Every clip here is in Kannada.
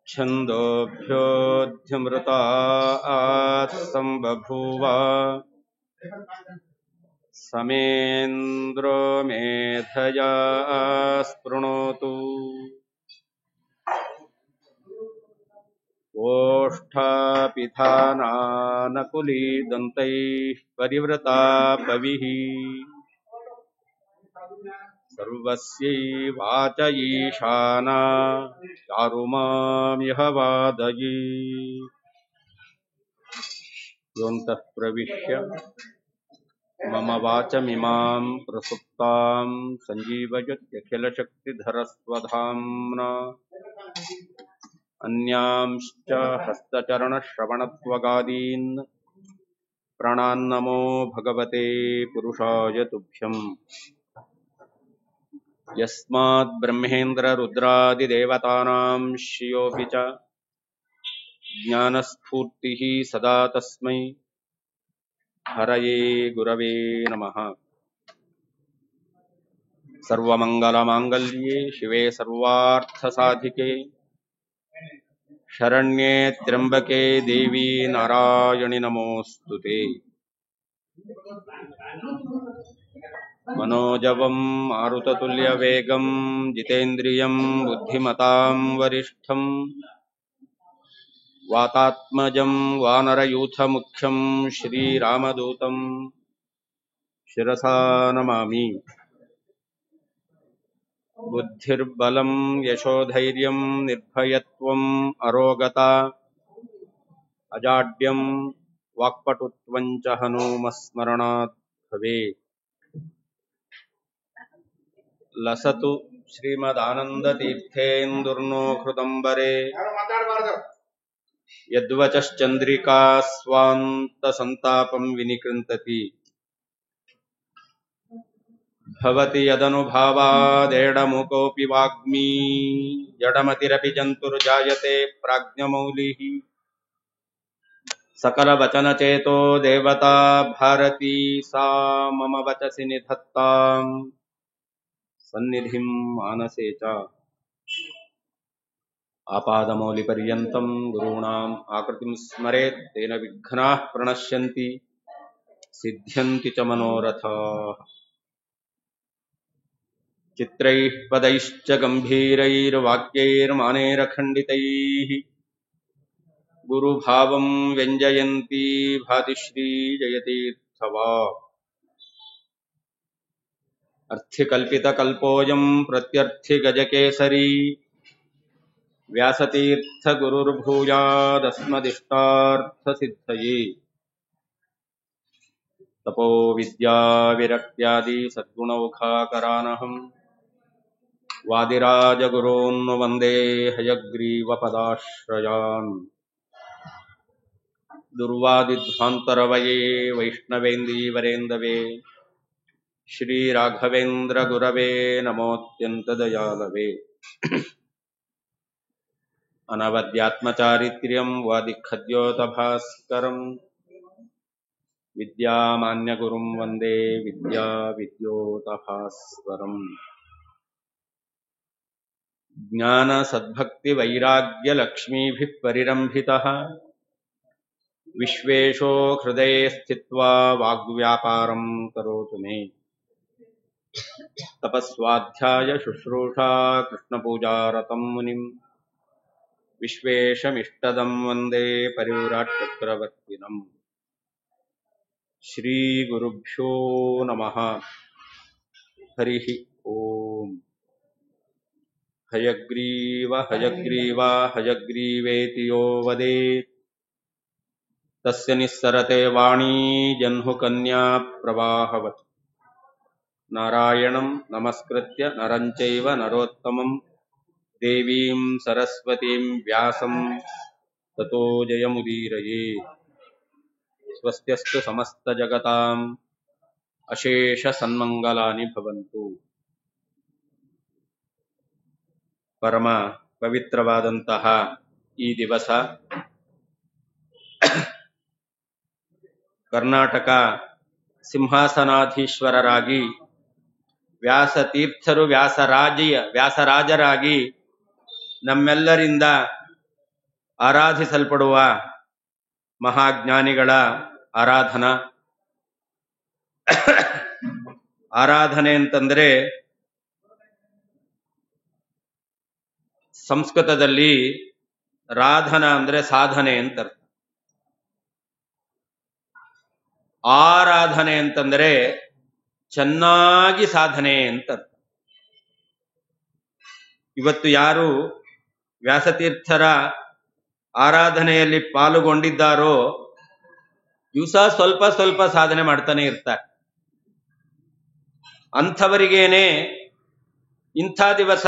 ಛಂದೋಭ್ಯೋಧ್ಯಮೃತಾತ್ ಸಂಬಭೂವ ಸಮೇಂದ್ರೋ ಮೇಧಯಾ ಸ್ಪೃಣೋತು ಓಷ್ಠಾಪಿಧಾನಾನಕುಲೀದಂತೈಃ ಪರಿವೃತಾ ಪವಿಃ ಸರ್ವಸ್ಯೈವಾಚ ಈಶಾನಾ ಚಾರುಮಾಮಿಹ ವಾದಯೀ ಯೋऽन्तಃ ಪ್ರವಿಶ್ಯ ಮಮ ವಾಚಮಿಮಾಂ ಪ್ರಸುಪ್ತಾಂ ಸಂಜೀವಯತ್ಯಖಿಲಶಕ್ತಿಧರಸ್ವಧಾಮ್ನಾ ಅನ್ಯಾಂಶ್ಚ ಹಸ್ತಚರಣಶ್ರವಣತ್ವಗಾದೀನ್ ಪ್ರಾಣಾನ್ನಮೋ ಭಗವತೆ ಪುರುಷಾಯ ತುಭ್ಯಂ ಯಸ್ಮಾತ್ ಬ್ರಹ್ಮೇಂದ್ರ ರುದ್ರಾದಿದೇವತಾನಾಂ ಶ್ರೇಯೋಪಿ ಚ ಜ್ಞಾನಸ್ಫೂರ್ತಿಃ ಸದಾ ತಸ್ಮೈ ಹರಯೇ ಗುರವೇ ನಮಃ. ಸರ್ವಮಂಗಲಮಾಂಗಲ್ಯೇ ಶಿವೆ ಸರ್ವಾರ್ಥಸಾಧಿಕೆ ಶರಣ್ಯೇ ತ್ರ್ಯಂಬಕೆ ದೇವಿ ನಾರಾಯಣಿ ನಮೋಸ್ತುತೆ. ಮನೋಜವಂ ಮಾರುತತುಲ್ಯವೇಗಂ ಜಿತೇಂದ್ರಿಯಂ ಬುದ್ಧಿಮತಾಂ ವರಿಷ್ಠಂ ವಾತಾತ್ಮಜಂ ವಾನರಯೂಥಮುಖ್ಯಂ ಶ್ರೀರಾಮದೂತಂ ಶಿರಸಾ ನಮಾಮಿ. ಬುದ್ಧಿರ್ಬಲಂ ಯಶೋಧೈರ್ಯಂ ನಿರ್ಭಯತ್ವಂ ಅರೋಗತಾ ಅಜಾಡ್ಯಂ ವಾಕ್ಪಟುತ್ವಂ ಚ ಹನುಮಸ್ಮರಣಾತ್ ಭವೇತ್. ಲಸತು ಶ್ರೀಮದಾನಂದತೀರ್ಥೇಂದುರ್ನೋ ಹೃದಂಬರೆ ಯದ್ವಚಶ್ಚಂದ್ರಿಕಾ ಸ್ವಾಂತ ಸಂತಾಪಂ ವಿನಿಕೃಂತತಿ. ಭವತಿ ಯದನುಭಾವಾದೇಡಮುಕೋಪಿ ವಾಗ್ಮೀ ಜಡಮತಿರಪಿ ಜಂತುರ್ಜಾಯತೆ ಪ್ರಾಜ್ಞಮೌಲಿಃ. ಸಕಲವಚನಚೇತೋ ದೇವತಾ ಭಾರತೀ ಸಾ ಮಮ ವಚಸಿ ನಿಧತ್ತಾಂ ಸನ್ನಿಧಿಂ ಮಾನಸೇ ಚ. ಆಪಾದಮೌಲಿಪರ್ಯಂತಂ ಗುರುಣಾಂ ಆಕೃತಿಂ ಸ್ಮರೇತ್ ತೇನ ವಿಘ್ನಾಃ ಪ್ರಣಶ್ಯಂತಿ ಸಿದ್ಧ್ಯಂತಿ ಚ ಮನೋರಥಾಃ. ಚಿತ್ರೈಃ ಪದೈಶ್ಚ ಗಂಭೀರೈರ್ವಾಕ್ಯೈರ್ಮಾನೇರಖಂಡಿತೈಃ ಗುರುಭಾವಂ ವ್ಯಂಜಯಂತಿ ಭಾತಿ ಶ್ರೀ ಜಯತೀರ್ಥವಾಕ್. ಅರ್ಥಿಕಲ್ಪಿತಕಲ್ಪೋऽಯಂ ಪ್ರತ್ಯರ್ಥಿಗಜಕೇಸರಿ ವ್ಯಾಸತೀರ್ಥಗುರುರ್ಭೂಯಾದಸ್ಮದಿಷ್ಟಾರ್ಥಸಿದ್ಧಯೇ. ತಪೋ ವಿದ್ಯಾ ವಿರಕ್ತ್ಯಾದಿ ಸದ್ಗುಣೌಘಾಕರಾನಹಂ ವಾದಿರಾಜಗುರೂನ್ ವಂದೇ ಹಯಗ್ರೀವಪದಾಶ್ರಯಾನ್. ದುರ್ವಾದಿಧ್ವಾಂತರವಯೇ ವೈಷ್ಣವೇಂದೀವರೇಂದವೇ ಶ್ರೀರಾಘವೇಂದ್ರ ಗುರವೇ ನಮೋತ್ಯಂತದಯಾಲವೇ. ಅನವದ್ಯಾತ್ಮಚಾರಿತ್ರ್ಯಂ ವಾದಿಖದ್ಯೋತಭಾಸ್ಕರಂ ವಿದ್ಯಾಮಾನ್ಯಗುರುಂ ವಂದೇ ವಿದ್ಯಾವಿದ್ಯೋತಭಾಸ್ವರಂ. ಜ್ಞಾನ ಸದ್ಭಕ್ತಿ ವೈರಾಗ್ಯ ಲಕ್ಷ್ಮೀಭಿಃ ಪರಿರಂಭಿತಃ ವಿಶ್ವೇಶೋ ಹೃದಯೇ ಸ್ಥಿತ್ವಾ ವಾಗ್ವ್ಯಾಪಾರಂ ಕರೋತು ಮೇ. ತಪಸ್ವಾಧ್ಯಾಯ ಶುಶ್ರೂಷಾ ಕೃಷ್ಣಪೂಜಾರತಂ ಮುನಿಂ ವಿಶ್ವೇಶಮಿಷ್ಟದಂ ವಂದೇ ಪರಿವ್ರಾಟ್ ಚಕ್ರವರ್ತಿನಂ. ಶ್ರೀ ಗುರುಭ್ಯೋ ನಮಃ. ಹರಿ ಓಂ. ಹಯಗ್ರೀವ ಹಯಗ್ರೀವ ಹಯಗ್ರೀವೇತಿ ಯೋ ವದೇತ್ ತಸ್ಯ ನಿಸ್ಸರತೆ ವಾಣೀ ಜಹ್ನು ಕನ್ಯಾ ಪ್ರವಾಹವತ್. ನಾರಾಯಣಂ ನಮಸ್ಕೃತ್ಯ ನರಂ ಚೈವ ನರೋತ್ತಮಂ ದೇವೀಂ ಸರಸ್ವತೀಂ ವ್ಯಾಸಂ ತತೋ ಜಯಮುದೀರಯೇ. ಸ್ವಸ್ತ್ಯಸ್ತು ಸಮಸ್ತಜಗತಾಂ ಅಶೇಷ ಸನ್ಮಂಗಲಾನಿ ಭವಂತು. ಪರಮ ಪವಿತ್ರವಾದಂತಹ ಈ ದಿವಸ ಕರ್ನಾಟಕ ಸಿಂಹಾಸನಾಧೀಶ್ವರರಾಗಿ ವ್ಯಾಸತೀರ್ಥರು ವ್ಯಾಸರಾಜರಾಗಿ ನಮ್ಮೆಲ್ಲರಿಂದ ಆರಾಧಿಸಲ್ಪಡುವ ಮಹಾಜ್ಞಾನಿಗಳ ಆರಾಧನೆ ಅಂತಂದ್ರೆ ಸಂಸ್ಕೃತದಲ್ಲಿ ರಾಧನ ಅಂದ್ರೆ ಸಾಧನೆ ಅಂತ ಅರ್ಥ. ಆರಾಧನೆ ಅಂತಂದ್ರೆ ಚೆನ್ನಾಗಿ ಸಾಧನೆ ಅಂತ ಅರ್ಥ. ಇವತ್ತು ಯಾರು ವ್ಯಾಸತೀರ್ಥರ ಆರಾಧನೆಯಲ್ಲಿ ಪಾಲ್ಗೊಂಡಿದ್ದಾರೋ ದಿವಸ ಸ್ವಲ್ಪ ಸ್ವಲ್ಪ ಸಾಧನೆ ಮಾಡ್ತಾನೆ ಇರ್ತಾರೆ. ಅಂಥವರಿಗೇನೆ ಇಂಥ ದಿವಸ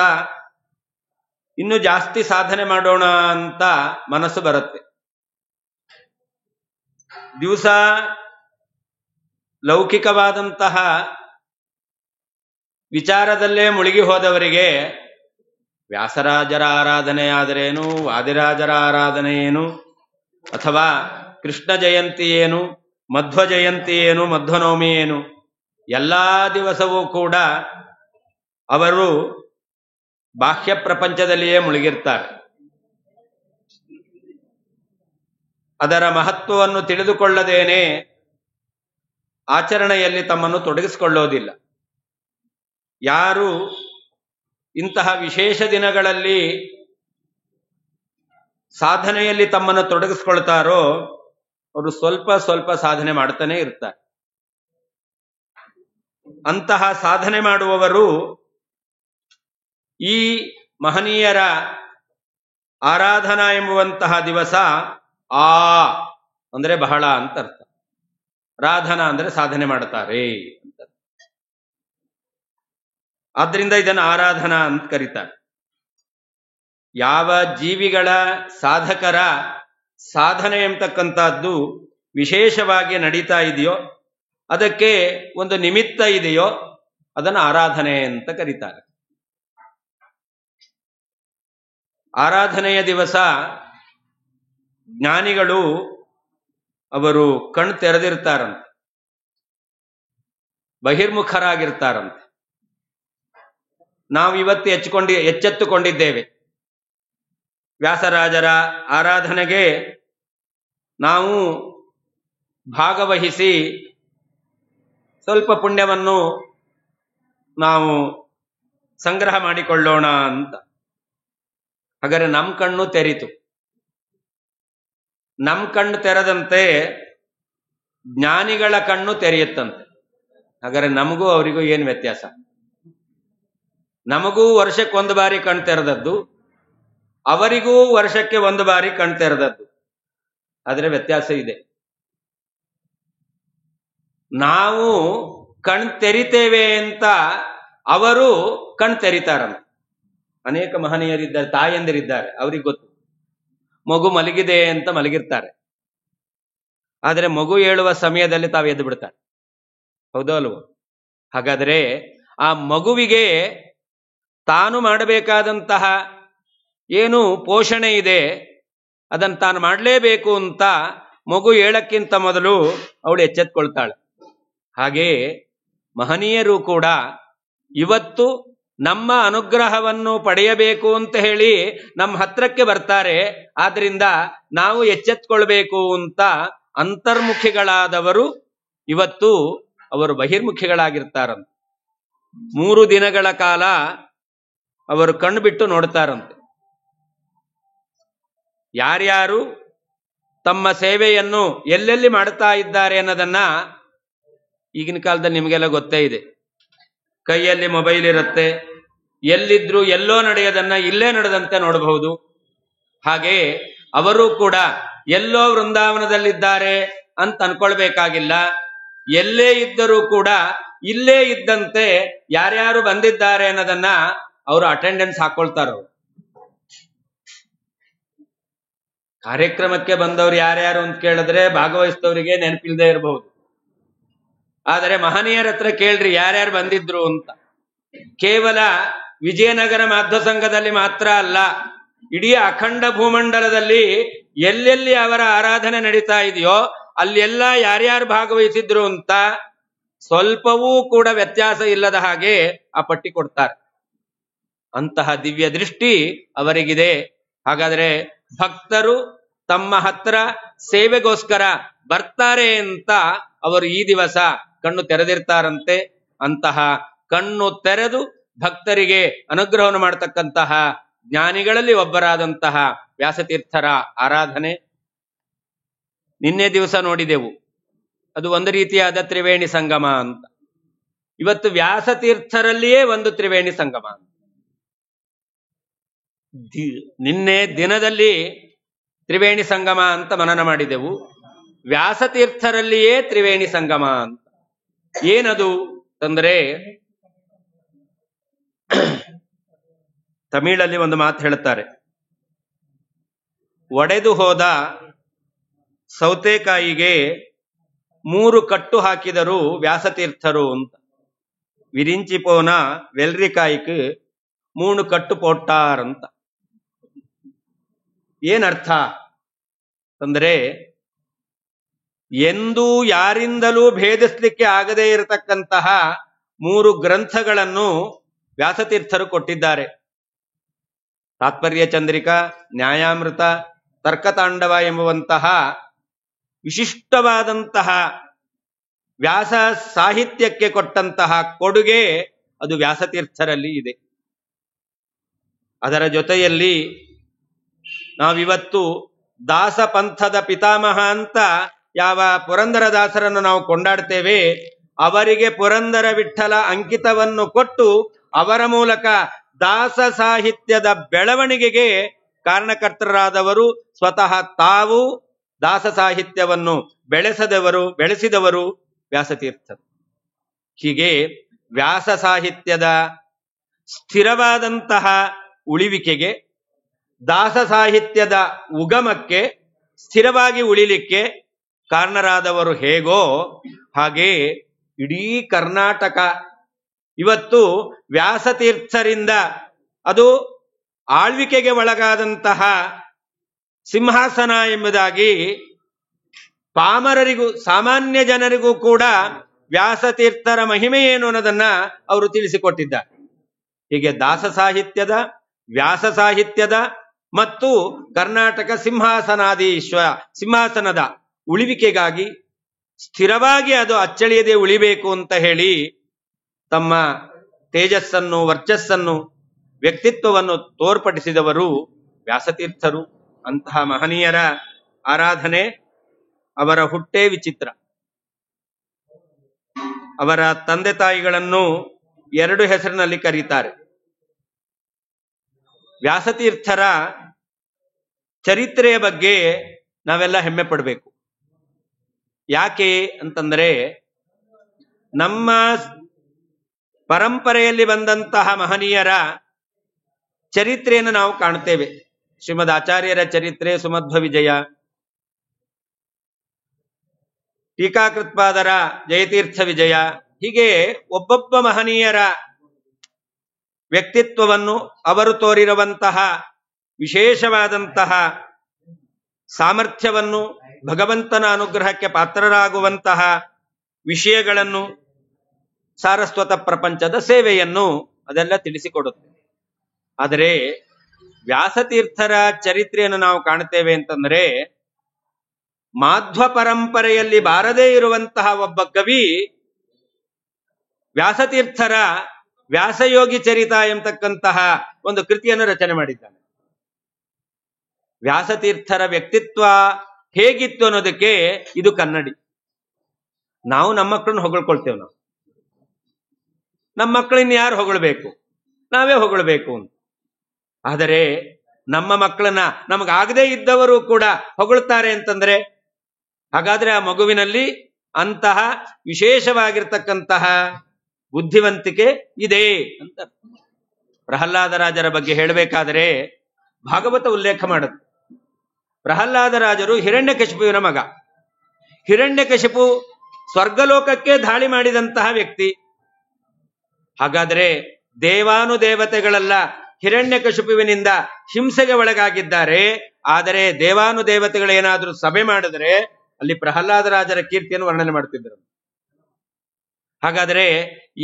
ಇನ್ನು ಜಾಸ್ತಿ ಸಾಧನೆ ಮಾಡೋಣ ಅಂತ ಮನಸ್ಸು ಬರುತ್ತೆ. ದಿವಸ ಲೌಕಿಕವಾದಂತಹ ವಿಚಾರದಲ್ಲೇ ಮುಳುಗಿ ಹೋದವರಿಗೆ ವ್ಯಾಸರಾಜರ ಆರಾಧನೆ ಆದರೇನು, ವಾದಿರಾಜರ ಆರಾಧನೆ ಏನು, ಅಥವಾ ಕೃಷ್ಣ ಜಯಂತಿ ಏನು, ಮಧ್ವ ಜಯಂತಿ ಏನು, ಮಧ್ವನವಮಿ ಏನು, ಎಲ್ಲಾ ದಿವಸವೂ ಕೂಡ ಅವರು ಬಾಹ್ಯ ಪ್ರಪಂಚದಲ್ಲಿಯೇ ಮುಳುಗಿರ್ತಾರೆ. ಅದರ ಮಹತ್ವವನ್ನು ತಿಳಿದುಕೊಳ್ಳದೇನೆ ಆಚರಣೆಯಲ್ಲಿ ತಮ್ಮನ್ನು ತೊಡಗಿಸಿಕೊಳ್ಳೋದಿಲ್ಲ. ಯಾರು ಇಂತಹ ವಿಶೇಷ ದಿನಗಳಲ್ಲಿ ಸಾಧನೆಯಲ್ಲಿ ತಮ್ಮನ್ನು ತೊಡಗಿಸ್ಕೊಳ್ತಾರೋ ಅವರು ಸ್ವಲ್ಪ ಸ್ವಲ್ಪ ಸಾಧನೆ ಮಾಡ್ತಾನೆ ಇರ್ತಾರೆ. ಅಂತಹ ಸಾಧನೆ ಮಾಡುವವರು ಈ ಮಹನೀಯರ ಆರಾಧನಾ ಎಂಬುವಂತಹ ದಿವಸ ಅಂದ್ರೆ ಬಹಳ ಅಂತ ಅರ್ಥ. ರಾಧನಾ ಅಂದ್ರೆ ಸಾಧನೆ ಮಾಡ್ತಾರೆ ಅಂತ. ಆದ್ರಿಂದ ಇದನ್ನು ಆರಾಧನಾ ಅಂತ ಕರೀತಾರೆ. ಯಾವ ಜೀವಿಗಳ ಸಾಧಕರ ಸಾಧನೆ ಎಂಬತಕ್ಕಂಥದ್ದು ವಿಶೇಷವಾಗಿ ನಡೀತಾ ಇದೆಯೋ, ಅದಕ್ಕೆ ಒಂದು ನಿಮಿತ್ತ ಇದೆಯೋ, ಅದನ್ನು ಆರಾಧನೆ ಅಂತ ಕರೀತಾರೆ. ಆರಾಧನೆಯ ದಿವಸ ಜ್ಞಾನಿಗಳು ಅವರು ಕಣ್ಣು ತೆರೆದಿರ್ತಾರಂತೆ, ಬಹಿರ್ಮುಖರಾಗಿರ್ತಾರಂತೆ. ನಾವು ಇವತ್ತು ಎಚ್ಚೆತ್ತುಕೊಂಡಿದ್ದೇವೆ. ವ್ಯಾಸರಾಜರ ಆರಾಧನೆಗೆ ನಾವು ಭಾಗವಹಿಸಿ ಸ್ವಲ್ಪ ಪುಣ್ಯವನ್ನು ನಾವು ಸಂಗ್ರಹ ಮಾಡಿಕೊಳ್ಳೋಣ ಅಂತ. ಹಾಗಾದ್ರೆ ನಮ್ಮ ಕಣ್ಣು ತೆರೀತು. ನಮ್ಮ ಕಣ್ಣು ತೆರೆದಂತೆ ಜ್ಞಾನಿಗಳ ಕಣ್ಣು ತೆರೆಯುತ್ತಂತೆ. ಹಾಗಾದ್ರೆ ನಮಗೂ ಅವರಿಗೂ ಏನು ವ್ಯತ್ಯಾಸ? ನಮಗೂ ವರ್ಷಕ್ಕೆ ಒಂದು ಬಾರಿ ಕಣ್ ತೆರೆದದ್ದು, ಅವರಿಗೂ ವರ್ಷಕ್ಕೆ ಒಂದು ಬಾರಿ ಕಣ್ ತೆರೆದದ್ದು. ಆದ್ರೆ ವ್ಯತ್ಯಾಸ ಇದೆ. ನಾವು ಕಣ್ ತೆರಿತೇವೆ ಅಂತ ಅವರು ಕಣ್ ತೆರಿತಾರಂತೆ. ಅನೇಕ ಮಹನೀಯರಿದ್ದಾರೆ, ತಾಯಂದಿರಿದ್ದಾರೆ, ಅವ್ರಿಗೆ ಗೊತ್ತು. ಮಗು ಮಲಗಿದೆ ಅಂತ ಮಲಗಿರ್ತಾರೆ, ಆದರೆ ಮಗು ಹೇಳುವ ಸಮಯದಲ್ಲಿ ತಾವು ಎದ್ದು ಬಿಡ್ತಾರೆ. ಹೌದೋ ಅಲ್ವೋ? ಹಾಗಾದ್ರೆ ಆ ಮಗುವಿಗೆ ತಾನು ಮಾಡಬೇಕಾದಂತಹ ಏನು ಪೋಷಣೆ ಇದೆ ಅದನ್ನು ತಾನು ಮಾಡಲೇಬೇಕು ಅಂತ ಮಗು ಹೇಳಕ್ಕಿಂತ ಮೊದಲು ಅವಳು ಎಚ್ಚೆತ್ಕೊಳ್ತಾಳೆ. ಹಾಗೆ ಮಹನೀಯರು ಕೂಡ ಇವತ್ತು ನಮ್ಮ ಅನುಗ್ರಹವನ್ನು ಪಡೆಯಬೇಕು ಅಂತ ಹೇಳಿ ನಮ್ಮ ಹತ್ರಕ್ಕೆ ಬರ್ತಾರೆ. ಆದ್ರಿಂದ ನಾವು ಎಚ್ಚೆತ್ಕೊಳ್ಬೇಕು ಅಂತ ಅಂತರ್ಮುಖಿಗಳಾದವರು ಇವತ್ತು ಅವರು ಬಹಿರ್ಮುಖಿಗಳಾಗಿರ್ತಾರಂತೆ. 3 ದಿನಗಳ ಕಾಲ ಅವರು ಕಣ್ಣು ಬಿಟ್ಟು ನೋಡ್ತಾರಂತೆ. ಯಾರ್ಯಾರು ತಮ್ಮ ಸೇವೆಯನ್ನು ಎಲ್ಲೆಲ್ಲಿ ಮಾಡ್ತಾ ಇದ್ದಾರೆ ಅನ್ನೋದನ್ನ ಈಗಿನ ಕಾಲದಲ್ಲಿ ನಿಮಗೆಲ್ಲ ಗೊತ್ತೇ ಇದೆ. ಕೈಯಲ್ಲಿ ಮೊಬೈಲ್ ಇರುತ್ತೆ, ಎಲ್ಲಿದ್ರು ಎಲ್ಲೋ ನಡೆಯೋದನ್ನ ಇಲ್ಲೇ ನಡೆದಂತೆ ನೋಡಬಹುದು. ಹಾಗೆ ಅವರು ಕೂಡ ಎಲ್ಲೋ ವೃಂದಾವನದಲ್ಲಿದ್ದಾರೆ ಅಂತ ಅನ್ಕೊಳ್ಬೇಕಾಗಿಲ್ಲ. ಎಲ್ಲೇ ಇದ್ದರೂ ಕೂಡ ಇಲ್ಲೇ ಇದ್ದಂತೆ ಯಾರ್ಯಾರು ಬಂದಿದ್ದಾರೆ ಅನ್ನೋದನ್ನ ಅವರು ಅಟೆಂಡೆನ್ಸ್ ಹಾಕೊಳ್ತಾರ. ಕಾರ್ಯಕ್ರಮಕ್ಕೆ ಬಂದವರು ಯಾರ್ಯಾರು ಅಂತ ಕೇಳಿದ್ರೆ ಭಾಗವಹಿಸಿದವರಿಗೆ ನೆನಪಿಲ್ಲದೆ ಇರಬಹುದು. ಆದರೆ ಮಹನೀಯರ ಹತ್ರ ಕೇಳ್ರಿ ಯಾರ್ಯಾರು ಬಂದಿದ್ರು ಅಂತ. ಕೇವಲ ವಿಜಯನಗರ ಮಾಧ್ವ ಸಂಘದಲ್ಲಿ ಮಾತ್ರ ಅಲ್ಲ, ಇಡೀ ಅಖಂಡ ಭೂಮಂಡಲದಲ್ಲಿ ಎಲ್ಲೆಲ್ಲಿ ಅವರ ಆರಾಧನೆ ನಡೀತಾ ಇದೆಯೋ ಅಲ್ಲೆಲ್ಲ ಯಾರ್ಯಾರು ಭಾಗವಹಿಸಿದ್ರು ಅಂತ ಸ್ವಲ್ಪವೂ ಕೂಡ ವ್ಯತ್ಯಾಸ ಇಲ್ಲದ ಹಾಗೆ ಆ ಪಟ್ಟಿ ಕೊಡ್ತಾರೆ. ಅಂತಹ ದಿವ್ಯ ದೃಷ್ಟಿ ಅವರಿಗಿದೆ. ಹಾಗಾದ್ರೆ ಭಕ್ತರು ತಮ್ಮ ಹತ್ರ ಸೇವೆಗೋಸ್ಕರ ಬರ್ತಾರೆ ಅಂತ ಅವರು ಈ ದಿವಸ ಕಣ್ಣು ತೆರೆದಿರ್ತಾರಂತೆ. ಅಂತಹ ಕಣ್ಣು ತೆರೆದು ಭಕ್ತರಿಗೆ ಅನುಗ್ರಹವನ್ನು ಮಾಡತಕ್ಕಂತಹ ಜ್ಞಾನಿಗಳಲ್ಲಿ ಒಬ್ಬರಾದಂತಹ ವ್ಯಾಸತೀರ್ಥರ ಆರಾಧನೆ ನಿನ್ನೆ ದಿವಸ ನೋಡಿದೆವು. ಅದು ಒಂದು ರೀತಿಯಾದ ತ್ರಿವೇಣಿ ಸಂಗಮ ಅಂತ. ಇವತ್ತು ವ್ಯಾಸತೀರ್ಥರಲ್ಲಿಯೇ ಒಂದು ತ್ರಿವೇಣಿ ಸಂಗಮ ಅಂತ. ನಿನ್ನೆ ದಿನದಲ್ಲಿ ತ್ರಿವೇಣಿ ಸಂಗಮ ಅಂತ ಮನನ ಮಾಡಿದೆವು. ವ್ಯಾಸತೀರ್ಥರಲ್ಲಿಯೇ ತ್ರಿವೇಣಿ ಸಂಗಮ ಅಂತ. ಏನದು ಅಂದ್ರೆ, ತಮಿಳಲ್ಲಿ ಒಂದು ಮಾತು ಹೇಳುತ್ತಾರೆ, ಒಡೆದು ಹೋದ ಸೌತೆಕಾಯಿಗೆ 3 ಕಟ್ಟು ಹಾಕಿದರು ವ್ಯಾಸತೀರ್ಥರು ಅಂತ. ವಿರಿಂಚಿ ಪೋನ ವೆಲ್ರಿಕಾಯಿக்கு 3 ಕಟ್ಟು ಪೋಟ್ಟಾರ್ ಅಂತ. ಏನರ್ಥ ಅಂದ್ರೆ, ಎಂದೂ ಯಾರಿಂದಲೂ ಭೇದಿಸ್ಲಿಕ್ಕೆ ಆಗದೇ ಇರತಕ್ಕಂತಹ 3 ಗ್ರಂಥಗಳನ್ನು ವ್ಯಾಸತೀರ್ಥರು ಕೊಟ್ಟಿದ್ದಾರೆ. ತಾತ್ಪರ್ಯ ಚಂದ್ರಿಕಾ, ನ್ಯಾಯಾಮೃತ, ತರ್ಕತಾಂಡವ ಎಂಬುವಂತಹ ವಿಶಿಷ್ಟವಾದಂತಹ ವ್ಯಾಸ ಸಾಹಿತ್ಯಕ್ಕೆ ಕೊಟ್ಟಂತಹ ಕೊಡುಗೆ ಅದು ವ್ಯಾಸತೀರ್ಥರಲ್ಲಿ ಇದೆ. ಅದರ ಜೊತೆಯಲ್ಲಿ ನಾವಿವತ್ತು ದಾಸ ಪಂಥದ ಪಿತಾಮಹ ಅಂತ ಯಾವ ಪುರಂದರದಾಸರನ್ನು ನಾವು ಕೊಂಡಾಡ್ತೇವೆ, ಅವರಿಗೆ ಪುರಂದರ ವಿಠ್ಠಲ ಅಂಕಿತವನ್ನು ಕೊಟ್ಟು ಅವರ ಮೂಲಕ ದಾಸ ಸಾಹಿತ್ಯದ ಬೆಳವಣಿಗೆಗೆ ಕಾರಣಕರ್ತರಾದವರು ಸ್ವತಃ ತಾವು ದಾಸ ಸಾಹಿತ್ಯವನ್ನು ಬೆಳೆಸಿದವರು ವ್ಯಾಸತೀರ್ಥರು. ಹೀಗೆ ವ್ಯಾಸ ಸಾಹಿತ್ಯದ ಸ್ಥಿರವಾದಂತಹ ಉಳಿವಿಕೆಗೆ, ದಾಸ ಸಾಹಿತ್ಯದ ಉಗಮಕ್ಕೆ, ಸ್ಥಿರವಾಗಿ ಉಳಿಲಿಕ್ಕೆ ಕಾರಣರಾದವರು ಹೇಗೋ ಹಾಗೆ ಇಡೀ ಕರ್ನಾಟಕ ಇವತ್ತು ವ್ಯಾಸತೀರ್ಥರಿಂದ ಅದು ಆಳ್ವಿಕೆಗೆ ಒಳಗಾದಂತಹ ಸಿಂಹಾಸನ ಎಂಬುದಾಗಿ ಪಾಮರರಿಗೂ ಸಾಮಾನ್ಯ ಜನರಿಗೂ ಕೂಡ ವ್ಯಾಸತೀರ್ಥರ ಮಹಿಮೆ ಏನು ಅನ್ನೋದನ್ನ ಅವರು ತಿಳಿಸಿಕೊಟ್ಟಿದ್ದಾರೆ. ಹೀಗೆ ದಾಸ ಸಾಹಿತ್ಯದ, ವ್ಯಾಸ ಸಾಹಿತ್ಯದ ಮತ್ತು ಕರ್ನಾಟಕ ಸಿಂಹಾಸನದ ಉಳಿವಿಕೆಗಾಗಿ ಸ್ಥಿರವಾಗಿ ಅದು ಅಚ್ಚಳಿಯದೆ ಉಳಿಬೇಕು ಅಂತ ಹೇಳಿ ತಮ್ಮ ತೇಜಸ್ಸನ್ನು, ವರ್ಚಸ್ಸನ್ನು, ವ್ಯಕ್ತಿತ್ವವನ್ನು ತೋರ್ಪಡಿಸಿದವರು ವ್ಯಾಸತೀರ್ಥರು. ಅಂತಹ ಮಹನೀಯರ ಆರಾಧನೆ, ಅವರ ಹುಟ್ಟೇ ವಿಚಿತ್ರ. ಅವರ ತಂದೆ ತಾಯಿಗಳನ್ನು 2 ಹೆಸರಿನಲ್ಲಿ ಕರೀತಾರೆ. ವ್ಯಾಸತೀರ್ಥರ ಚರಿತ್ರೆಯ ಬಗ್ಗೆ ನಾವೆಲ್ಲ ಹೆಮ್ಮೆ ಪಡಬೇಕು. ಯಾಕೆ ಅಂತಂದ್ರೆ, ನಮ್ಮ ಪರಂಪರೆಯಲ್ಲಿ ಬಂದಂತಹ ಮಹನೀಯರ ಚರಿತ್ರೆಯನ್ನು ನಾವು ಕಾಣ್ತೇವೆ. ಶ್ರೀಮದ್ ಆಚಾರ್ಯರ ಚರಿತ್ರೆ, ಸುಮಧ್ವ ವಿಜಯ, ಟೀಕಾಕೃತ್ಪಾದರ ಜಯತೀರ್ಥ ವಿಜಯ, ಹೀಗೆ ಒಬ್ಬೊಬ್ಬ ಮಹನೀಯರ ವ್ಯಕ್ತಿತ್ವವನ್ನು, ಅವರು ತೋರಿರುವಂತಹ ವಿಶೇಷವಾದಂತಹ ಸಾಮರ್ಥ್ಯವನ್ನು, ಭಗವಂತನ ಅನುಗ್ರಹಕ್ಕೆ ಪಾತ್ರರಾಗುವಂತಹ ವಿಷಯಗಳನ್ನು, ಸಾರಸ್ವತ ಪ್ರಪಂಚದ ಸೇವೆಯನ್ನು ಅದೆಲ್ಲ ತಿಳಿಸಿಕೊಡುತ್ತೆ. ಆದರೆ ವ್ಯಾಸತೀರ್ಥರ ಚರಿತ್ರೆಯನ್ನು ನಾವು ಕಾಣುತ್ತೇವೆ ಅಂತಂದ್ರೆ, ಮಾಧ್ವ ಪರಂಪರೆಯಲ್ಲಿ ಬಾರದೇ ಇರುವಂತಹ ಒಬ್ಬ ಕವಿ ವ್ಯಾಸತೀರ್ಥರ ವ್ಯಾಸಯೋಗಿ ಚರಿತ ಎಂಬತಕ್ಕಂತಹ ಒಂದು ಕೃತಿಯನ್ನು ರಚನೆ ಮಾಡಿದ್ದಾನೆ. ವ್ಯಾಸತೀರ್ಥರ ವ್ಯಕ್ತಿತ್ವ ಹೇಗಿತ್ತು ಅನ್ನೋದಕ್ಕೆ ಇದು ಕನ್ನಡಿ. ನಾವು ನಮ್ಮ ಮಕ್ಕಳನ್ನ ಹೊಗಳ್ಕೊಳ್ತೇವೆ. ನಮ್ಮ ಮಕ್ಕಳನ್ನ ಯಾರು ಹೊಗಳಬೇಕು? ನಾವೇ ಹೊಗಳಬೇಕು ಅಂತ. ಆದರೆ ನಮ್ಮ ಮಕ್ಕಳನ್ನ ನಮಗಾಗದೇ ಇದ್ದವರು ಕೂಡ ಹೊಗಳ್ತಾರೆ ಅಂತಂದ್ರೆ, ಹಾಗಾದ್ರೆ ಆ ಮಗುವಿನಲ್ಲಿ ಅಂತಹ ವಿಶೇಷವಾಗಿರ್ತಕ್ಕಂತಹ ಬುದ್ಧಿವಂತಿಕೆ ಇದೆ ಅಂತ. ಪ್ರಹ್ಲಾದರಾಜರ ಬಗ್ಗೆ ಹೇಳಬೇಕಾದರೆ ಭಾಗವತ ಉಲ್ಲೇಖ ಮಾಡುತ್ತೆ. ಪ್ರಹ್ಲಾದರಾಜರು ಹಿರಣ್ಯಕಶಿಪುವಿನ ಮಗ. ಹಿರಣ್ಯಕಶಿಪು ಸ್ವರ್ಗಲೋಕಕ್ಕೆ ದಾಳಿ ಮಾಡಿದಂತಹ ವ್ಯಕ್ತಿ. ಹಾಗಾದ್ರೆ ದೇವಾನುದೇವತೆಗಳೆಲ್ಲ ಹಿರಣ್ಯಕಶಿಪುವಿನಿಂದ ಹಿಂಸೆಗೆ ಒಳಗಾಗಿದ್ದಾರೆ. ಆದರೆ ದೇವಾನುದೇವತೆಗಳೇನಾದ್ರೂ ಸಭೆ ಮಾಡಿದ್ರೆ ಅಲ್ಲಿ ಪ್ರಹ್ಲಾದರಾಜರ ಕೀರ್ತಿಯನ್ನು ವರ್ಣನೆ ಮಾಡ್ತಿದ್ರು. ಹಾಗಾದರೆ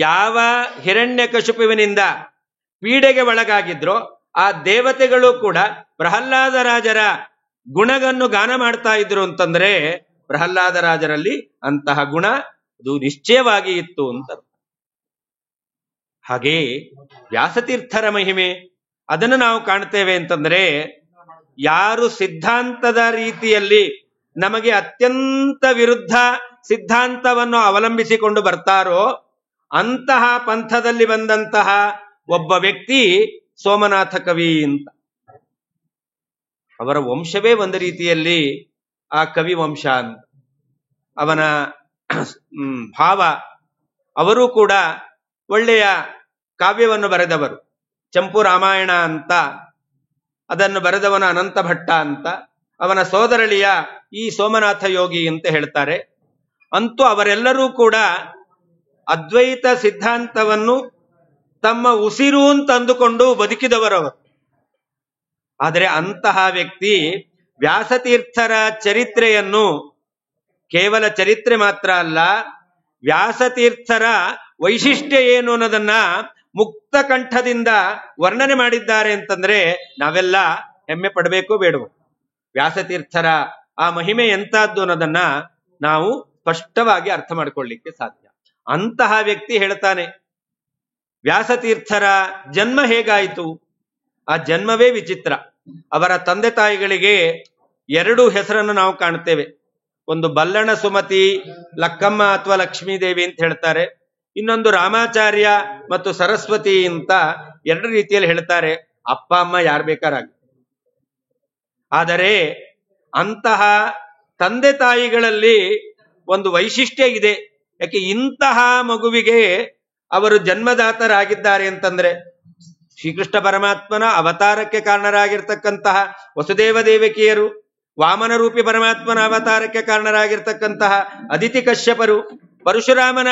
ಯಾವ ಹಿರಣ್ಯಕಶಿಪುವಿನಿಂದ ಪೀಡೆಗೆ ಒಳಗಾಗಿದ್ರೋ ಆ ದೇವತೆಗಳು ಕೂಡ ಪ್ರಹ್ಲಾದರಾಜರ ಗುಣವನ್ನು ಗಾನ ಮಾಡ್ತಾ ಇದ್ರು ಅಂತಂದ್ರೆ ಪ್ರಹ್ಲಾದರಾಜರಲ್ಲಿ ಅಂತಹ ಗುಣ ಅದು ನಿಶ್ಚಯವಾಗಿ ಇತ್ತು ಅಂತ. ಹಾಗೆ ವ್ಯಾಸತೀರ್ಥರ ಮಹಿಮೆ ಅದನ್ನು ನಾವು ಕಾಣ್ತೇವೆ ಅಂತಂದ್ರೆ, ಯಾರು ಸಿದ್ಧಾಂತದ ರೀತಿಯಲ್ಲಿ ನಮಗೆ ಅತ್ಯಂತ ವಿರುದ್ಧ ಸಿದ್ಧಾಂತವನ್ನು ಅವಲಂಬಿಸಿಕೊಂಡು ಬರ್ತಾರೋ ಅಂತಹ ಪಂಥದಲ್ಲಿ ಬಂದಂತಹ ಒಬ್ಬ ವ್ಯಕ್ತಿ ಸೋಮನಾಥ ಕವಿ ಅಂತ. ಅವರ ವಂಶವೇ ಒಂದು ರೀತಿಯಲ್ಲಿ ಆ ಕವಿ ವಂಶ ಅಂತ. ಅವನ ಭಾವ, ಅವರು ಕೂಡ ಒಳ್ಳೆಯ ಕಾವ್ಯವನ್ನು ಬರೆದವರು. ಚಂಪು ರಾಮಾಯಣ ಅಂತ ಅದನ್ನು ಬರೆದವನ ಅನಂತ ಭಟ್ಟ ಅಂತ, ಅವನ ಸೋದರಳಿಯ ಈ ಸೋಮನಾಥ ಯೋಗಿ ಅಂತ ಹೇಳ್ತಾರೆ. ಅಂತೂ ಅವರೆಲ್ಲರೂ ಕೂಡ ಅದ್ವೈತ ಸಿದ್ಧಾಂತವನ್ನು ತಮ್ಮ ಉಸಿರು ಅಂತ ಅಂದುಕೊಂಡು ಬದುಕಿದವರವರು. ಆದರೆ ಅಂತಹ ವ್ಯಕ್ತಿ ವ್ಯಾಸತೀರ್ಥರ ಚರಿತ್ರೆಯನ್ನು ಕೇವಲ ಚರಿತ್ರೆ ಮಾತ್ರ ಅಲ್ಲ, ವ್ಯಾಸತೀರ್ಥರ ವೈಶಿಷ್ಟ್ಯ ಏನು ಅನ್ನೋದನ್ನ ಮುಕ್ತ ಕಂಠದಿಂದ ವರ್ಣನೆ ಮಾಡಿದ್ದಾರೆ ಅಂತಂದ್ರೆ ನಾವೆಲ್ಲ ಹೆಮ್ಮೆ ಪಡಬೇಕು ಬೇಡವು. ವ್ಯಾಸತೀರ್ಥರ ಆ ಮಹಿಮೆ ಎಂತಹದ್ದು ಅನ್ನೋದನ್ನ ನಾವು ಸ್ಪಷ್ಟವಾಗಿ ಅರ್ಥ ಮಾಡಿಕೊಳ್ಳಿಕ್ಕೆ ಸಾಧ್ಯ. ಅಂತಹ ವ್ಯಕ್ತಿ ಹೇಳ್ತಾನೆ, ವ್ಯಾಸತೀರ್ಥರ ಜನ್ಮ ಹೇಗಾಯಿತು? ಆ ಜನ್ಮವೇ ವಿಚಿತ್ರ. ಅವರ ತಂದೆ ತಾಯಿಗಳಿಗೆ 2 ಹೆಸರನ್ನು ನಾವು ಕಾಣ್ತೇವೆ. ಒಂದು ಬಲ್ಲಣ ಸುಮತಿ ಲಕ್ಕಮ್ಮ ಅಥವಾ ಲಕ್ಷ್ಮೀದೇವಿ ಅಂತ ಹೇಳ್ತಾರೆ, ಇನ್ನೊಂದು ರಾಮಾಚಾರ್ಯ ಮತ್ತು ಸರಸ್ವತಿ ಅಂತ 2 ರೀತಿಯಲ್ಲಿ ಹೇಳ್ತಾರೆ. ಅಪ್ಪ ಅಮ್ಮ ಯಾರು ಬೇಕಾರಾಗಿ. ಆದರೆ ಅಂತಹ ತಂದೆ ತಾಯಿಗಳಲ್ಲಿ ಒಂದು ವೈಶಿಷ್ಟ್ಯ ಇದೆ. ಯಾಕೆ ಇಂತಹ ಮಗುವಿಗೆ ಅವರು ಜನ್ಮದಾತರಾಗಿದ್ದಾರೆ ಅಂತಂದ್ರೆ, ಶ್ರೀಕೃಷ್ಣ ಪರಮಾತ್ಮನ ಅವತಾರಕ್ಕೆ ಕಾರಣರಾಗಿರ್ತಕ್ಕಂತಹ ವಸುದೇವ ದೇವಕಿಯರು, ವಾಮನ ರೂಪಿ ಪರಮಾತ್ಮನ ಅವತಾರಕ್ಕೆ ಕಾರಣರಾಗಿರ್ತಕ್ಕಂತಹ ಅದಿತಿ ಕಶ್ಯಪರು, ಪರಶುರಾಮನ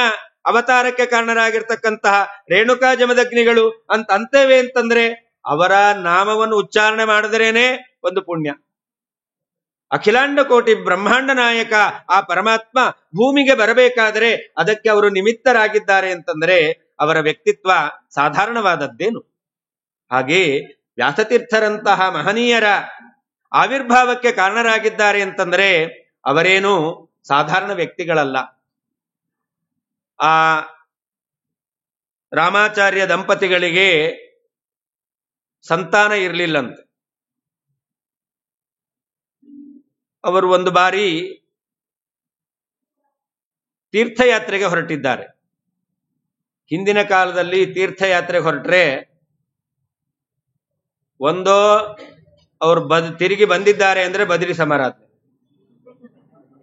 ಅವತಾರಕ್ಕೆ ಕಾರಣರಾಗಿರ್ತಕ್ಕಂತಹ ರೇಣುಕಾ ಜಮದಗ್ನಿಗಳು ಅಂತ ಅಂತೇವೆ ಅಂತಂದ್ರೆ ಅವರ ನಾಮವನ್ನು ಉಚ್ಚಾರಣೆ ಮಾಡಿದ್ರೇನೆ ಒಂದು ಪುಣ್ಯ. ಅಖಿಲಾಂಡ ಕೋಟಿ ಬ್ರಹ್ಮಾಂಡ ನಾಯಕ ಆ ಪರಮಾತ್ಮ ಭೂಮಿಗೆ ಬರಬೇಕಾದರೆ ಅದಕ್ಕೆ ಅವರು ನಿಮಿತ್ತರಾಗಿದ್ದಾರೆ ಅಂತಂದ್ರೆ ಅವರ ವ್ಯಕ್ತಿತ್ವ ಸಾಧಾರಣವಾದದ್ದೇನು? ಹಾಗೆ ವ್ಯಾಸತೀರ್ಥರಂತಹ ಮಹನೀಯರ ಆವಿರ್ಭಾವಕ್ಕೆ ಕಾರಣರಾಗಿದ್ದಾರೆ ಅಂತಂದ್ರೆ ಅವರೇನು ಸಾಧಾರಣ ವ್ಯಕ್ತಿಗಳಲ್ಲ. ಆ ರಾಮಾಚಾರ್ಯ ದಂಪತಿಗಳಿಗೆ ಸಂತಾನ ಇರಲಿಲ್ಲಂತೆ. ಅವರು ಒಂದು ಬಾರಿ ತೀರ್ಥಯಾತ್ರೆಗೆ ಹೊರಟಿದ್ದಾರೆ. ಹಿಂದಿನ ಕಾಲದಲ್ಲಿ ತೀರ್ಥಯಾತ್ರೆಗೆ ಹೊರಟ್ರೆ ಒಂದೋ ಅವ್ರು ತಿರುಗಿ ಬಂದಿದ್ದಾರೆ ಅಂದ್ರೆ ಬದರಿ ಸಮಾರಾಧನೆ,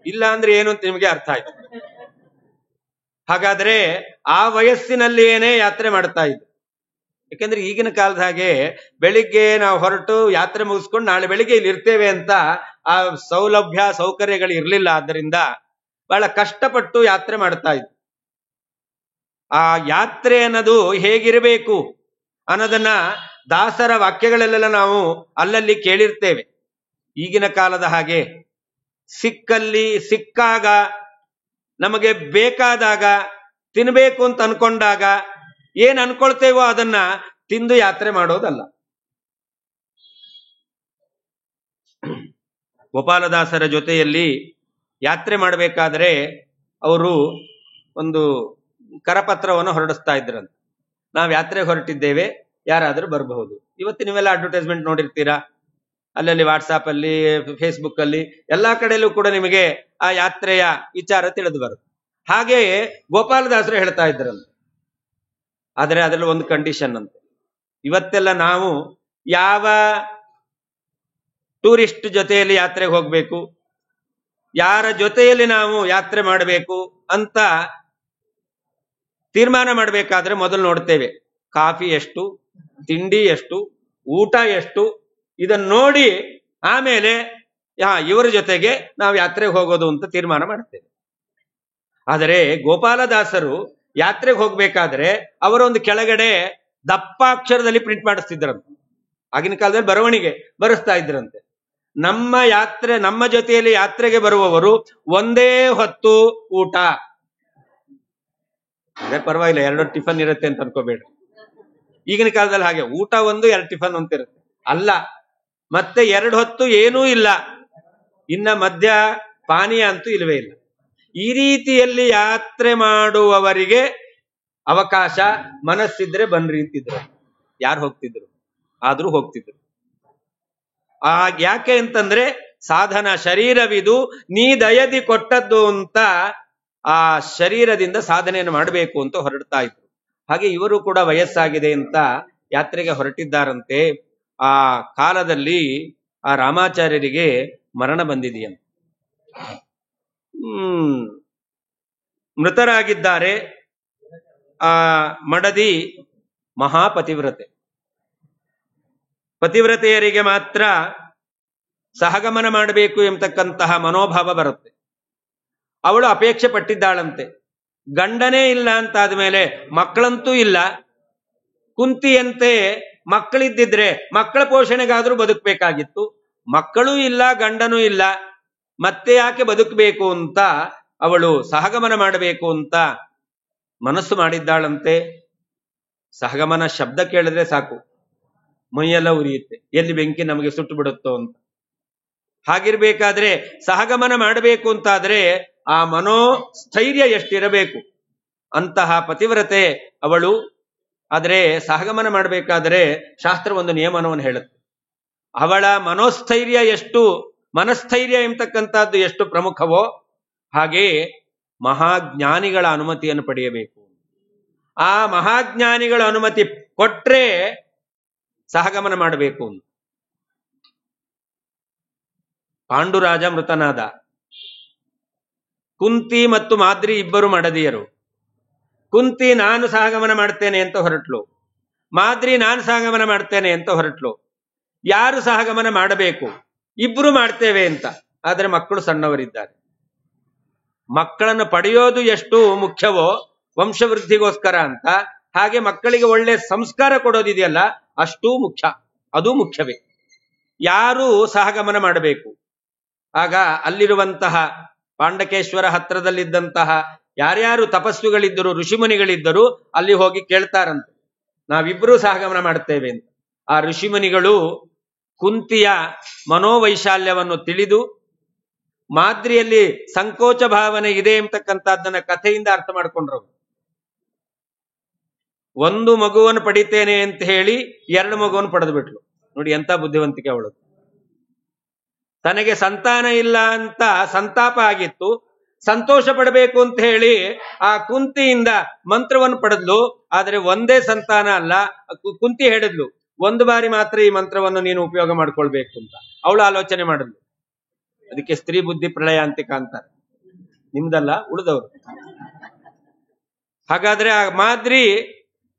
ಇಲ್ಲ ಅಂದ್ರೆ ಏನು ಅಂತ ನಿಮಗೆ ಅರ್ಥ ಆಯ್ತು. ಹಾಗಾದ್ರೆ ಆ ವಯಸ್ಸಿನಲ್ಲಿಯೇನೆ ಯಾತ್ರೆ ಮಾಡ್ತಾ ಇದ್ರು. ಯಾಕೆಂದ್ರೆ ಈಗಿನ ಕಾಲದ ಹಾಗೆ ಬೆಳಿಗ್ಗೆ ನಾವು ಹೊರಟು ಯಾತ್ರೆ ಮುಗಿಸ್ಕೊಂಡು ನಾಳೆ ಬೆಳಿಗ್ಗೆ ಇಲ್ಲಿ ಇರ್ತೇವೆ ಅಂತ ಆ ಸೌಲಭ್ಯ ಸೌಕರ್ಯಗಳು ಇರಲಿಲ್ಲ. ಆದ್ದರಿಂದ ಬಹಳ ಕಷ್ಟಪಟ್ಟು ಯಾತ್ರೆ ಮಾಡ್ತಾ ಇದ್ರು. ಆ ಯಾತ್ರೆ ಅನ್ನೋದು ಹೇಗಿರಬೇಕು ಅನ್ನೋದನ್ನ ದಾಸರ ವಾಕ್ಯಗಳಲ್ಲೆಲ್ಲ ನಾವು ಅಲ್ಲಲ್ಲಿ ಕೇಳಿರ್ತೇವೆ. ಈಗಿನ ಕಾಲದ ಹಾಗೆ ಸಿಕ್ಕಾಗ ನಮಗೆ ಬೇಕಾದಾಗ ತಿನ್ಬೇಕು ಅಂತ ಅನ್ಕೊಂಡಾಗ ಏನ್ ಅನ್ಕೊಳ್ತೇವೋ ಅದನ್ನ ತಿಂದು ಯಾತ್ರೆ ಮಾಡೋದಲ್ಲ. ಗೋಪಾಲದಾಸರ ಜೊತೆಯಲ್ಲಿ ಯಾತ್ರೆ ಮಾಡಬೇಕಾದ್ರೆ ಅವರು ಒಂದು ಕರಪತ್ರವನ್ನು ಹೊರಡಿಸ್ತಾ ಇದ್ರಂತೆ. ನಾವು ಯಾತ್ರೆಗೆ ಹೊರಟಿದ್ದೇವೆ, ಯಾರಾದ್ರೂ ಬರಬಹುದು. ಇವತ್ತು ನೀವೆಲ್ಲ ಅಡ್ವರ್ಟೈಸ್ಮೆಂಟ್ ನೋಡಿರ್ತೀರಾ, ಅಲ್ಲಲ್ಲಿ ವಾಟ್ಸಾಪ್ ಅಲ್ಲಿ, ಫೇಸ್ಬುಕ್ ಅಲ್ಲಿ, ಎಲ್ಲಾ ಕಡೆಯಲ್ಲೂ ಕೂಡ ನಿಮಗೆ ಆ ಯಾತ್ರೆಯ ವಿಚಾರ ತಿಳಿದು ಬರುತ್ತೆ. ಹಾಗೆಯೇ ಗೋಪಾಲದಾಸರು ಹೇಳ್ತಾ ಇದ್ರಂತೆ. ಆದರೆ ಅದರಲ್ಲಿ ಒಂದು ಕಂಡೀಷನ್ ಅಂತೆ. ಇವತ್ತೆಲ್ಲ ನಾವು ಯಾವ ಟೂರಿಸ್ಟ್ ಜೊತೆಯಲ್ಲಿ ಯಾತ್ರೆಗೆ ಹೋಗ್ಬೇಕು, ಯಾರ ಜೊತೆಯಲ್ಲಿ ನಾವು ಯಾತ್ರೆ ಮಾಡಬೇಕು ಅಂತ ತೀರ್ಮಾನ ಮಾಡಬೇಕಾದ್ರೆ ಮೊದಲು ನೋಡ್ತೇವೆ ಕಾಫಿ ಎಷ್ಟು, ತಿಂಡಿ ಎಷ್ಟು, ಊಟ ಎಷ್ಟು, ಇದನ್ನ ನೋಡಿ ಆಮೇಲೆ ಇವರ ಜೊತೆಗೆ ನಾವು ಯಾತ್ರೆಗೆ ಹೋಗೋದು ಅಂತ ತೀರ್ಮಾನ ಮಾಡ್ತೇವೆ. ಆದರೆ ಗೋಪಾಲದಾಸರು ಯಾತ್ರೆಗೆ ಹೋಗ್ಬೇಕಾದ್ರೆ ಅವರೊಂದು ಕೆಳಗಡೆ ದಪ್ಪಾಕ್ಷರದಲ್ಲಿ ಪ್ರಿಂಟ್ ಮಾಡಿಸ್ತಿದ್ರಂತೆ. ಆಗಿನ ಕಾಲದಲ್ಲಿ ಬರವಣಿಗೆ ಬರೆಸ್ತಾ ಇದ್ರಂತೆ. ನಮ್ಮ ಜೊತೆಯಲ್ಲಿ ಯಾತ್ರೆಗೆ ಬರುವವರು ಒಂದೇ ಹೊತ್ತು ಊಟ, ಅದೇ ಪರವಾಗಿಲ್ಲ, 2 ಟಿಫನ್ ಇರುತ್ತೆ ಅಂತ ಅನ್ಕೋಬೇಡ್ರಿ. ಈಗಿನ ಕಾಲದಲ್ಲಿ ಹಾಗೆ ಊಟ 1 2 ಟಿಫನ್ ಅಂತ ಇರುತ್ತೆ. ಅಲ್ಲ, ಮತ್ತೆ 2 ಹೊತ್ತು ಏನೂ ಇಲ್ಲ, ಇನ್ನ ಮಧ್ಯ ಪಾನೀಯ ಅಂತೂ ಇಲ್ಲವೇ ಇಲ್ಲ. ಈ ರೀತಿಯಲ್ಲಿ ಯಾತ್ರೆ ಮಾಡುವವರಿಗೆ ಅವಕಾಶ, ಮನಸ್ಸಿದ್ರೆ ಬನ್ರಿ ಅಂತಿದ್ರು. ಯಾರು ಹೋಗ್ತಿದ್ರು? ಆದ್ರೂ ಹೋಗ್ತಿದ್ರು. ಯಾಕೆ ಅಂತಂದ್ರೆ ಸಾಧನ ಶರೀರವಿದು ನೀ ದಯದಿ ಕೊಟ್ಟದ್ದು ಅಂತ ಆ ಶರೀರದಿಂದ ಸಾಧನೆಯನ್ನು ಮಾಡಬೇಕು ಅಂತ ಹೊರಡ್ತಾ ಇದ್ರು. ಹಾಗೆ ಇವರು ಕೂಡ ವಯಸ್ಸಾಗಿದೆ ಅಂತ ಯಾತ್ರೆಗೆ ಹೊರಟಿದ್ದಾರಂತೆ. ಆ ಕಾಲದಲ್ಲಿ ಆ ರಾಮಾಚಾರ್ಯರಿಗೆ ಮರಣ ಬಂದಿದೆಯಂತೆ. ಮೃತರಾಗಿದ್ದಾರೆ. ಆ ಮಡದಿ ಮಹಾಪತಿವ್ರತೆ. ಪತಿವ್ರತೆಯರಿಗೆ ಮಾತ್ರ ಸಹಗಮನ ಮಾಡಬೇಕು ಎಂಬತಕ್ಕಂತಹ ಮನೋಭಾವ ಬರುತ್ತೆ. ಅವಳು ಅಪೇಕ್ಷೆ ಪಟ್ಟಿದ್ದಾಳಂತೆ. ಗಂಡನೇ ಇಲ್ಲ ಅಂತಾದ್ಮೇಲೆ ಮಕ್ಕಳಂತೂ ಇಲ್ಲ. ಕುಂತಿಯಂತೆ ಮಕ್ಕಳಿದ್ದಿದ್ರೆ ಮಕ್ಕಳ ಪೋಷಣೆಗಾದ್ರೂ ಬದುಕಬೇಕಾಗಿತ್ತು. ಮಕ್ಕಳೂ ಇಲ್ಲ, ಗಂಡನೂ ಇಲ್ಲ, ಮತ್ತೆ ಯಾಕೆ ಬದುಕಬೇಕು ಅಂತ ಅವಳು ಸಹಗಮನ ಮಾಡಬೇಕು ಅಂತ ಮನಸ್ಸು ಮಾಡಿದ್ದಾಳಂತೆ. ಸಹಗಮನ ಶಬ್ದ ಕೇಳಿದ್ರೆ ಸಾಕು ಮೈಯೆಲ್ಲ ಉರಿಯುತ್ತೆ, ಎಲ್ಲಿ ಬೆಂಕಿ ನಮಗೆ ಸುಟ್ಟು ಬಿಡುತ್ತೋ ಅಂತ. ಹಾಗಿರ್ಬೇಕಾದ್ರೆ ಸಹಗಮನ ಮಾಡಬೇಕು ಅಂತಾದ್ರೆ ಆ ಮನೋಸ್ಥೈರ್ಯ ಎಷ್ಟಿರಬೇಕು. ಅಂತಹ ಪತಿವ್ರತೆ ಅವಳು. ಆದರೆ ಸಹಗಮನ ಮಾಡಬೇಕಾದ್ರೆ ಶಾಸ್ತ್ರ ಒಂದು ನಿಯಮನವನ್ನು ಹೇಳುತ್ತೆ. ಅವಳ ಮನಸ್ಥೈರ್ಯ ಎಂಬತಕ್ಕಂಥದ್ದು ಎಷ್ಟು ಪ್ರಮುಖವೋ ಹಾಗೆ ಮಹಾಜ್ಞಾನಿಗಳ ಅನುಮತಿಯನ್ನು ಪಡೆಯಬೇಕು. ಆ ಮಹಾಜ್ಞಾನಿಗಳ ಅನುಮತಿ ಕೊಟ್ರೆ ಸಹಗಮನ ಮಾಡಬೇಕು. ಪಾಂಡುರಾಜ ಮೃತನಾದ. ಕುಂತಿ ಮತ್ತು ಮಾದ್ರಿ ಇಬ್ಬರು ಮಡದಿಯರು. ಕುಂತಿ ನಾನು ಸಹಗಮನ ಮಾಡ್ತೇನೆ ಅಂತ ಹೊರಟ್ಲು, ಮಾದ್ರಿ ನಾನು ಸಹಗಮನ ಮಾಡ್ತೇನೆ ಅಂತ ಹೊರಟ್ಲು. ಯಾರು ಸಹಗಮನ ಮಾಡಬೇಕು? ಇಬ್ರು ಮಾಡ್ತೇವೆ ಅಂತ. ಆದರೆ ಮಕ್ಕಳು ಸಣ್ಣವರಿದ್ದಾರೆ. ಮಕ್ಕಳನ್ನು ಪಡೆಯೋದು ಎಷ್ಟು ಮುಖ್ಯವೋ ವಂಶವೃದ್ಧಿಗೋಸ್ಕರ ಅಂತ, ಹಾಗೆ ಮಕ್ಕಳಿಗೆ ಒಳ್ಳೆ ಸಂಸ್ಕಾರ ಕೊಡೋದಿದೆಯಲ್ಲ ಅಷ್ಟೂ ಮುಖ್ಯ. ಅದು ಮುಖ್ಯವೇ. ಯಾರು ಸಹಗಮನ ಮಾಡಬೇಕು? ಆಗ ಅಲ್ಲಿರುವಂತಹ ಪಾಂಡಕೇಶ್ವರ ಹತ್ರದಲ್ಲಿದ್ದಂತಹ ಯಾರ್ಯಾರು ತಪಸ್ವಿಗಳಿದ್ದರು, ಋಷಿಮುನಿಗಳಿದ್ದರು, ಅಲ್ಲಿ ಹೋಗಿ ಕೇಳ್ತಾರಂತೆ, ನಾವಿಬ್ರು ಸಹಗಮನ ಮಾಡ್ತೇವೆ ಅಂತ. ಆ ಋಷಿಮುನಿಗಳು ಕುಂತಿಯ ಮನೋವೈಶಾಲ್ಯವನ್ನು ತಿಳಿದು ಮಾದ್ರಿಯಲ್ಲಿ ಸಂಕೋಚ ಭಾವನೆ ಇದೆ ಎಂಬತಕ್ಕಂಥದ್ದನ್ನ ಕಥೆಯಿಂದ ಅರ್ಥ ಮಾಡ್ಕೊಂಡ್ರು. 1 ಮಗುವನ್ನು ಪಡಿತೇನೆ ಅಂತ ಹೇಳಿ 2 ಮಗುವನ್ನು ಪಡೆದು ಬಿಟ್ಲು. ನೋಡಿ ಎಂತ ಬುದ್ಧಿವಂತಿಕೆ ಅವಳು. ತನಗೆ ಸಂತಾನ ಇಲ್ಲ ಅಂತ ಸಂತಾಪ ಆಗಿತ್ತು, ಸಂತೋಷ ಪಡಬೇಕು ಅಂತ ಹೇಳಿ ಆ ಕುಂತಿಯಿಂದ ಮಂತ್ರವನ್ನು ಪಡೆದ್ಲು. ಆದರೆ ಒಂದೇ ಸಂತಾನ ಅಲ್ಲ, ಕುಂತಿ ಹೇಳಿದ್ಲು 1 ಬಾರಿ ಮಾತ್ರ ಈ ಮಂತ್ರವನ್ನು ನೀನು ಉಪಯೋಗ ಮಾಡ್ಕೊಳ್ಬೇಕು ಅಂತ. ಅವಳು ಆಲೋಚನೆ ಮಾಡಿದ್ಲು. ಅದಕ್ಕೆ ಸ್ತ್ರೀ ಬುದ್ಧಿ ಪ್ರಳಯ ಅಂತ ಕಾಣ್ತಾರೆ. ನಿಮ್ದಲ್ಲ, ಉಳಿದವರು. ಹಾಗಾದ್ರೆ ಆ ಮಾದ್ರಿ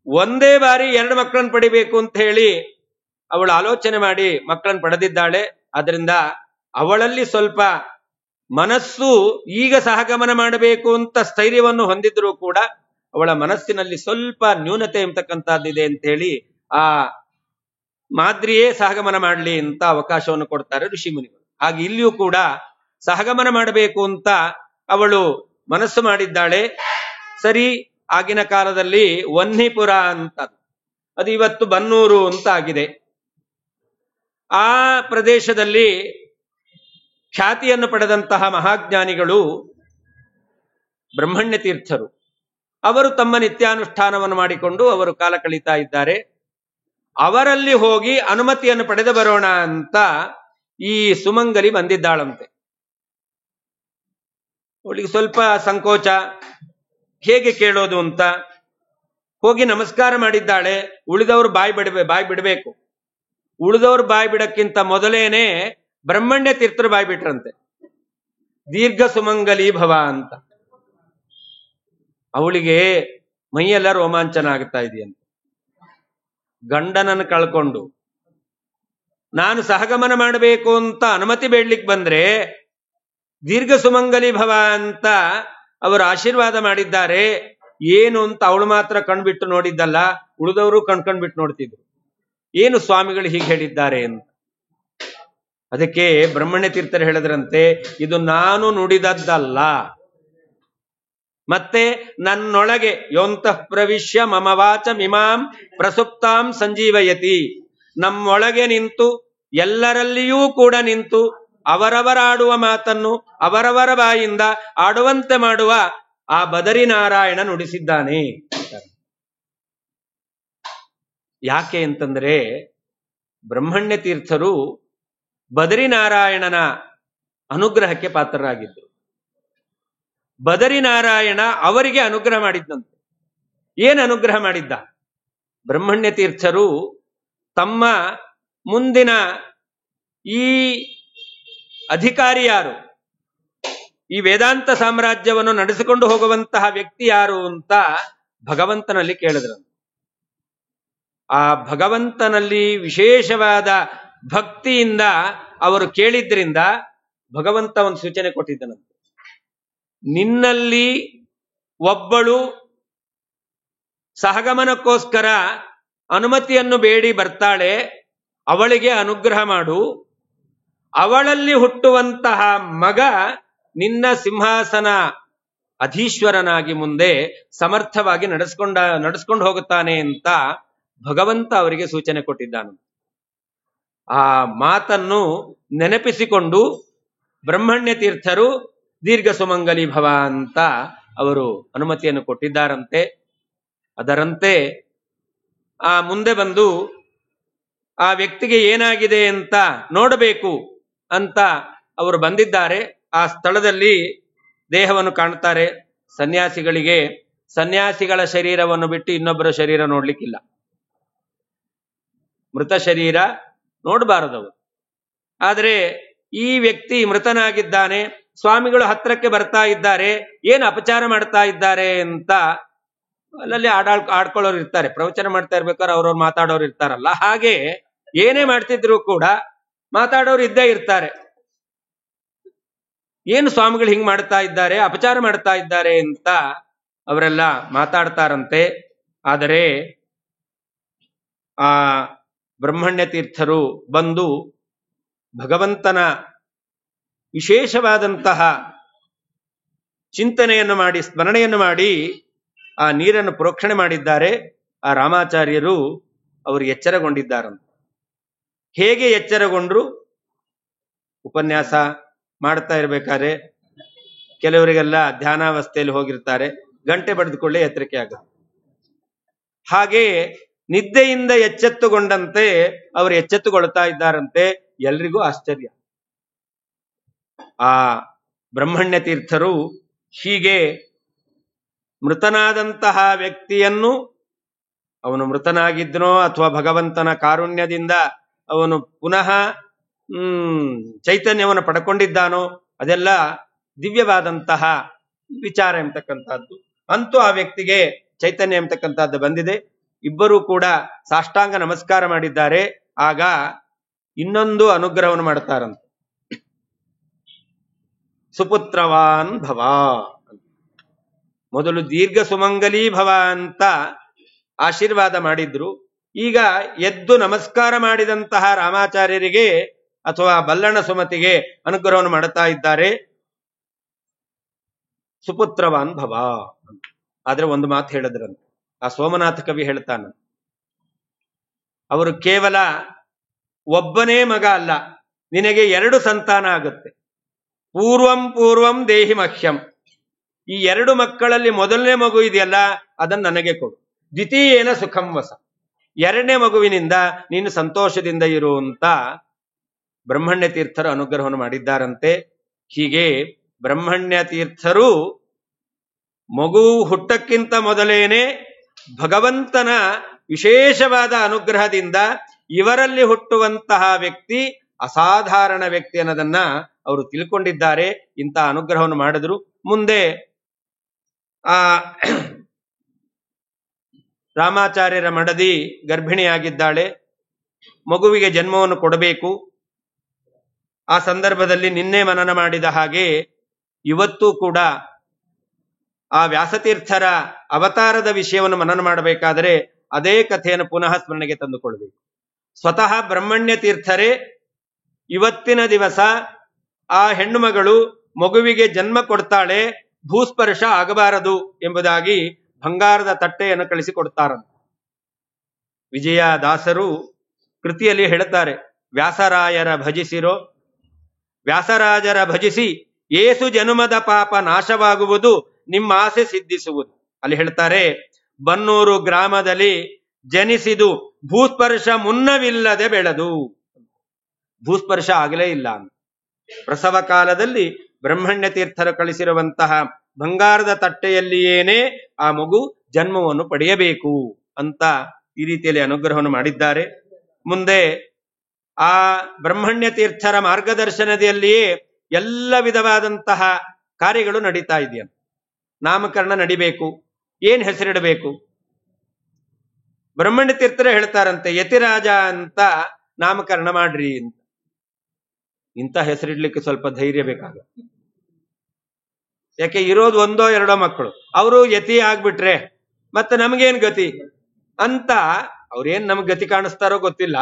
ಒಂದೇ ಬಾರಿ 2 ಮಕ್ಕಳನ್ನು ಪಡಿಬೇಕು ಅಂತ ಹೇಳಿ ಅವಳು ಆಲೋಚನೆ ಮಾಡಿ ಮಕ್ಕಳನ್ನು ಪಡೆದಿದ್ದಾಳೆ. ಅದರಿಂದ ಅವಳಲ್ಲಿ ಸ್ವಲ್ಪ ಮನಸ್ಸು ಈಗ ಸಹಗಮನ ಮಾಡಬೇಕು ಅಂತ ಸ್ಥೈರ್ಯವನ್ನು ಹೊಂದಿದ್ರೂ ಕೂಡ ಅವಳ ಮನಸ್ಸಿನಲ್ಲಿ ಸ್ವಲ್ಪ ನ್ಯೂನತೆ ಎಂಬತಕ್ಕಂಥದ್ದಿದೆ ಅಂತ ಹೇಳಿ ಆ ಮಾದ್ರಿಯೇ ಸಹಗಮನ ಮಾಡಲಿ ಅಂತ ಅವಕಾಶವನ್ನು ಕೊಡ್ತಾರೆ ಋಷಿಮುನಿಗಳು. ಹಾಗೆ ಇಲ್ಲಿಯೂ ಕೂಡ ಸಹಗಮನ ಮಾಡಬೇಕು ಅಂತ ಅವಳು ಮನಸ್ಸು ಮಾಡಿದ್ದಾಳೆ. ಸರಿ, ಆಗಿನ ಕಾಲದಲ್ಲಿ ವನ್ನಿಪುರ ಅಂತ, ಅದು ಇವತ್ತು ಬನ್ನೂರು ಅಂತ ಆಗಿದೆ. ಆ ಪ್ರದೇಶದಲ್ಲಿ ಖ್ಯಾತಿಯನ್ನು ಪಡೆದಂತಹ ಮಹಾಜ್ಞಾನಿಗಳು ಬ್ರಹ್ಮಣ್ಯ ತೀರ್ಥರು. ಅವರು ತಮ್ಮ ನಿತ್ಯಾನುಷ್ಠಾನವನ್ನು ಮಾಡಿಕೊಂಡು ಅವರು ಕಾಲ ಕಳೀತಾ ಇದ್ದಾರೆ. ಅವರಲ್ಲಿ ಹೋಗಿ ಅನುಮತಿಯನ್ನು ಪಡೆದು ಬರೋಣ ಅಂತ ಈ ಸುಮಂಗಲಿ ಬಂದಿದ್ದಾಳಂತೆ. ಅವಳಿಗೆ ಸ್ವಲ್ಪ ಸಂಕೋಚ, ಹೇಗೆ ಕೇಳೋದು ಅಂತ ಹೋಗಿ ನಮಸ್ಕಾರ ಮಾಡಿದ್ದಾಳೆ. ಉಳಿದವರು ಬಾಯಿ ಬಿಡಬೇಕು. ಉಳಿದವರು ಬಾಯಿ ಬಿಡಕ್ಕಿಂತ ಮೊದಲೇನೆ ಬ್ರಹ್ಮಣ್ಯ ತೀರ್ಥರು ಬಾಯಿ ಬಿಟ್ರಂತೆ, ದೀರ್ಘ ಸುಮಂಗಲಿ ಭವ ಅಂತ. ಅವಳಿಗೆ ಮೈಯೆಲ್ಲ ರೋಮಾಂಚನ ಆಗ್ತಾ ಇದೆಯಂತೆ. ಗಂಡನನ್ನು ಕಳ್ಕೊಂಡು ನಾನು ಸಹಗಮನ ಮಾಡಬೇಕು ಅಂತ ಅನುಮತಿ ಬೇಡ್ಲಿಕ್ಕೆ ಬಂದ್ರೆ ದೀರ್ಘ ಸುಮಂಗಲಿ ಭವ ಅಂತ ಅವರು ಆಶೀರ್ವಾದ ಮಾಡಿದ್ದಾರೆ. ಏನು ಅಂತ ಅವಳು ಮಾತ್ರ ಕಣ್ಬಿಟ್ಟು ನೋಡಿದ್ದಲ್ಲ, ಉಳಿದವರು ಕಣ್ಕಂಡ್ಬಿಟ್ಟು ನೋಡ್ತಿದ್ರು. ಏನು ಸ್ವಾಮಿಗಳು ಹೀಗೆ ಹೇಳಿದ್ದಾರೆ ಅಂತ. ಅದಕ್ಕೆ ಬ್ರಹ್ಮಣ್ಯ ತೀರ್ಥರು ಹೇಳಿದ್ರಂತೆ, ಇದು ನಾನು ನುಡಿದದ್ದಲ್ಲ, ಮತ್ತೆ ನನ್ನೊಳಗೆ ಯೋಂತಃ ಪ್ರವಿಶ್ಯ ಮಮ ವಾಚ ಮಿಮಾಂ ಪ್ರಸುಪ್ತಾಂ ಸಂಜೀವಯತಿ, ನಮ್ಮೊಳಗೆ ನಿಂತು ಎಲ್ಲರಲ್ಲಿಯೂ ಕೂಡ ನಿಂತು ಅವರವರಾಡುವ ಮಾತನ್ನು ಅವರವರ ಬಾಯಿಂದ ಆಡುವಂತೆ ಮಾಡುವ ಆ ಬದರಿನಾರಾಯಣ ನುಡಿಸಿದ್ದಾನೆ. ಯಾಕೆ ಅಂತಂದ್ರೆ ಬ್ರಹ್ಮಣ್ಯ ತೀರ್ಥರು ಬದರಿನಾರಾಯಣನ ಅನುಗ್ರಹಕ್ಕೆ ಪಾತ್ರರಾಗಿದ್ದರು. ಬದರಿನಾರಾಯಣ ಅವರಿಗೆ ಅನುಗ್ರಹ ಮಾಡಿದ್ದಂತೆ. ಏನು ಅನುಗ್ರಹ ಮಾಡಿದ್ದ? ಬ್ರಹ್ಮಣ್ಯ ತೀರ್ಥರು ತಮ್ಮ ಮುಂದಿನ ಈ ಅಧಿಕಾರಿ ಯಾರು, ಈ ವೇದಾಂತ ಸಾಮ್ರಾಜ್ಯವನ್ನು ನಡೆಸಿಕೊಂಡು ಹೋಗುವಂತಹ ವ್ಯಕ್ತಿ ಯಾರು ಅಂತ ಭಗವಂತನಲ್ಲಿ ಕೇಳಿದ್ರು. ಆ ಭಗವಂತನಲ್ಲಿ ವಿಶೇಷವಾದ ಭಕ್ತಿಯಿಂದ ಅವರು ಕೇಳಿದ್ರಿಂದ ಭಗವಂತ ಒಂದು ಸೂಚನೆ ಕೊಟ್ಟಿದ್ದನಂತೆ. ನಿನ್ನಲ್ಲಿ ಒಬ್ಬಳು ಸಹಗಮನಕ್ಕೋಸ್ಕರ ಅನುಮತಿಯನ್ನು ಬೇಡಿ ಬರ್ತಾಳೆ, ಅವಳಿಗೆ ಅನುಗ್ರಹ ಮಾಡು. ಅವಳಲ್ಲಿ ಹುಟ್ಟುವಂತಹ ಮಗ ನಿನ್ನ ಸಿಂಹಾಸನ ಅಧೀಶ್ವರನಾಗಿ ಮುಂದೆ ಸಮರ್ಥವಾಗಿ ನಡೆಸ್ಕೊಂಡು ಹೋಗುತ್ತಾನೆ ಅಂತ ಭಗವಂತ ಅವರಿಗೆ ಸೂಚನೆ ಕೊಟ್ಟಿದ್ದಾನೆ. ಆ ಮಾತನ್ನು ನೆನಪಿಸಿಕೊಂಡು ಬ್ರಹ್ಮಣ್ಯ ತೀರ್ಥರು ದೀರ್ಘ ಸುಮಂಗಲಿ ಭವ ಅಂತ ಅವರು ಅನುಮತಿಯನ್ನು ಕೊಟ್ಟಿದ್ದಾರಂತೆ. ಅದರಂತೆ ಆ ಮುಂದೆ ಬಂದು ಆ ವ್ಯಕ್ತಿಗೆ ಏನಾಗಿದೆ ಅಂತ ನೋಡಬೇಕು ಅಂತ ಅವರು ಬಂದಿದ್ದಾರೆ. ಆ ಸ್ಥಳದಲ್ಲಿ ದೇಹವನ್ನು ಕಾಣ್ತಾರೆ. ಸನ್ಯಾಸಿಗಳಿಗೆ ಸನ್ಯಾಸಿಗಳ ಶರೀರವನ್ನು ಬಿಟ್ಟು ಇನ್ನೊಬ್ಬರ ಶರೀರ ನೋಡ್ಲಿಕ್ಕಿಲ್ಲ. ಮೃತ ಶರೀರ ನೋಡಬಾರದವರು. ಆದರೆ ಈ ವ್ಯಕ್ತಿ ಮೃತನಾಗಿದ್ದಾನೆ, ಸ್ವಾಮಿಗಳು ಹತ್ರಕ್ಕೆ ಬರ್ತಾ ಇದ್ದಾರೆ, ಏನು ಅಪಚಾರ ಮಾಡ್ತಾ ಇದ್ದಾರೆ ಅಂತ ಅಲ್ಲಲ್ಲಿ ಆಡ್ಕೊಳ್ಳೋರು ಇರ್ತಾರೆ. ಪ್ರವಚನ ಮಾಡ್ತಾ ಇರ್ಬೇಕಾದ್ರೆ ಅವ್ರವ್ರು ಮಾತಾಡೋರು ಇರ್ತಾರಲ್ಲ, ಹಾಗೆ ಏನೇ ಮಾಡ್ತಿದ್ರು ಕೂಡ ಮಾತಾಡೋರು ಇದ್ದೇ ಇರ್ತಾರೆ. ಏನು ಸ್ವಾಮಿಗಳು ಹಿಂಗ್ ಮಾಡ್ತಾ ಇದ್ದಾರೆ, ಅಪಚಾರ ಮಾಡ್ತಾ ಇದ್ದಾರೆ ಅಂತ ಅವರೆಲ್ಲ ಮಾತಾಡ್ತಾರಂತೆ. ಆದರೆ ಆ ಬ್ರಹ್ಮಣ್ಯ ತೀರ್ಥರು ಬಂದು ಭಗವಂತನ ವಿಶೇಷವಾದಂತಹ ಚಿಂತನೆಯನ್ನು ಮಾಡಿ ಸ್ಮರಣೆಯನ್ನು ಮಾಡಿ ಆ ನೀರನ್ನು ಪ್ರೋಕ್ಷಣೆ ಮಾಡಿದ್ದಾರೆ. ಆ ರಾಮಾಚಾರ್ಯರು ಅವರು ಎಚ್ಚರಗೊಂಡಿದ್ದಾರಂತೆ. ಹೇಗೆ ಎಚ್ಚರಗೊಂಡ್ರು? ಉಪನ್ಯಾಸ ಮಾಡ್ತಾ ಇರ್ಬೇಕಾದ್ರೆ ಕೆಲವರಿಗೆಲ್ಲ ಧ್ಯಾನಾವಸ್ಥೆಯಲ್ಲಿ ಹೋಗಿರ್ತಾರೆ, ಗಂಟೆ ಬಡಿದುಕೊಳ್ಳೆ ಎಚ್ಚರಿಕೆ ಆಗುತ್ತೆ. ಹಾಗೆ ನಿದ್ದೆಯಿಂದ ಎಚ್ಚೆತ್ತುಗೊಂಡಂತೆ ಅವರು ಎಚ್ಚೆತ್ತುಕೊಳ್ತಾ ಇದ್ದಾರಂತೆ. ಎಲ್ರಿಗೂ ಆಶ್ಚರ್ಯ. ಆ ಬ್ರಹ್ಮಣ್ಯ ತೀರ್ಥರು ಹೀಗೆ ಮೃತನಾದಂತಹ ವ್ಯಕ್ತಿಯನ್ನು, ಅವನು ಮೃತನಾಗಿದ್ದನೋ ಅಥವಾ ಭಗವಂತನ ಕಾರುಣ್ಯದಿಂದ ಅವನು ಪುನಃ ಚೈತನ್ಯವನ್ನು ಪಡ್ಕೊಂಡಿದ್ದಾನೋ, ಅದೆಲ್ಲ ದಿವ್ಯವಾದಂತಹ ವಿಚಾರ ಎಂಬತಕ್ಕಂಥದ್ದು. ಅಂತೂ ಆ ವ್ಯಕ್ತಿಗೆ ಚೈತನ್ಯ ಎಂಬತಕ್ಕಂಥದ್ದು ಬಂದಿದೆ. ಇಬ್ಬರೂ ಕೂಡ ಸಾಷ್ಟಾಂಗ ನಮಸ್ಕಾರ ಮಾಡಿದ್ದಾರೆ. ಆಗ ಇನ್ನೊಂದು ಅನುಗ್ರಹವನ್ನು ಮಾಡ್ತಾರಂತೆ. ಸುಪುತ್ರವಾನ್ ಭವ. ಮೊದಲು ದೀರ್ಘ ಸುಮಂಗಲಿ ಭವ ಅಂತ ಆಶೀರ್ವಾದ ಮಾಡಿದ್ರು. ಈಗ ಎದ್ದು ನಮಸ್ಕಾರ ಮಾಡಿದಂತಹ ರಾಮಾಚಾರ್ಯರಿಗೆ ಅಥವಾ ಬಲ್ಲಣ ಸುಮತಿಗೆ ಅನುಗ್ರಹವನ್ನು ಮಾಡುತ್ತಾ ಇದ್ದಾರೆ. ಸುಪುತ್ರವಾನ್ ಭವ. ಆದ್ರೆ ಒಂದು ಮಾತು ಹೇಳಿದ್ರಂತೆ, ಆ ಸೋಮನಾಥ ಕವಿ ಹೇಳ್ತಾನ, ಅವರು ಕೇವಲ ಒಬ್ಬನೇ ಮಗ ಅಲ್ಲ, ನಿನಗೆ 2 ಸಂತಾನ ಆಗುತ್ತೆ. ಪೂರ್ವಂ ಪೂರ್ವಂ ದೇಹಿ ಮಹ್ಯಂ. ಈ 2 ಮಕ್ಕಳಲ್ಲಿ ಮೊದಲನೇ ಮಗು ಇದೆಯಲ್ಲ, ಅದನ್ನು ನನಗೆ ಕೊಡು. ದ್ವಿತೀಯೇನ ಸುಖಂ ವಸ. 2ನೇ ಮಗುವಿನಿಂದ ನೀನು ಸಂತೋಷದಿಂದ ಇರು ಅಂತ ಬ್ರಹ್ಮಣ್ಯ ತೀರ್ಥರು ಅನುಗ್ರಹವನ್ನು ಮಾಡಿದ್ದಾರಂತೆ. ಹೀಗೆ ಬ್ರಹ್ಮಣ್ಯ ತೀರ್ಥರು ಮಗು ಹುಟ್ಟಕ್ಕಿಂತ ಮೊದಲೇನೆ ಭಗವಂತನ ವಿಶೇಷವಾದ ಅನುಗ್ರಹದಿಂದ ಇವರಲ್ಲಿ ಹುಟ್ಟುವಂತಹ ವ್ಯಕ್ತಿ ಅಸಾಧಾರಣ ವ್ಯಕ್ತಿ ಅನ್ನೋದನ್ನ ಅವರು ತಿಳ್ಕೊಂಡಿದ್ದಾರೆ. ಇಂಥ ಅನುಗ್ರಹವನ್ನು ಮಾಡಿದ್ರು. ಮುಂದೆ ಆ ರಾಮಾಚಾರ್ಯರ ಮಡದಿ ಗರ್ಭಿಣಿಯಾಗಿದ್ದಾಳೆ, ಮಗುವಿಗೆ ಜನ್ಮವನ್ನು ಕೊಡಬೇಕು. ಆ ಸಂದರ್ಭದಲ್ಲಿ ನಿನ್ನೆ ಮನನ ಮಾಡಿದ ಹಾಗೆ ಇವತ್ತೂ ಕೂಡ ಆ ವ್ಯಾಸತೀರ್ಥರ ಅವತಾರದ ವಿಷಯವನ್ನು ಮನನ ಮಾಡಬೇಕಾದರೆ ಅದೇ ಕಥೆಯನ್ನು ಪುನಃ ಸ್ಮರಣೆಗೆ ತಂದುಕೊಳ್ಬೇಕು. ಸ್ವತಃ ಬ್ರಹ್ಮಣ್ಯ ತೀರ್ಥರೇ ಇವತ್ತಿನ ದಿವಸ ಆ ಹೆಣ್ಣು ಮಗಳು ಮಗುವಿಗೆ ಜನ್ಮ ಕೊಡ್ತಾಳೆ. ಭೂಸ್ಪರ್ಶ ಆಗಬಾರದು ಎಂಬುದಾಗಿ ಬಂಗಾರದ ತಟ್ಟೆಯನ್ನು ಕಳಿಸಿಕೊಡ್ತಾರಂತೆ. ವಿಜಯದಾಸರು ಕೃತಿಯಲ್ಲಿ ಹೇಳುತ್ತಾರೆ, ವ್ಯಾಸರಾಯರ ಭಜಿಸಿರೋ, ವ್ಯಾಸರಾಜರ ಭಜಿಸಿ ಏಸು ಜನುಮದ ಪಾಪ ನಾಶವಾಗುವುದು, ನಿಮ್ಮ ಆಸೆ ಸಿದ್ಧಿಸುವುದು. ಅಲ್ಲಿ ಹೇಳ್ತಾರೆ, ಬನ್ನೂರು ಗ್ರಾಮದಲ್ಲಿ ಜನಿಸಿದು ಭೂಸ್ಪರ್ಶ ಮುನ್ನವಿಲ್ಲದೆ ಬೆಳೆದು. ಭೂಸ್ಪರ್ಶ ಆಗಲೇ ಇಲ್ಲ. ಪ್ರಸವ ಕಾಲದಲ್ಲಿ ಬ್ರಹ್ಮಣ್ಯ ತೀರ್ಥರು ಕಳಿಸಿರುವಂತಹ ಬಂಗಾರದ ತಟ್ಟೆಯಲ್ಲಿಯೇನೆ ಆ ಮಗು ಜನ್ಮವನ್ನು ಪಡೆಯಬೇಕು ಅಂತ ಈ ರೀತಿಯಲ್ಲಿ ಅನುಗ್ರಹವನ್ನು ಮಾಡಿದ್ದಾರೆ. ಮುಂದೆ ಆ ಬ್ರಹ್ಮಣ್ಯ ತೀರ್ಥರ ಮಾರ್ಗದರ್ಶನದಲ್ಲಿಯೇ ಎಲ್ಲ ವಿಧವಾದಂತಹ ಕಾರ್ಯಗಳು ನಡೀತಾ ಇದೆಯಂತೆ. ನಾಮಕರಣ ನಡಿಬೇಕು, ಏನ್ ಹೆಸರಿಡಬೇಕು? ಬ್ರಹ್ಮಣ್ಯ ತೀರ್ಥರೇ ಹೇಳ್ತಾರಂತೆ, ಯತಿರಾಜ ಅಂತ ನಾಮಕರಣ ಮಾಡ್ರಿ ಅಂತ. ಇಂಥ ಹೆಸರಿಡ್ಲಿಕ್ಕೆ ಸ್ವಲ್ಪ ಧೈರ್ಯ ಬೇಕಾಗುತ್ತೆ. ಯಾಕೆ ಇರೋದು ಒಂದೋ ಎರಡೋ ಮಕ್ಕಳು, ಅವರು ಯತಿ ಆಗ್ಬಿಟ್ರೆ ಮತ್ತೆ ನಮಗೇನ್ ಗತಿ ಅಂತ. ಅವ್ರೇನ್ ನಮ್ಗೆ ಗತಿ ಕಾಣಿಸ್ತಾರೋ ಗೊತ್ತಿಲ್ಲ,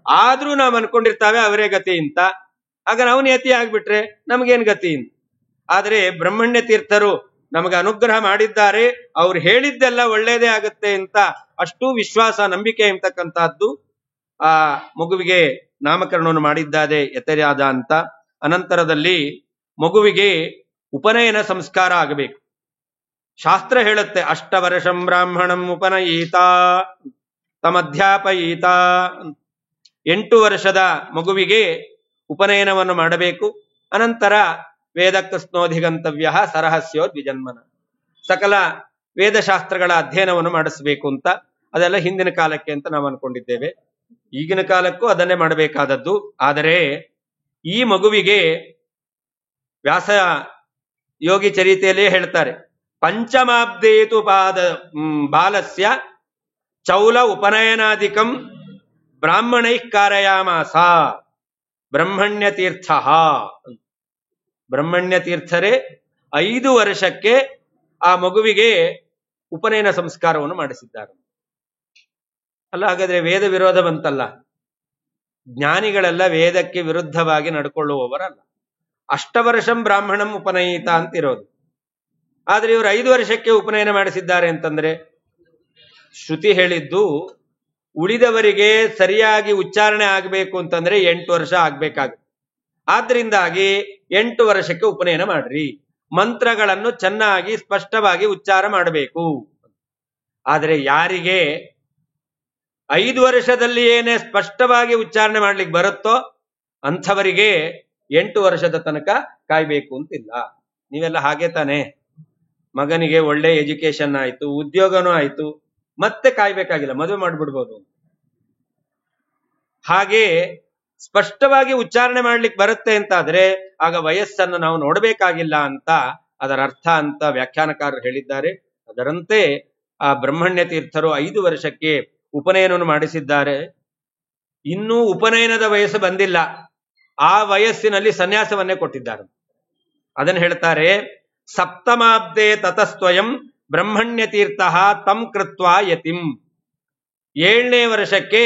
ಆದ್ರೂ ನಾವ್ ಅನ್ಕೊಂಡಿರ್ತಾವೆ ಅವರೇ ಗತಿ ಅಂತ. ಆಗ ಅವನು ಯತಿ ಆಗ್ಬಿಟ್ರೆ ನಮಗೇನ್ ಗತಿ ಅಂತ. ಆದ್ರೆ ಬ್ರಹ್ಮಣ್ಯ ತೀರ್ಥರು ನಮಗೆ ಅನುಗ್ರಹ ಮಾಡಿದ್ದಾರೆ, ಅವ್ರು ಹೇಳಿದ್ದೆಲ್ಲ ಒಳ್ಳೇದೇ ಆಗುತ್ತೆ ಅಂತ ಅಷ್ಟು ವಿಶ್ವಾಸ, ನಂಬಿಕೆ ಎಂಬತಕ್ಕಂತಹದ್ದು ಆ ಮಗುವಿಗೆ ನಾಮಕರಣವನ್ನು ಮಾಡಿದ್ದಾರೆ ಯತಿರಾಜ ಅಂತ. ಅನಂತರದಲ್ಲಿ ಮಗುವಿಗೆ ಉಪನಯನ ಸಂಸ್ಕಾರ ಆಗಬೇಕು. ಶಾಸ್ತ್ರ ಹೇಳುತ್ತೆ, 8 ವರ್ಷಂ ಬ್ರಾಹ್ಮಣಂ ಉಪನಯೀತ ತಮಧ್ಯಾಪಯೀತ. 8 ವರ್ಷದ ಮಗುವಿಗೆ ಉಪನಯನವನ್ನು ಮಾಡಬೇಕು. ಅನಂತರ ವೇದಕ್ಕಸ್ನೋಧಿಗಂತವ್ಯ ಸರಹಸ್ಯೋ ದ್ವಿಜನ್ಮನ, ಸಕಲ ವೇದಶಾಸ್ತ್ರಗಳ ಅಧ್ಯಯನವನ್ನು ಮಾಡಿಸ್ಬೇಕು ಅಂತ. ಅದೆಲ್ಲ ಹಿಂದಿನ ಕಾಲಕ್ಕೆ ಅಂತ ನಾವು ಅನ್ಕೊಂಡಿದ್ದೇವೆ. ಈಗಿನ ಕಾಲಕ್ಕೂ ಅದನ್ನೇ ಮಾಡಬೇಕಾದದ್ದು. ಆದರೆ ಈ ಮಗುವಿಗೆ ವ್ಯಾಸ ಯೋಗಿ ಚರಿತೆಯಲ್ಲೇ ಹೇಳ್ತಾರೆ, ಪಂಚಮಾಬ್ದೇತು ಬಾಲಸ್ಯ ಚೌಲ ಉಪನಯನಾಧಿಕಂ ಬ್ರಾಹ್ಮಣೈ ಕಾರಯಾಮಾಸ ಬ್ರಹ್ಮಣ್ಯ ತೀರ್ಥ. ಬ್ರಹ್ಮಣ್ಯ ತೀರ್ಥರೇ 5 ವರ್ಷಕ್ಕೆ ಆ ಮಗುವಿಗೆ ಉಪನಯನ ಸಂಸ್ಕಾರವನ್ನು ಮಾಡಿಸಿದ್ದಾರೆ. ಅಲ್ಲ, ಹಾಗಾದ್ರೆ ವೇದ ವಿರೋಧ ಬಂತಲ್ಲ. ಜ್ಞಾನಿಗಳೆಲ್ಲ ವೇದಕ್ಕೆ ವಿರುದ್ಧವಾಗಿ ನಡ್ಕೊಳ್ಳುವವರಲ್ಲ. 8 ವರ್ಷಂ ಬ್ರಾಹ್ಮಣಂ ಉಪನಯಿತ ಅಂತಿರೋದು. ಆದ್ರೆ ಇವರು 5 ವರ್ಷಕ್ಕೆ ಉಪನಯನ ಮಾಡಿಸಿದ್ದಾರೆ ಅಂತಂದ್ರೆ, ಶ್ರುತಿ ಹೇಳಿದ್ದು ಉಳಿದವರಿಗೆ ಸರಿಯಾಗಿ ಉಚ್ಚಾರಣೆ ಆಗಬೇಕು ಅಂತಂದ್ರೆ 8 ವರ್ಷ ಆಗ್ಬೇಕಾಗುತ್ತೆ. ಆದ್ರಿಂದಾಗಿ 8 ವರ್ಷಕ್ಕೆ ಉಪನಯನ ಮಾಡ್ರಿ, ಮಂತ್ರಗಳನ್ನು ಚೆನ್ನಾಗಿ ಸ್ಪಷ್ಟವಾಗಿ ಉಚ್ಚಾರ ಮಾಡಬೇಕು. ಆದರೆ ಯಾರಿಗೆ 5 ವರ್ಷದಲ್ಲಿ ಏನೇ ಸ್ಪಷ್ಟವಾಗಿ ಉಚ್ಚಾರಣೆ ಮಾಡ್ಲಿಕ್ಕೆ ಬರುತ್ತೋ ಅಂಥವರಿಗೆ 8 ವರ್ಷದ ತನಕ ಕಾಯ್ಬೇಕು ಅಂತಿಲ್ಲ. ನೀವೆಲ್ಲ ಹಾಗೆ ತಾನೆ, ಮಗನಿಗೆ ಒಳ್ಳೆ ಎಜುಕೇಶನ್ ಆಯ್ತು, ಉದ್ಯೋಗನೂ ಆಯ್ತು, ಮತ್ತೆ ಕಾಯ್ಬೇಕಾಗಿಲ್ಲ, ಮದುವೆ ಮಾಡ್ಬಿಡ್ಬೋದು. ಹಾಗೆ ಸ್ಪಷ್ಟವಾಗಿ ಉಚ್ಚಾರಣೆ ಮಾಡ್ಲಿಕ್ಕೆ ಬರುತ್ತೆ ಅಂತಾದ್ರೆ ಆಗ ವಯಸ್ಸನ್ನು ನಾವು ನೋಡಬೇಕಾಗಿಲ್ಲ ಅಂತ ಅದರ ಅರ್ಥ ಅಂತ ವ್ಯಾಖ್ಯಾನಕಾರರು ಹೇಳಿದ್ದಾರೆ. ಅದರಂತೆ ಆ ಬ್ರಹ್ಮಣ್ಯ ತೀರ್ಥರು 5 ವರ್ಷಕ್ಕೆ ಉಪನಯನವನ್ನು ಮಾಡಿಸಿದ್ದಾರೆ. ಇನ್ನೂ ಉಪನಯನದ ವಯಸ್ಸು ಬಂದಿಲ್ಲ, ಆ ವಯಸ್ಸಿನಲ್ಲಿ ಸನ್ಯಾಸವನ್ನೇ ಕೊಟ್ಟಿದ್ದಾರೆ. ಅದನ್ನು ಹೇಳ್ತಾರೆ, ಸಪ್ತಮಾಬ್ದೆ ತತಸ್ತ್ವಯಂ ಬ್ರಹ್ಮಣ್ಯ ತೀರ್ಥ ತಂ ಕೃತ್ವಾ ಯತಿಂ. 7ನೇ ವರ್ಷಕ್ಕೆ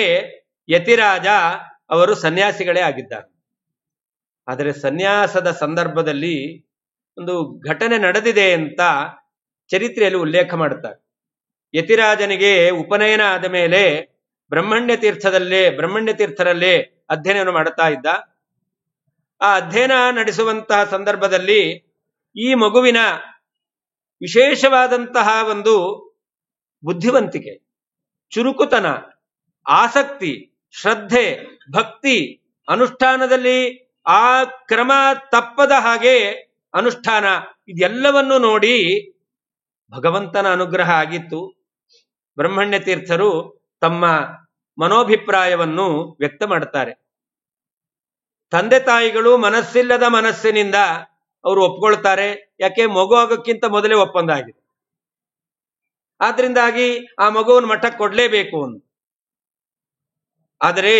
ಯತಿರಾಜ ಅವರು ಸನ್ಯಾಸಿಗಳೇ ಆಗಿದ್ದಾರೆ. ಆದರೆ ಸನ್ಯಾಸದ ಸಂದರ್ಭದಲ್ಲಿ ಒಂದು ಘಟನೆ ನಡೆದಿದೆ ಅಂತ ಚರಿತ್ರೆಯಲ್ಲಿ ಉಲ್ಲೇಖ ಮಾಡುತ್ತಾರೆ. ಯತಿರಾಜನಿಗೆ ಉಪನಯನ ಆದ ಮೇಲೆ ಬ್ರಹ್ಮಣ್ಯ ತೀರ್ಥರಲ್ಲೇ ಅಧ್ಯಯನವನ್ನು ಮಾಡುತ್ತಾ ಇದ್ದ. ಆ ಅಧ್ಯಯನ ನಡೆಸುವಂತಹ ಸಂದರ್ಭದಲ್ಲಿ ಈ ಮಗುವಿನ ವಿಶೇಷವಾದಂತಹ ಒಂದು ಬುದ್ಧಿವಂತಿಕೆ, ಚುರುಕುತನ, ಆಸಕ್ತಿ, ಶ್ರದ್ಧೆ, ಭಕ್ತಿ, ಅನುಷ್ಠಾನದಲ್ಲಿ ಆ ಕ್ರಮ ತಪ್ಪದ ಹಾಗೆ ಅನುಷ್ಠಾನ, ಇದೆಲ್ಲವನ್ನು ನೋಡಿ ಭಗವಂತನ ಅನುಗ್ರಹ ಆಗಿತ್ತು. ಬ್ರಹ್ಮಣ್ಯ ತೀರ್ಥರು ತಮ್ಮ ಮನೋಭಿಪ್ರಾಯವನ್ನು ವ್ಯಕ್ತ ಮಾಡುತ್ತಾರೆ. ತಂದೆ ತಾಯಿಗಳು ಮನಸ್ಸಿಲ್ಲದ ಮನಸ್ಸಿನಿಂದ ಅವರು ಒಪ್ಕೊಳ್ತಾರೆ. ಯಾಕೆ? ಮಗು ಆಗೋಕ್ಕಿಂತ ಮೊದಲೇ ಒಪ್ಪಂದ ಆಗಿದೆ. ಆದ್ರಿಂದಾಗಿ ಆ ಮಗುವನ್ನು ಮಠಕ್ಕೆ ಕೊಡ್ಲೇಬೇಕು ಅಂತ. ಆದರೆ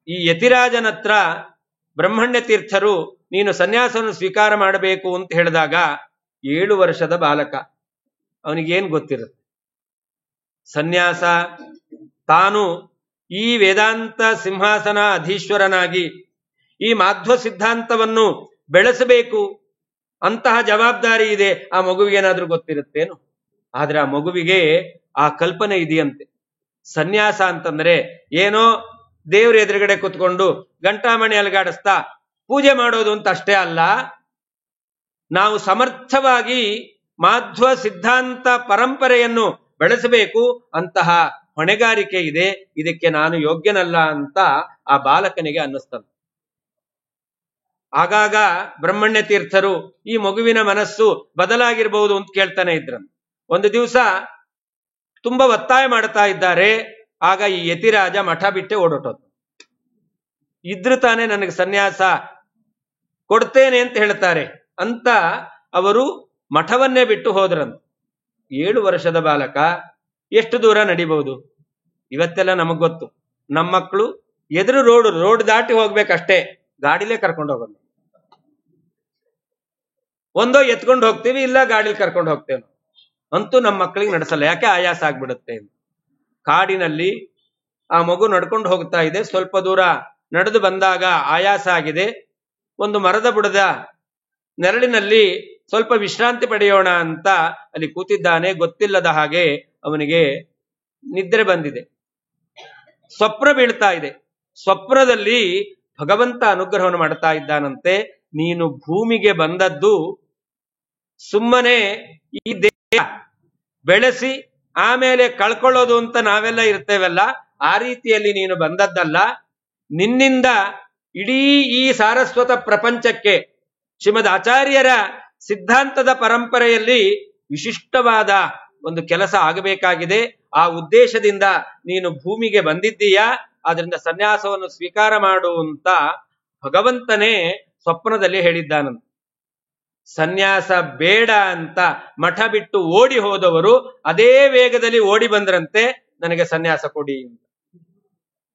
ಈ ಯತಿರಾಜನತ್ರ ಬ್ರಹ್ಮಣ್ಯ ತೀರ್ಥರು ನೀನು ಸನ್ಯಾಸವನ್ನು ಸ್ವೀಕಾರ ಮಾಡಬೇಕು ಅಂತ ಹೇಳಿದಾಗ 7 ವರ್ಷದ ಬಾಲಕ, ಅವನಿಗೇನ್ ಗೊತ್ತಿರುತ್ತೆ ಸನ್ಯಾಸ? ತಾನು ಈ ವೇದಾಂತ ಸಿಂಹಾಸನ ಅಧೀಶ್ವರನಾಗಿ ಈ ಮಾಧ್ವ ಸಿದ್ಧಾಂತವನ್ನು ಬೆಳೆಸಬೇಕು, ಅಂತಹ ಜವಾಬ್ದಾರಿ ಇದೆ. ಆ ಮಗುವಿಗೇನಾದ್ರೂ ಗೊತ್ತಿರುತ್ತೇನು? ಆದ್ರೆ ಆ ಮಗುವಿಗೆ ಆ ಕಲ್ಪನೆ ಇದೆಯಂತೆ. ಸನ್ಯಾಸ ಅಂತಂದ್ರೆ ಏನೋ ದೇವ್ರ ಎದುರುಗಡೆ ಕುತ್ಕೊಂಡು ಗಂಟಾಮಣಿ ಅಲುಗಾಡಿಸ್ತಾ ಪೂಜೆ ಮಾಡೋದು ಅಂತ ಅಷ್ಟೇ ಅಲ್ಲ. ನಾವು ಸಮರ್ಥವಾಗಿ ಮಾಧ್ವ ಸಿದ್ಧಾಂತ ಪರಂಪರೆಯನ್ನು ಬೆಳೆಸಬೇಕು, ಅಂತಹ ಹೊಣೆಗಾರಿಕೆ ಇದೆ. ಇದಕ್ಕೆ ನಾನು ಯೋಗ್ಯನಲ್ಲ ಅಂತ ಆ ಬಾಲಕನಿಗೆ ಅನ್ನಿಸ್ತದೆ. ಆಗಾಗ ಬ್ರಹ್ಮಣ್ಯ ತೀರ್ಥರು ಈ ಮಗುವಿನ ಮನಸ್ಸು ಬದಲಾಗಿರ್ಬಹುದು ಅಂತ ಕೇಳ್ತಾನೆ ಇದ್ರಂತೆ. ಒಂದು ದಿವಸ ತುಂಬಾ ಒತ್ತಾಯ ಮಾಡ್ತಾ ಇದ್ದಾರೆ. ಆಗ ಈ ಯತಿರಾಜ ಮಠ ಬಿಟ್ಟೆ ಓಡೋಟೋದು. ಇದ್ರು ತಾನೇ ನನಗೆ ಸನ್ಯಾಸ ಕೊಡ್ತೇನೆ ಅಂತ ಹೇಳ್ತಾರೆ ಅಂತ ಅವರು ಮಠವನ್ನೇ ಬಿಟ್ಟು ಹೋದ್ರಂತ. 7 ವರ್ಷದ ಬಾಲಕ ಎಷ್ಟು ದೂರ ನಡಿಬಹುದು? ಇವತ್ತೆಲ್ಲ ನಮಗ್ ಗೊತ್ತು. ನಮ್ಮ ಮಕ್ಕಳು ಎದುರು ರೋಡ್ ದಾಟಿ ಹೋಗ್ಬೇಕಷ್ಟೇ, ಗಾಡಿಲೇ ಕರ್ಕೊಂಡು ಹೋಗೋದು. ಒಂದೋ ಎತ್ಕೊಂಡು ಹೋಗ್ತೀವಿ, ಇಲ್ಲ ಗಾಡಿಲಿ ಕರ್ಕೊಂಡು ಹೋಗ್ತೇವೆ. ಅಂತೂ ನಮ್ಮ ಮಕ್ಕಳಿಗೆ ನಡೆಸಲ್ಲ. ಯಾಕೆ? ಆಯಾಸ ಆಗ್ಬಿಡುತ್ತೆ. ಕಾಡಿನಲ್ಲಿ ಆ ಮಗು ನಡ್ಕೊಂಡು ಹೋಗ್ತಾ ಇದೆ. ಸ್ವಲ್ಪ ದೂರ ನಡೆದು ಬಂದಾಗ ಆಯಾಸ ಆಗಿದೆ. ಒಂದು ಮರದ ಬುಡದ ನೆರಳಿನಲ್ಲಿ ಸ್ವಲ್ಪ ವಿಶ್ರಾಂತಿ ಪಡೆಯೋಣ ಅಂತ ಅಲ್ಲಿ ಕೂತಿದ್ದಾನೆ. ಗೊತ್ತಿಲ್ಲದ ಹಾಗೆ ಅವನಿಗೆ ನಿದ್ರೆ ಬಂದಿದೆ. ಸ್ವಪ್ನ ಬೀಳ್ತಾ ಇದೆ. ಸ್ವಪ್ನದಲ್ಲಿ ಭಗವಂತ ಅನುಗ್ರಹವನ್ನು ಮಾಡ್ತಾ ಇದ್ದಾನಂತೆ. ನೀನು ಭೂಮಿಗೆ ಬಂದದ್ದು ಸುಮ್ಮನೆ ಈ ದೇಹ ಬೆಳೆಸಿ ಆಮೇಲೆ ಕಳ್ಕೊಳ್ಳೋದು ಅಂತ ನಾವೆಲ್ಲ ಇರ್ತೇವಲ್ಲ, ಆ ರೀತಿಯಲ್ಲಿ ನೀನು ಬಂದದ್ದಲ್ಲ. ನಿನ್ನಿಂದ ಇಡೀ ಈ ಸಾರಸ್ವತ ಪ್ರಪಂಚಕ್ಕೆ ಶ್ರೀಮದ್ ಆಚಾರ್ಯರ ಸಿದ್ಧಾಂತದ ಪರಂಪರೆಯಲ್ಲಿ ವಿಶಿಷ್ಟವಾದ ಒಂದು ಕೆಲಸ ಆಗಬೇಕಾಗಿದೆ. ಆ ಉದ್ದೇಶದಿಂದ ನೀನು ಭೂಮಿಗೆ ಬಂದಿದ್ದೀಯಾ, ಆದ್ರಿಂದ ಸನ್ಯಾಸವನ್ನು ಸ್ವೀಕಾರ ಮಾಡು ಅಂತ ಭಗವಂತನೇ ಸ್ವಪ್ನದಲ್ಲಿ ಹೇಳಿದ್ದಾನಂತ. ಸನ್ಯಾಸ ಬೇಡ ಅಂತ ಮಠ ಬಿಟ್ಟು ಓಡಿ ಹೋದವರು ಅದೇ ವೇಗದಲ್ಲಿ ಓಡಿ ಬಂದ್ರಂತೆ, ನನಗೆ ಸನ್ಯಾಸ ಕೊಡಿ ಅಂತ.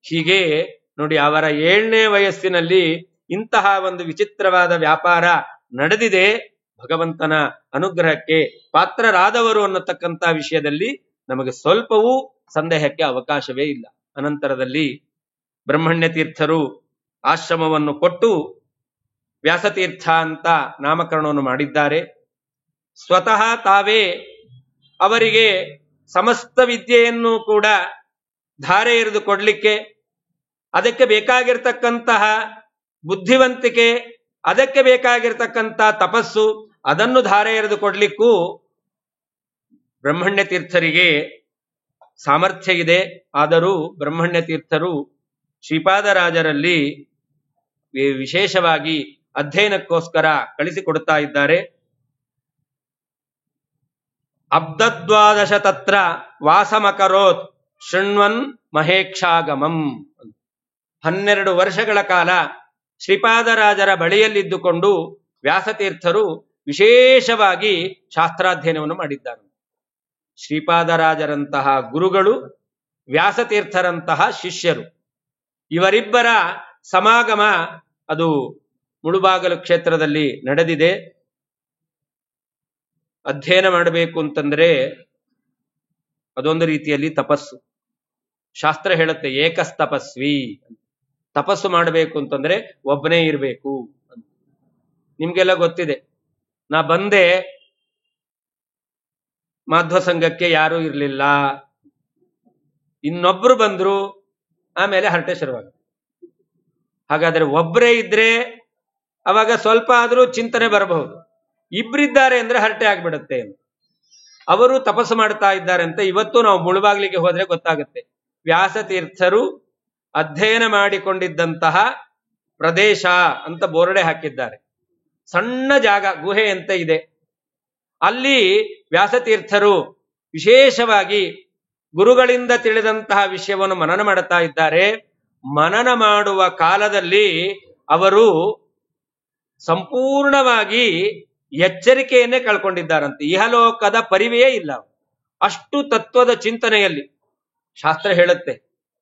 ಹೀಗೆ ನೋಡಿ, ಅವರ 7ನೇ ವಯಸ್ಸಿನಲ್ಲಿ ಇಂತಹ ಒಂದು ವಿಚಿತ್ರವಾದ ವ್ಯಾಪಾರ ನಡೆದಿದೆ. ಭಗವಂತನ ಅನುಗ್ರಹಕ್ಕೆ ಪಾತ್ರರಾದವರು ಅನ್ನತಕ್ಕಂಥ ವಿಷಯದಲ್ಲಿ ನಮಗೆ ಸ್ವಲ್ಪವೂ ಸಂದೇಹಕ್ಕೆ ಅವಕಾಶವೇ ಇಲ್ಲ. ಅನಂತರದಲ್ಲಿ ಬ್ರಹ್ಮಣ್ಯ ತೀರ್ಥರು ಆಶ್ರಮವನ್ನು ಕೊಟ್ಟು ವ್ಯಾಸತೀರ್ಥ ಅಂತ ನಾಮಕರಣವನ್ನು ಮಾಡಿದ್ದಾರೆ. ಸ್ವತಃ ತಾವೇ ಅವರಿಗೆ ಸಮಸ್ತ ವಿದ್ಯೆಯನ್ನು ಕೂಡ ಧಾರೆ ಎರೆದು ಕೊಡ್ಲಿಕ್ಕೆ, ಅದಕ್ಕೆ ಬೇಕಾಗಿರ್ತಕ್ಕಂತಹ ಬುದ್ಧಿವಂತಿಕೆ, ಅದಕ್ಕೆ ಬೇಕಾಗಿರ್ತಕ್ಕಂಥ ತಪಸ್ಸು, ಅದನ್ನು ಧಾರೆ ಎರೆದು ಕೊಡ್ಲಿಕ್ಕೂ ಬ್ರಹ್ಮಣ್ಯ ತೀರ್ಥರಿಗೆ ಸಾಮರ್ಥ್ಯ ಇದೆ. ಆದರೂ ಬ್ರಹ್ಮಣ್ಯ ತೀರ್ಥರು ಶ್ರೀಪಾದರಾಜರಲ್ಲಿ ವಿಶೇಷವಾಗಿ ಅಧ್ಯಯನಕ್ಕೋಸ್ಕರ ಕಳಿಸಿಕೊಡ್ತಾ ಇದ್ದಾರೆ. ಅಬ್ದದ್ವಾದಶ ತತ್ರ ವಾಸಮಕರೋತ್ ಶೃಣ್ವನ್ ಮಹೇಕ್ಷಾಗಮಂ. 12 ವರ್ಷಗಳ ಕಾಲ ಶ್ರೀಪಾದರಾಜರ ಬಳಿಯಲ್ಲಿದ್ದುಕೊಂಡು ವ್ಯಾಸತೀರ್ಥರು ವಿಶೇಷವಾಗಿ ಶಾಸ್ತ್ರಾಧ್ಯಯನವನ್ನು ಮಾಡಿದ್ದಾರೆ. ಶ್ರೀಪಾದರಾಜರಂತಹ ಗುರುಗಳು, ವ್ಯಾಸತೀರ್ಥರಂತಹ ಶಿಷ್ಯರು, ಇವರಿಬ್ಬರ ಸಮಾಗಮ ಅದು ಮುಳುಬಾಗಲು ಕ್ಷೇತ್ರದಲ್ಲಿ ನಡೆದಿದೆ. ಅಧ್ಯಯನ ಮಾಡಬೇಕು ಅಂತಂದ್ರೆ ಅದೊಂದು ರೀತಿಯಲ್ಲಿ ತಪಸ್ಸು. ಶಾಸ್ತ್ರ ಹೇಳುತ್ತೆ ಏಕಸ್ತಪಸ್ವಿ. ತಪಸ್ಸು ಮಾಡಬೇಕು ಅಂತಂದ್ರೆ ಒಬ್ಬನೇ ಇರಬೇಕು. ನಿಮ್ಗೆಲ್ಲ ಗೊತ್ತಿದೆ. ನಾ ಬಂದೆ, ಮಾಧ್ವ ಸಂಘಕ್ಕೆ ಯಾರೂ ಇರ್ಲಿಲ್ಲ, ಇನ್ನೊಬ್ರು ಬಂದ್ರು, ಆಮೇಲೆ ಹರಟೆ ಶುರುವಾಗ. ಹಾಗಾದ್ರೆ ಒಬ್ಬರೇ ಇದ್ರೆ ಅವಾಗ ಸ್ವಲ್ಪ ಆದ್ರೂ ಚಿಂತನೆ ಬರಬಹುದು. ಇಬ್ಬರಿದ್ದಾರೆ ಅಂದ್ರೆ ಹರಟೆ ಆಗ್ಬಿಡುತ್ತೆ. ಅವರು ತಪಸ್ಸು ಮಾಡ್ತಾ ಇದ್ದಾರೆ ಅಂತ ಇವತ್ತು ನಾವು ಮುಳುಬಾಗ್ಲಿಗೆ ಹೋದ್ರೆ ಗೊತ್ತಾಗುತ್ತೆ. ವ್ಯಾಸತೀರ್ಥರು ಅಧ್ಯಯನ ಮಾಡಿಕೊಂಡಿದ್ದಂತಹ ಪ್ರದೇಶ ಅಂತ ಬೋರ್ಡೆ ಹಾಕಿದ್ದಾರೆ. ಸಣ್ಣ ಜಾಗ, ಗುಹೆ ಅಂತ ಇದೆ. ಅಲ್ಲಿ ವ್ಯಾಸತೀರ್ಥರು ವಿಶೇಷವಾಗಿ ಗುರುಗಳಿಂದ ತಿಳಿದಂತಹ ವಿಷಯವನ್ನು ಮನನ ಮಾಡುತ್ತಾ ಇದ್ದಾರೆ. ಮನನ ಮಾಡುವ ಕಾಲದಲ್ಲಿ ಅವರು ಸಂಪೂರ್ಣವಾಗಿ ಎಚ್ಚರಿಕೆಯನ್ನೇ ಕಳ್ಕೊಂಡಿದ್ದಾರಂತೆ. ಇಹಲೋಕದ ಪರಿವೆಯೇ ಇಲ್ಲ. ಅಷ್ಟು ತತ್ವದ ಚಿಂತನೆಯಲ್ಲಿ. ಶಾಸ್ತ್ರ ಹೇಳುತ್ತೆ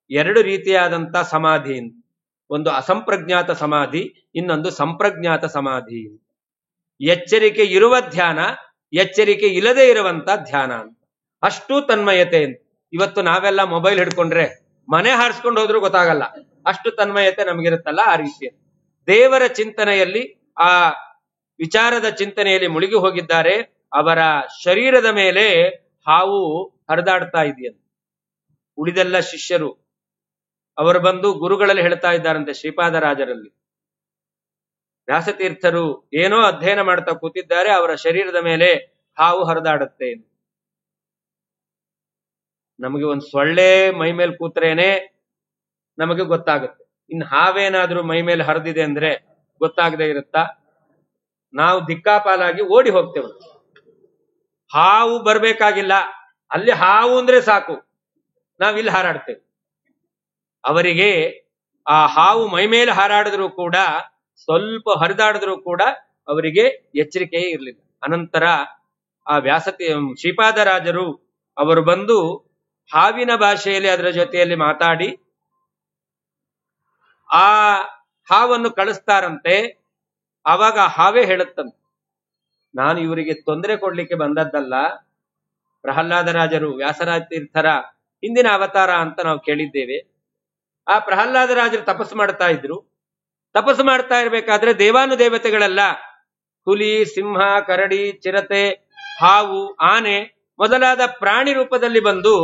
2 ರೀತಿಯಾದಂಥ ಸಮಾಧಿ. ಒಂದು ಅಸಂಪ್ರಜ್ಞಾತ ಸಮಾಧಿ, ಇನ್ನೊಂದು ಸಂಪ್ರಜ್ಞಾತ ಸಮಾಧಿ. ಎಚ್ಚರಿಕೆ ಇರುವ ಧ್ಯಾನ, ಎಚ್ಚರಿಕೆ ಇಲ್ಲದೆ ಇರುವಂತ ಧ್ಯಾನ ಅಂತ. ಅಷ್ಟು ತನ್ಮಯತೆ. ಇವತ್ತು ನಾವೆಲ್ಲ ಮೊಬೈಲ್ ಹಿಡ್ಕೊಂಡ್ರೆ ಮನೆ ಹಾರಿಸ್ಕೊಂಡು ಹೋದ್ರೂ ಗೊತ್ತಾಗಲ್ಲ, ಅಷ್ಟು ತನ್ಮಯತೆ ನಮಗಿರುತ್ತಲ್ಲ. ಆ ರೀತಿಯಲ್ಲಿ ದೇವರ ಚಿಂತನೆಯಲ್ಲಿ, ಆ ವಿಚಾರದ ಚಿಂತನೆಯಲ್ಲಿ ಮುಳುಗಿ ಹೋಗಿದ್ದಾರೆ. ಅವರ ಶರೀರದ ಮೇಲೆ ಹಾವು ಹರಿದಾಡ್ತಾ ಇದೆಯಂತೆ. ಉಳಿದೆಲ್ಲ ಶಿಷ್ಯರು ಅವರು ಬಂದು ಗುರುಗಳಲ್ಲಿ ಹೇಳ್ತಾ ಇದ್ದಾರಂತೆ, ಶ್ರೀಪಾದರಾಜರಲ್ಲಿ. ವ್ಯಾಸತೀರ್ಥರು ಏನೋ ಅಧ್ಯಯನ ಮಾಡ್ತಾ ಕೂತಿದ್ದಾರೆ, ಅವರ ಶರೀರದ ಮೇಲೆ ಹಾವು ಹರಿದಾಡುತ್ತೆ. ನಮಗೆ ಒಂದು ಸೊಳ್ಳೆ ಮೈ ಮೇಲೆ ಕೂತ್ರೇನೆ ನಮಗೆ ಗೊತ್ತಾಗುತ್ತೆ. ಇನ್ನು ಹಾವೇನಾದ್ರೂ ಮೈ ಮೇಲೆ ಹರಿದಿದೆ ಅಂದ್ರೆ ಗೊತ್ತಾಗದೆ ಇರುತ್ತಾ? ನಾವು ದಿಕ್ಕಾಪಾಲಾಗಿ ಓಡಿ ಹೋಗ್ತೇವೆ. ಹಾವು ಬರ್ಬೇಕಾಗಿಲ್ಲ, ಅಲ್ಲಿ ಹಾವು ಅಂದ್ರೆ ಸಾಕು, ನಾವಿಲ್ಲಿ ಹಾರಾಡ್ತೇವೆ. ಅವರಿಗೆ ಆ ಹಾವು ಮೈ ಮೇಲೆ ಹಾರಾಡಿದ್ರು ಕೂಡ, ಸ್ವಲ್ಪ ಹರಿದಾಡಿದ್ರು ಕೂಡ ಅವರಿಗೆ ಎಚ್ಚರಿಕೆಯೇ ಇರಲಿಲ್ಲ. ಅನಂತರ ಆ ಶ್ರೀಪಾದರಾಜರು ಅವರು ಬಂದು ಹಾವಿನ ಭಾಷೆಯಲ್ಲಿ ಅದರ ಜೊತೆಯಲ್ಲಿ ಮಾತಾಡಿ ಆ ಹಾವನ್ನು ಕಳಿಸ್ತಾರಂತೆ. ಆವಾಗ ಹಾವೇ ಹೇಳುತ್ತಂತೆ, ನಾನು ಇವರಿಗೆ ತೊಂದರೆ ಕೊಡ್ಲಿಕ್ಕೆ ಬಂದದ್ದಲ್ಲ. ಪ್ರಹ್ಲಾದರಾಜರು ವ್ಯಾಸರಾಜ ತೀರ್ಥರ ಹಿಂದಿನ ಅವತಾರ ಅಂತ ನಾವು ಕೇಳಿದ್ದೇವೆ. ಆ ಪ್ರಹ್ಲಾದರಾಜರು ತಪಸ್ಸು ಮಾಡ್ತಾ ಇದ್ರು. ತಪಸ್ಸು ಮಾಡ್ತಾ ಇರ್ಬೇಕಾದ್ರೆ ದೇವಾನುದೇವತೆಗಳೆಲ್ಲ ಹುಲಿ, ಸಿಂಹ, ಕರಡಿ, ಚಿರತೆ, ಹಾವು, ಆನೆ ಮೊದಲಾದ ಪ್ರಾಣಿ ರೂಪದಲ್ಲಿ ಬಂದು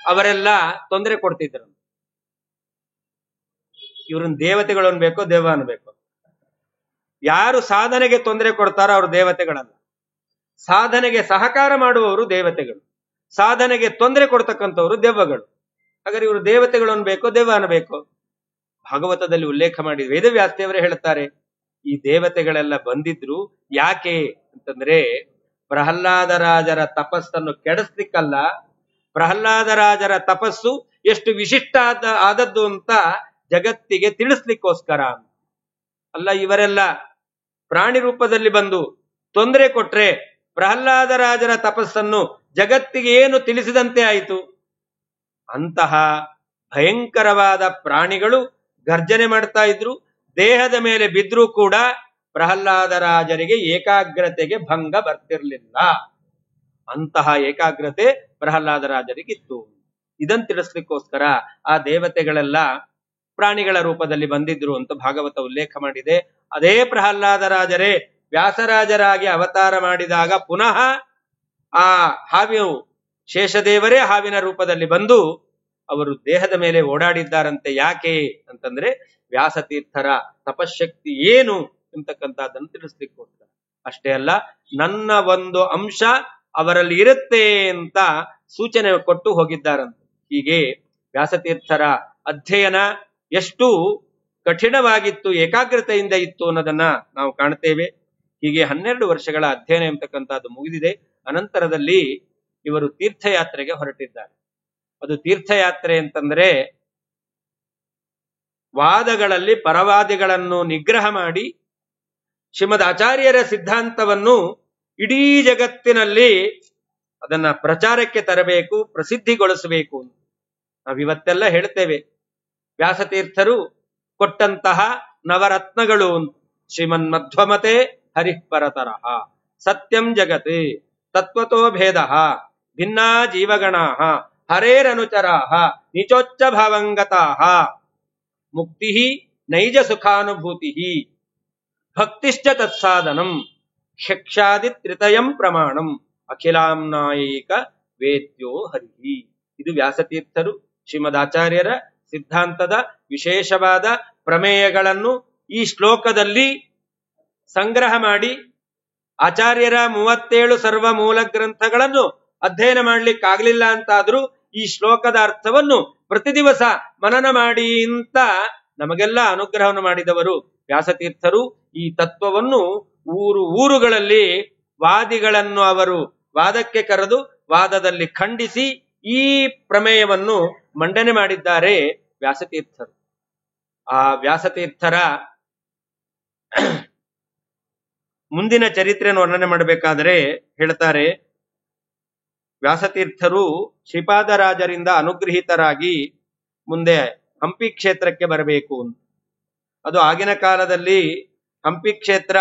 ಅವರೆಲ್ಲ ತೊಂದರೆ ಕೊಡ್ತಿದ್ರು. ಇವ್ರನ್ನ ದೇವತೆಗಳು ಅನ್ಬೇಕೋ ದೇವ ಅನ್ಬೇಕು? ಯಾರು ಸಾಧನೆಗೆ ತೊಂದರೆ ಕೊಡ್ತಾರೋ ಅವರು ದೇವತೆಗಳಲ್ಲ. ಸಾಧನೆಗೆ ಸಹಕಾರ ಮಾಡುವವರು ದೇವತೆಗಳು, ಸಾಧನೆಗೆ ತೊಂದರೆ ಕೊಡ್ತಕ್ಕಂಥವ್ರು ದೆವ್ವಗಳು. ಹಾಗಾದ್ರೆ ಇವರು ದೇವತೆಗಳು ಅನ್ಬೇಕೋ ದೇವ ಅನ್ಬೇಕು? ಭಾಗವತದಲ್ಲಿ ಉಲ್ಲೇಖ ಮಾಡಿ ವೇದವ್ಯಾಸದೇವರೇ ಹೇಳ್ತಾರೆ, ಈ ದೇವತೆಗಳೆಲ್ಲ ಬಂದಿದ್ರು ಯಾಕೆ ಅಂತಂದ್ರೆ ಪ್ರಹ್ಲಾದರಾಜರ ತಪಸ್ಸನ್ನು ಕೆಡಿಸ್ಲಿಕ್ಕಲ್ಲ. ಪ್ರಹ್ಲಾದರಾಜರ ತಪಸ್ಸು ಎಷ್ಟು ವಿಶಿಷ್ಟ ಆದದ್ದು ಅಂತ ಜಗತ್ತಿಗೆ ತಿಳಿಸ್ಲಿಕ್ಕೋಸ್ಕರ ಅಲ್ಲ. ಇವರೆಲ್ಲ ಪ್ರಾಣಿ ರೂಪದಲ್ಲಿ ಬಂದು ತೊಂದರೆ ಕೊಟ್ರೆ ಪ್ರಹ್ಲಾದರಾಜರ ತಪಸ್ಸನ್ನು ಜಗತ್ತಿಗೆ ಏನು ತಿಳಿಸಿದಂತೆ ಆಯಿತು? ಅಂತಹ ಭಯಂಕರವಾದ ಪ್ರಾಣಿಗಳು ಗರ್ಜನೆ ಮಾಡ್ತಾ ಇದ್ರು. ದೇಹದ ಮೇಲೆ ಬಿದ್ರೂ ಕೂಡ ಪ್ರಹ್ಲಾದರಾಜರಿಗೆ ಏಕಾಗ್ರತೆಗೆ ಭಂಗ ಬರ್ತಿರ್ಲಿಲ್ಲ. ಅಂತಹ ಏಕಾಗ್ರತೆ ಪ್ರಹ್ಲಾದರಾಜರಿಗಿತ್ತು. ಇದನ್ನು ತಿಳಿಸ್ಲಿಕ್ಕೋಸ್ಕರ ಆ ದೇವತೆಗಳೆಲ್ಲ ಪ್ರಾಣಿಗಳ ರೂಪದಲ್ಲಿ ಬಂದಿದ್ರು ಅಂತ ಭಾಗವತ ಉಲ್ಲೇಖ ಮಾಡಿದೆ. ಅದೇ ಪ್ರಹ್ಲಾದರಾಜರೇ ವ್ಯಾಸರಾಜರಾಗಿ ಅವತಾರ ಮಾಡಿದಾಗ ಪುನಃ ಆ ಹಾವು ಶೇಷದೇವರೇ ಹಾವಿನ ರೂಪದಲ್ಲಿ ಬಂದು ಅವರು ದೇಹದ ಮೇಲೆ ಓಡಾಡಿದ್ದಾರಂತೆ. ಯಾಕೆ ಅಂತಂದ್ರೆ ವ್ಯಾಸತೀರ್ಥರ ತಪಶಕ್ತಿ ಏನು ಎಂತಕ್ಕಂಥದ್ದನ್ನು ತಿಳಿಸ್ಲಿಕ್ಕೋಸ್ಕರ. ಅಷ್ಟೇ ಅಲ್ಲ, ನನ್ನ ಒಂದು ಅಂಶ ಅವರಲ್ಲಿ ಇರುತ್ತೆ ಅಂತ ಸೂಚನೆ ಕೊಟ್ಟು ಹೋಗಿದ್ದಾರಂತೆ. ಹೀಗೆ ವ್ಯಾಸತೀರ್ಥರ ಅಧ್ಯಯನ ಎಷ್ಟು ಕಠಿಣವಾಗಿತ್ತು, ಏಕಾಗ್ರತೆಯಿಂದ ಇತ್ತು ಅನ್ನೋದನ್ನ ನಾವು ಕಾಣ್ತೇವೆ. ಹೀಗೆ 12 ವರ್ಷಗಳ ಅಧ್ಯಯನ ಎಂಬತಕ್ಕಂಥದ್ದು ಮುಗಿದಿದೆ. ಅನಂತರದಲ್ಲಿ ಇವರು ತೀರ್ಥಯಾತ್ರೆಗೆ ಹೊರಟಿದ್ದಾರೆ. ಅದು ತೀರ್ಥಯಾತ್ರೆ ಅಂತಂದ್ರೆ ವಾದಗಳಲ್ಲಿ ಪರವಾದಿಗಳನ್ನು ನಿಗ್ರಹ ಮಾಡಿ ಶ್ರೀಮದ್ ಆಚಾರ್ಯರ ಸಿದ್ಧಾಂತವನ್ನು ಇಡೀ ಜಗತ್ತಿನಲ್ಲಿ ಅದನ್ನ ಪ್ರಚಾರಕ್ಕೆ ತರಬೇಕು, ಪ್ರಸಿದ್ಧಿಗೊಳಿಸಬೇಕು. ನಾವಿವತ್ತೆಲ್ಲ ಹೇಳ್ತೇವೆ, ವ್ಯಾಸತೀರ್ಥರು ಕೊಟ್ಟಂತಹ ನವರತ್ನಗಳು ಶ್ರೀಮನ್ಮಧ್ವಮತೆ ಹರಿಃಪರತರಃ ಸತ್ಯಂ ಜಗತ್ ತತ್ವತೋ ಭೇದ ಭಿನ್ನಾ ಜೀವಗಣಾ ಹರೇರನುಚರಾ ನಿಚೋಚ್ಚ ಭಾವಂಗತಾ ಮುಕ್ತಿ ನೈಜ ಸುಖಾನುಭೂತಿ ಭಕ್ತಿಶ್ಚ ತತ್ಸಾಧನಂ ಶಕ್ಷಾದಿ ತ್ರಿತಯಂ ಪ್ರಮಾಣಂ ಅಖಿಲಾಂನಾಯೈಕ ವೇದ್ಯೋ ಹರಿ. ಇದು ವ್ಯಾಸತೀರ್ಥರು ಶ್ರೀಮದ್ ಆಚಾರ್ಯರ ಸಿದ್ಧಾಂತದ ವಿಶೇಷವಾದ ಪ್ರಮೇಯಗಳನ್ನು ಈ ಶ್ಲೋಕದಲ್ಲಿ ಸಂಗ್ರಹ ಮಾಡಿ ಆಚಾರ್ಯರ 37 ಸರ್ವ ಮೂಲ ಗ್ರಂಥಗಳನ್ನು ಅಧ್ಯಯನ ಮಾಡ್ಲಿಕ್ಕಾಗ್ಲಿಲ್ಲ ಅಂತಾದ್ರೂ ಈ ಶ್ಲೋಕದ ಅರ್ಥವನ್ನು ಪ್ರತಿ ದಿವಸ ಮನನ ಮಾಡಿ ಅಂತ ನಮಗೆಲ್ಲ ಅನುಗ್ರಹವನ್ನು ಮಾಡಿದವರು ವ್ಯಾಸತೀರ್ಥರು. ಈ ತತ್ವವನ್ನು ಊರುಗಳಲ್ಲಿ ವಾದಿಗಳನ್ನು ಅವರು ವಾದಕ್ಕೆ ಕರೆದು ವಾದದಲ್ಲಿ ಖಂಡಿಸಿ ಈ ಪ್ರಮೇಯವನ್ನು ಮಂಡನೆ ಮಾಡಿದ್ದಾರೆ ವ್ಯಾಸತೀರ್ಥರು. ಆ ವ್ಯಾಸತೀರ್ಥರ ಮುಂದಿನ ಚರಿತ್ರೆಯನ್ನು ವರ್ಣನೆ ಮಾಡಬೇಕಾದರೆ ಹೇಳ್ತಾರೆ, ವ್ಯಾಸತೀರ್ಥರು ಶ್ರೀಪಾದರಾಜರಿಂದ ಅನುಗ್ರಹಿತರಾಗಿ ಮುಂದೆ ಹಂಪಿ ಕ್ಷೇತ್ರಕ್ಕೆ ಬರಬೇಕು ಅಂತ. ಅದು ಆಗಿನ ಕಾಲದಲ್ಲಿ ಹಂಪಿ ಕ್ಷೇತ್ರ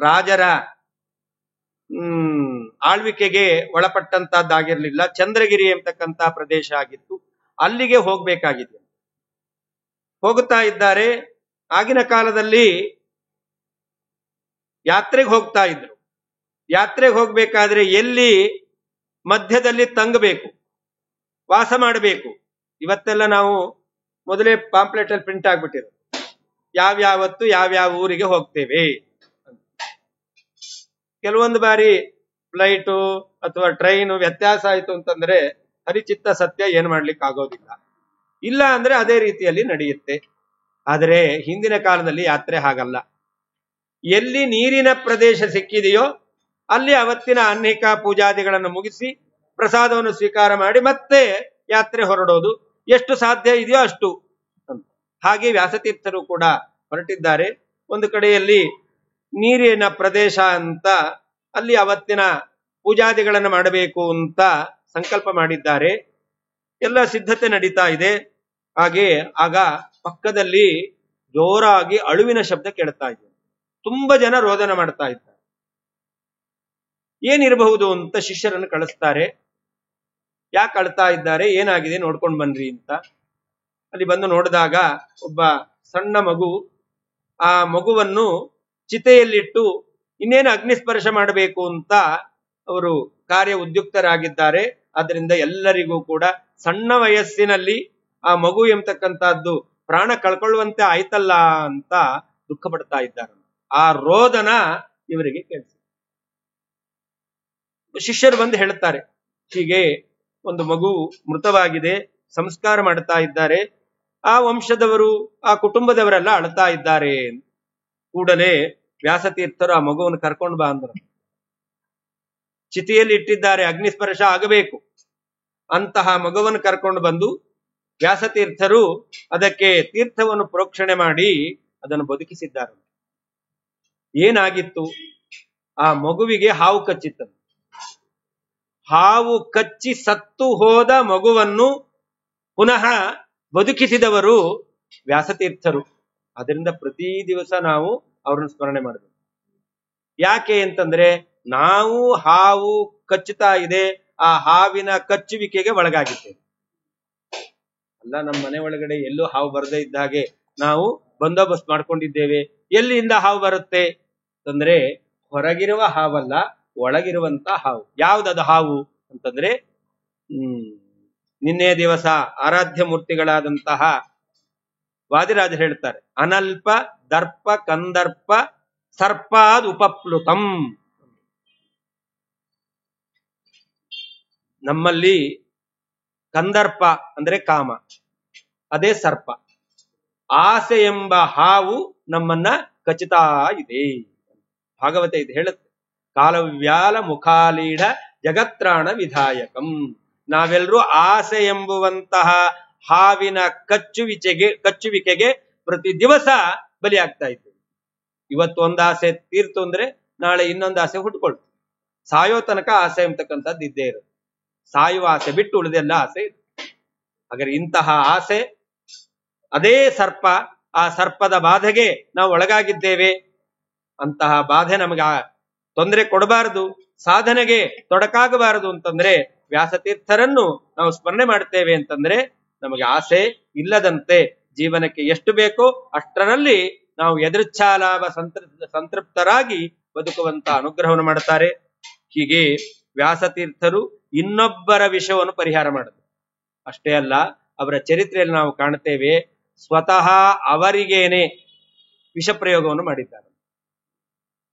ರಾಜರ ಆಳ್ವಿಕೆಗೆ ಒಳಪಟ್ಟಂತದ್ದಾಗಿರ್ಲಿಲ್ಲ, ಚಂದ್ರಗಿರಿ ಎಂಬತಕ್ಕಂತ ಪ್ರದೇಶ ಆಗಿತ್ತು. ಅಲ್ಲಿಗೆ ಹೋಗ್ಬೇಕಾಗಿದೆ. ಹೋಗುತ್ತಾ ಇದ್ದಾರೆ. ಆಗಿನ ಕಾಲದಲ್ಲಿ ಯಾತ್ರೆಗೆ ಹೋಗ್ತಾ ಇದ್ರು. ಯಾತ್ರೆಗೆ ಹೋಗ್ಬೇಕಾದ್ರೆ ಎಲ್ಲಿ ಮಧ್ಯದಲ್ಲಿ ತಂಗಬೇಕು, ವಾಸ ಮಾಡಬೇಕು. ಇವತ್ತೆಲ್ಲ ನಾವು ಮೊದಲೇ ಪಾಂಪ್ಲೆಟ್ ಅಲ್ಲಿ ಪ್ರಿಂಟ್ ಆಗ್ಬಿಟ್ಟಿರೋದು, ಯಾವ್ಯಾವತ್ತು ಯಾವ್ಯಾವ ಊರಿಗೆ ಹೋಗ್ತೇವೆ. ಕೆಲವೊಂದು ಬಾರಿ ಫ್ಲೈಟು ಅಥವಾ ಟ್ರೈನು ವ್ಯತ್ಯಾಸ ಆಯ್ತು ಅಂತಂದ್ರೆ ಹರಿಚಿತ್ತ ಸತ್ಯ ಏನ್ ಮಾಡ್ಲಿಕ್ಕೆ ಆಗೋದಿಲ್ಲ. ಇಲ್ಲ ಅಂದ್ರೆ ಅದೇ ರೀತಿಯಲ್ಲಿ ನಡೆಯುತ್ತೆ. ಆದರೆ ಹಿಂದಿನ ಕಾಲದಲ್ಲಿ ಯಾತ್ರೆ ಹಾಗಲ್ಲ. ಎಲ್ಲಿ ನೀರಿನ ಪ್ರದೇಶ ಸಿಕ್ಕಿದೆಯೋ ಅಲ್ಲಿ ಅವತ್ತಿನ ಅನೇಕ ಪೂಜಾದಿಗಳನ್ನು ಮುಗಿಸಿ ಪ್ರಸಾದವನ್ನು ಸ್ವೀಕಾರ ಮಾಡಿ ಮತ್ತೆ ಯಾತ್ರೆ ಹೊರಡೋದು, ಎಷ್ಟು ಸಾಧ್ಯ ಇದೆಯೋ ಅಷ್ಟು ಅಂತ. ಹಾಗೆ ವ್ಯಾಸತೀರ್ಥರು ಕೂಡ ಹೊರಟಿದ್ದಾರೆ. ಒಂದು ಕಡೆಯಲ್ಲಿ ನೀರಿನ ಪ್ರದೇಶ ಅಂತ ಅಲ್ಲಿ ಅವತ್ತಿನ ಪೂಜಾದಿಗಳನ್ನು ಮಾಡಬೇಕು ಅಂತ ಸಂಕಲ್ಪ ಮಾಡಿದ್ದಾರೆ. ಎಲ್ಲ ಸಿದ್ಧತೆ ನಡೀತಾ ಇದೆ. ಹಾಗೆ ಆಗ ಪಕ್ಕದಲ್ಲಿ ಜೋರಾಗಿ ಅಳುವಿನ ಶಬ್ದ ಕೇಳ್ತಾ ಇದೆ. ತುಂಬಾ ಜನ ರೋದನ ಮಾಡ್ತಾ ಇದ್ದಾರೆ. ಏನಿರಬಹುದು ಅಂತ ಶಿಷ್ಯರನ್ನು ಕಳಿಸ್ತಾರೆ. ಯಾಕೆ ಅಳ್ತಾ ಇದ್ದಾರೆ, ಏನಾಗಿದೆ ನೋಡ್ಕೊಂಡು ಬನ್ರಿ ಅಂತ. ಅಲ್ಲಿ ಬಂದು ನೋಡಿದಾಗ ಒಬ್ಬ ಸಣ್ಣ ಮಗು, ಆ ಮಗುವನ್ನು ಚಿತೆಯಲ್ಲಿಟ್ಟು ಇನ್ನೇನು ಅಗ್ನಿಸ್ಪರ್ಶ ಮಾಡಬೇಕು ಅಂತ ಅವರು ಕಾರ್ಯ ಉದ್ಯುಕ್ತರಾಗಿದ್ದಾರೆ. ಆದ್ರಿಂದ ಎಲ್ಲರಿಗೂ ಕೂಡ ಸಣ್ಣ ವಯಸ್ಸಿನಲ್ಲಿ ಆ ಮಗು ಎಂಬತಕ್ಕಂಥದ್ದು ಪ್ರಾಣ ಕಳ್ಕೊಳ್ಳುವಂತೆ ಆಯ್ತಲ್ಲ ಅಂತ ದುಃಖ ಪಡ್ತಾ ಇದ್ದಾರೆ. ಆ ರೋದನ ಇವರಿಗೆ ಕೇಳಿಸಿ ಶಿಷ್ಯರು ಬಂದು ಹೇಳ್ತಾರೆ, ಹೀಗೆ ಒಂದು ಮಗು ಮೃತವಾಗಿದೆ, ಸಂಸ್ಕಾರ ಮಾಡ್ತಾ ಇದ್ದಾರೆ, ಆ ವಂಶದವರು ಆ ಕುಟುಂಬದವರೆಲ್ಲ ಅಳ್ತಾ ಇದ್ದಾರೆ. ಕೂಡಲೇ ವ್ಯಾಸತೀರ್ಥರು ಆ ಮಗುವನ್ನು ಕರ್ಕೊಂಡು ಬಾ ಅಂದರು. ಚಿತೆಯಲ್ಲಿ ಇಟ್ಟಿದ್ದಾರೆ, ಅಗ್ನಿಸ್ಪರ್ಶ ಆಗಬೇಕು. ಅಂತಹ ಮಗುವನ್ನು ಕರ್ಕೊಂಡು ಬಂದು ವ್ಯಾಸತೀರ್ಥರು ಅದಕ್ಕೆ ತೀರ್ಥವನ್ನು ಪ್ರೋಕ್ಷಣೆ ಮಾಡಿ ಅದನ್ನು ಬದುಕಿಸಿದ್ದಾರೆ. ಏನಾಗಿತ್ತು, ಆ ಮಗುವಿಗೆ ಹಾವು ಕಚ್ಚಿತ್ತು. ಹಾವು ಕಚ್ಚಿ ಸತ್ತು ಹೋದ ಮಗುವನ್ನು ಪುನಃ ಬದುಕಿಸಿದವರು ವ್ಯಾಸತೀರ್ಥರು. ಅದರಿಂದ ಪ್ರತಿ ದಿವಸ ನಾವು ಅವ್ರನ್ನ ಸ್ಮರಣೆ ಮಾಡಬೇಕು. ಯಾಕೆ ಅಂತಂದ್ರೆ ನಾವು ಹಾವು ಕಚ್ಚುತ್ತಾ ಇದೆ, ಆ ಹಾವಿನ ಕಚ್ಚುವಿಕೆಗೆ ಒಳಗಾಗಿದ್ದೇವೆ. ಅಲ್ಲ, ನಮ್ಮ ಮನೆ ಒಳಗಡೆ ಎಲ್ಲೂ ಹಾವು ಬರದೇ ಇದ್ದ ಹಾಗೆ ನಾವು ಬಂದೋಬಸ್ತ್ ಮಾಡ್ಕೊಂಡಿದ್ದೇವೆ. ಎಲ್ಲಿಂದ ಹಾವು ಬರುತ್ತೆ ಅಂತಂದ್ರೆ ಹೊರಗಿರುವ ಹಾವಲ್ಲ, ಒಳಗಿರುವಂತ ಹಾವು. ಯಾವ್ದದು ಹಾವು ಅಂತಂದ್ರೆ ನಿನ್ನೆ ದಿವಸ ಆರಾಧ್ಯ ಮೂರ್ತಿಗಳಾದಂತಹ ವಾದಿರಾಜ ಹೇಳ್ತಾರೆ, ಅನಲ್ಪ ದರ್ಪ ಕಂದರ್ಪ ಸರ್ಪಾದ್ ಉಪಪ್ಲುತಂ. ನಮ್ಮಲ್ಲಿ ಕಂದರ್ಪ ಅಂದ್ರೆ ಕಾಮ, ಅದೇ ಸರ್ಪ. ಆಸೆ ಎಂಬ ಹಾವು ನಮ್ಮನ್ನ ಕಚ್ಚುತ್ತಾ ಇದೆ. ಭಾಗವತ ಇದು ಹೇಳುತ್ತೆ, ಕಾಲವ್ಯಾಲ ಮುಖಾಲೀಢ ಜಗತ್ರಾಣ ವಿಧಾಯಕಂ. ನಾವೆಲ್ಲರೂ ಆಸೆ ಎಂಬುವಂತಹ ಹಾವಿನ ಕಚ್ಚುವಿಕೆಗೆ ಪ್ರತಿ ದಿವಸ ಬಲಿಯಾಗ್ತಾ ಇದ್ದೇವೆ. ಇವತ್ತು ಒಂದು ಆಸೆ ತೀರ್ತು ಅಂದ್ರೆ ನಾಳೆ ಇನ್ನೊಂದು ಆಸೆ ಹುಟ್ಕೊಳ್ತು. ಸಾಯೋ ತನಕ ಆಸೆ ಎಂಬತಕ್ಕಂಥದ್ದು ಇದ್ದೇ ಇರುತ್ತೆ. ಸಾಯುವ ಆಸೆ ಬಿಟ್ಟು ಉಳಿದೆಲ್ಲ ಆಸೆ ಇದೆ. ಹಾಗಾದ್ರೆ ಇಂತಹ ಆಸೆ ಅದೇ ಸರ್ಪ, ಆ ಸರ್ಪದ ಬಾಧೆಗೆ ನಾವು ಒಳಗಾಗಿದ್ದೇವೆ. ಅಂತಹ ಬಾಧೆ ನಮಗೆ ತೊಂದರೆ ಕೊಡಬಾರದು, ಸಾಧನೆಗೆ ತೊಡಕಾಗಬಾರದು ಅಂತಂದ್ರೆ ವ್ಯಾಸತೀರ್ಥರನ್ನು ನಾವು ಸ್ಮರಣೆ ಮಾಡ್ತೇವೆ ಅಂತಂದ್ರೆ ನಮಗೆ ಆಸೆ ಇಲ್ಲದಂತೆ ಜೀವನಕ್ಕೆ ಎಷ್ಟು ಬೇಕೋ ಅಷ್ಟರಲ್ಲಿ ನಾವು ಯದೃಚ್ಛಾಲಾಭ ಸಂತೃಪ್ತರಾಗಿ ಬದುಕುವಂತ ಅನುಗ್ರಹವನ್ನು ಮಾಡುತ್ತಾರೆ. ಹೀಗೆ ವ್ಯಾಸತೀರ್ಥರು ಇನ್ನೊಬ್ಬರ ವಿಷವನ್ನು ಪರಿಹಾರ ಮಾಡಿದ್ರು. ಅಷ್ಟೇ ಅಲ್ಲ, ಅವರ ಚರಿತ್ರೆಯಲ್ಲಿ ನಾವು ಕಾಣುತ್ತೇವೆ, ಸ್ವತಃ ಅವರಿಗೇನೆ ವಿಷ ಪ್ರಯೋಗವನ್ನು ಮಾಡಿದ್ದಾರೆ.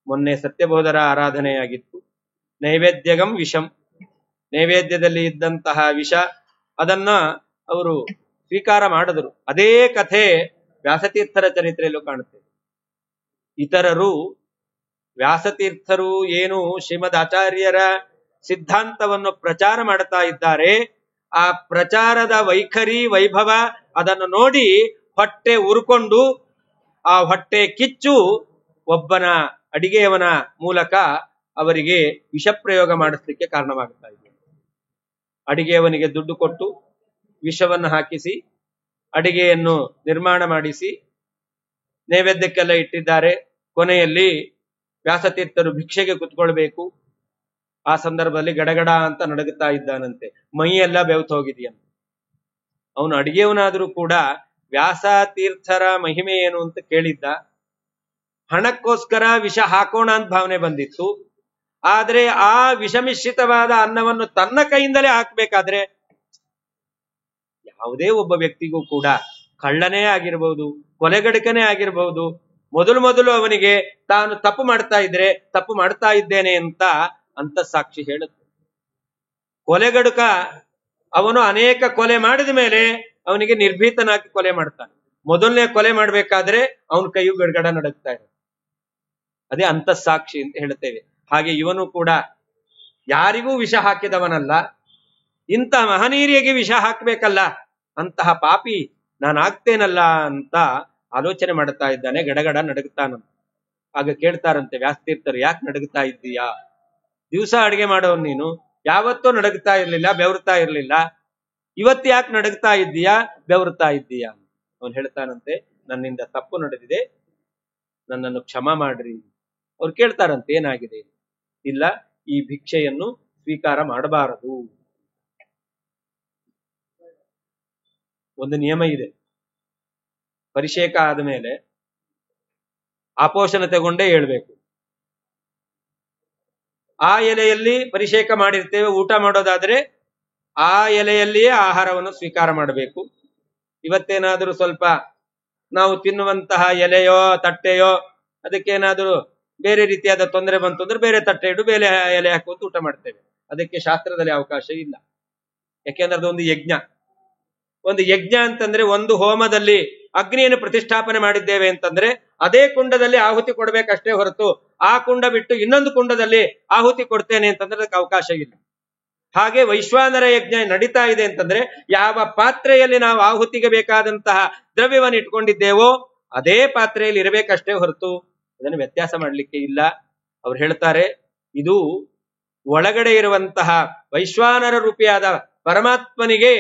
ಮೊನ್ನೆ ಸತ್ಯಬೋಧರ ಆರಾಧನೆಯಾಗಿತ್ತು. ನೈವೇದ್ಯಗಂ ವಿಷಂ, ನೈವೇದ್ಯದಲ್ಲಿ ಇದ್ದಂತಹ ವಿಷ ಅದನ್ನ ಅವರು ಸ್ವೀಕಾರ ಮಾಡಿದ್ರು. ಅದೇ ಕಥೆ ವ್ಯಾಸತೀರ್ಥರ ಚರಿತ್ರೆಯಲ್ಲೂ ಕಾಣುತ್ತೇವೆ. ಇತರರು ವ್ಯಾಸತೀರ್ಥರು ಏನು ಶ್ರೀಮದ್ ಆಚಾರ್ಯರ ಸಿದ್ಧಾಂತವನ್ನು ಪ್ರಚಾರ ಮಾಡ್ತಾ ಇದ್ದಾರೆ, ಆ ಪ್ರಚಾರದ ವೈಖರಿ ವೈಭವ ಅದನ್ನು ನೋಡಿ ಹೊಟ್ಟೆ ಉರ್ಕೊಂಡು ಆ ಹೊಟ್ಟೆ ಕಿಚ್ಚು ಒಬ್ಬನ ಅಡಿಗೆಯವನ ಮೂಲಕ ಅವರಿಗೆ ವಿಷಪ್ರಯೋಗ ಮಾಡಿಸ್ಲಿಕ್ಕೆ ಕಾರಣವಾಗುತ್ತಾ ಇದೆ. ಅಡಿಗೆಯವನಿಗೆ ದುಡ್ಡು ಕೊಟ್ಟು ವಿಷವನ್ನು ಹಾಕಿಸಿ ಅಡಿಗೆಯನ್ನು ನಿರ್ಮಾಣ ಮಾಡಿಸಿ ನೈವೇದ್ಯಕ್ಕೆಲ್ಲ ಇಟ್ಟಿದ್ದಾರೆ. ಕೊನೆಯಲ್ಲಿ ವ್ಯಾಸತೀರ್ಥರು ಭಿಕ್ಷೆಗೆ ಕುತ್ಕೊಳ್ಬೇಕು. ಆ ಸಂದರ್ಭದಲ್ಲಿ ಗಡಗಡ ಅಂತ ನಡಗುತ್ತಾ ಇದ್ದಾನಂತೆ, ಮೈಯೆಲ್ಲ ಬೆವ್ತು ಹೋಗಿದೆಯಂತೆ. ಅವನು ಅಡಿಗೆಯವನಾದರೂ ಕೂಡ ವ್ಯಾಸತೀರ್ಥರ ಮಹಿಮೆ ಏನು ಅಂತ ಕೇಳಿದ್ದ. ಹಣಕ್ಕೋಸ್ಕರ ವಿಷ ಹಾಕೋಣ ಅಂತ ಭಾವನೆ ಬಂದಿತ್ತು. ಆದ್ರೆ ಆ ವಿಷಮಿಶ್ರಿತವಾದ ಅನ್ನವನ್ನು ತನ್ನ ಕೈಯಿಂದಲೇ ಹಾಕ್ಬೇಕಾದ್ರೆ ಯಾವುದೇ ಒಬ್ಬ ವ್ಯಕ್ತಿಗೂ ಕೂಡ ಕಳ್ಳನೇ ಆಗಿರ್ಬಹುದು, ಕೊಲೆಗಡಕನೇ ಆಗಿರ್ಬಹುದು, ಮೊದಲು ಅವನಿಗೆ ತಾನು ತಪ್ಪು ಮಾಡ್ತಾ ಇದ್ರೆ ತಪ್ಪು ಮಾಡ್ತಾ ಇದ್ದೇನೆ ಅಂತ ಸಾಕ್ಷಿ ಹೇಳುತ್ತೆ. ಕೊಲೆಗಡುಕ ಅವನು ಅನೇಕ ಕೊಲೆ ಮಾಡಿದ ಮೇಲೆ ಅವನಿಗೆ ನಿರ್ಭೀತನಾಗಿ ಕೊಲೆ ಮಾಡ್ತಾನೆ. ಮೊದಲನೇ ಕೊಲೆ ಮಾಡ್ಬೇಕಾದ್ರೆ ಅವನ ಕೈಯು ಗಡಗಡ ನಡುಗ್ತಾ ಇದೆ. ಅದೇ ಅಂತಸ್ಸಾಕ್ಷಿ ಅಂತ ಹೇಳ್ತೇವೆ. ಹಾಗೆ ಇವನು ಕೂಡ ಯಾರಿಗೂ ವಿಷ ಹಾಕಿದವನಲ್ಲ. ಇಂಥ ಮಹನೀಯರಿಗೆ ವಿಷ ಹಾಕ್ಬೇಕಲ್ಲ, ಅಂತಹ ಪಾಪಿ ನಾನಾಗ್ತೇನಲ್ಲ ಅಂತ ಆಲೋಚನೆ ಮಾಡ್ತಾ ಇದ್ದಾನೆ. ಗಡಗಡ ನಡುಗ್ತಾನಂತ. ಆಗ ಕೇಳ್ತಾರಂತೆ ವ್ಯಾಸತೀರ್ಥರು, ಯಾಕೆ ನಡುಗ್ತಾ ಇದ್ದೀಯಾ? ದಿವಸ ಅಡಿಗೆ ಮಾಡೋನು ನೀನು, ಯಾವತ್ತೂ ನಡುಗ್ತಾ ಇರ್ಲಿಲ್ಲ, ಬೆವರ್ತಾ ಇರ್ಲಿಲ್ಲ, ಇವತ್ತು ಯಾಕೆ ನಡುಗ್ತಾ ಇದ್ದೀಯಾ, ಬೆವರ್ತಾ ಇದ್ದೀಯಾ? ಅವನು ಹೇಳ್ತಾನಂತೆ, ನನ್ನಿಂದ ತಪ್ಪು ನಡೆದಿದೆ, ನನ್ನನ್ನು ಕ್ಷಮ ಮಾಡ್ರಿ. ಅವ್ರು ಕೇಳ್ತಾರಂತೆ, ಏನಾಗಿದೆ? ಇಲ್ಲ, ಈ ಭಿಕ್ಷೆಯನ್ನು ಸ್ವೀಕಾರ ಮಾಡಬಾರದು. ಒಂದು ನಿಯಮ ಇದೆ, ಪರಿಷೇಕ ಆದಮೇಲೆ ಆಪೋಷಣ ತಗೊಂಡೇ ಹೇಳ್ಬೇಕು. ಆ ಎಲೆಯಲ್ಲಿ ಪರಿಷೇಕ ಮಾಡಿರ್ತೇವೆ, ಊಟ ಮಾಡೋದಾದ್ರೆ ಆ ಎಲೆಯಲ್ಲಿಯೇ ಆಹಾರವನ್ನು ಸ್ವೀಕಾರ ಮಾಡಬೇಕು. ಇವತ್ತೇನಾದ್ರೂ ಸ್ವಲ್ಪ ನಾವು ತಿನ್ನುವಂತಹ ಎಲೆಯೋ ತಟ್ಟೆಯೋ ಅದಕ್ಕೇನಾದ್ರೂ ಬೇರೆ ರೀತಿಯಾದ ತೊಂದರೆ ಬಂತು ಅಂದ್ರೆ ಬೇರೆ ತಟ್ಟೆ ಇಡು, ಬೇರೆ ಎಲೆ ಹಾಕುವಂತ ಊಟ ಮಾಡ್ತೇವೆ. ಅದಕ್ಕೆ ಶಾಸ್ತ್ರದಲ್ಲಿ ಅವಕಾಶ ಇಲ್ಲ. ಯಾಕೆಂದ್ರೆ ಅದೊಂದು ಯಜ್ಞ. ಒಂದು ಯಜ್ಞ ಅಂತಂದ್ರೆ ಒಂದು ಹೋಮದಲ್ಲಿ ಅಗ್ನಿಯನ್ನು ಪ್ರತಿಷ್ಠಾಪನೆ ಮಾಡಿದ್ದೇವೆ ಅಂತಂದ್ರೆ ಅದೇ ಕುಂಡದಲ್ಲಿ ಆಹುತಿ ಕೊಡ್ಬೇಕಷ್ಟೇ ಹೊರತು ಆ ಕುಂಡ ಬಿಟ್ಟು ಇನ್ನೊಂದು ಕುಂಡದಲ್ಲಿ ಆಹುತಿ ಕೊಡ್ತೇನೆ ಅಂತಂದ್ರೆ ಅದಕ್ಕೆ ಅವಕಾಶ ಇಲ್ಲ. ಹಾಗೆ ವೈಶ್ವಾನರ ಯಜ್ಞ ನಡೀತಾ ಇದೆ ಅಂತಂದ್ರೆ ಯಾವ ಪಾತ್ರೆಯಲ್ಲಿ ನಾವು ಆಹುತಿಗೆ ಬೇಕಾದಂತಹ ದ್ರವ್ಯವನ್ನು ಇಟ್ಕೊಂಡಿದ್ದೇವೋ ಅದೇ ಪಾತ್ರೆಯಲ್ಲಿ ಇರಬೇಕಷ್ಟೇ ಹೊರತು ಅದನ್ನು ವ್ಯತ್ಯಾಸ ಮಾಡ್ಲಿಕ್ಕೆ ಇಲ್ಲ. ಅವ್ರು ಹೇಳ್ತಾರೆ, ಇದು ಒಳಗಡೆ ಇರುವಂತಹ ವೈಶ್ವಾನರ ರೂಪಿಯಾದ ಪರಮಾತ್ಮನಿಗೆ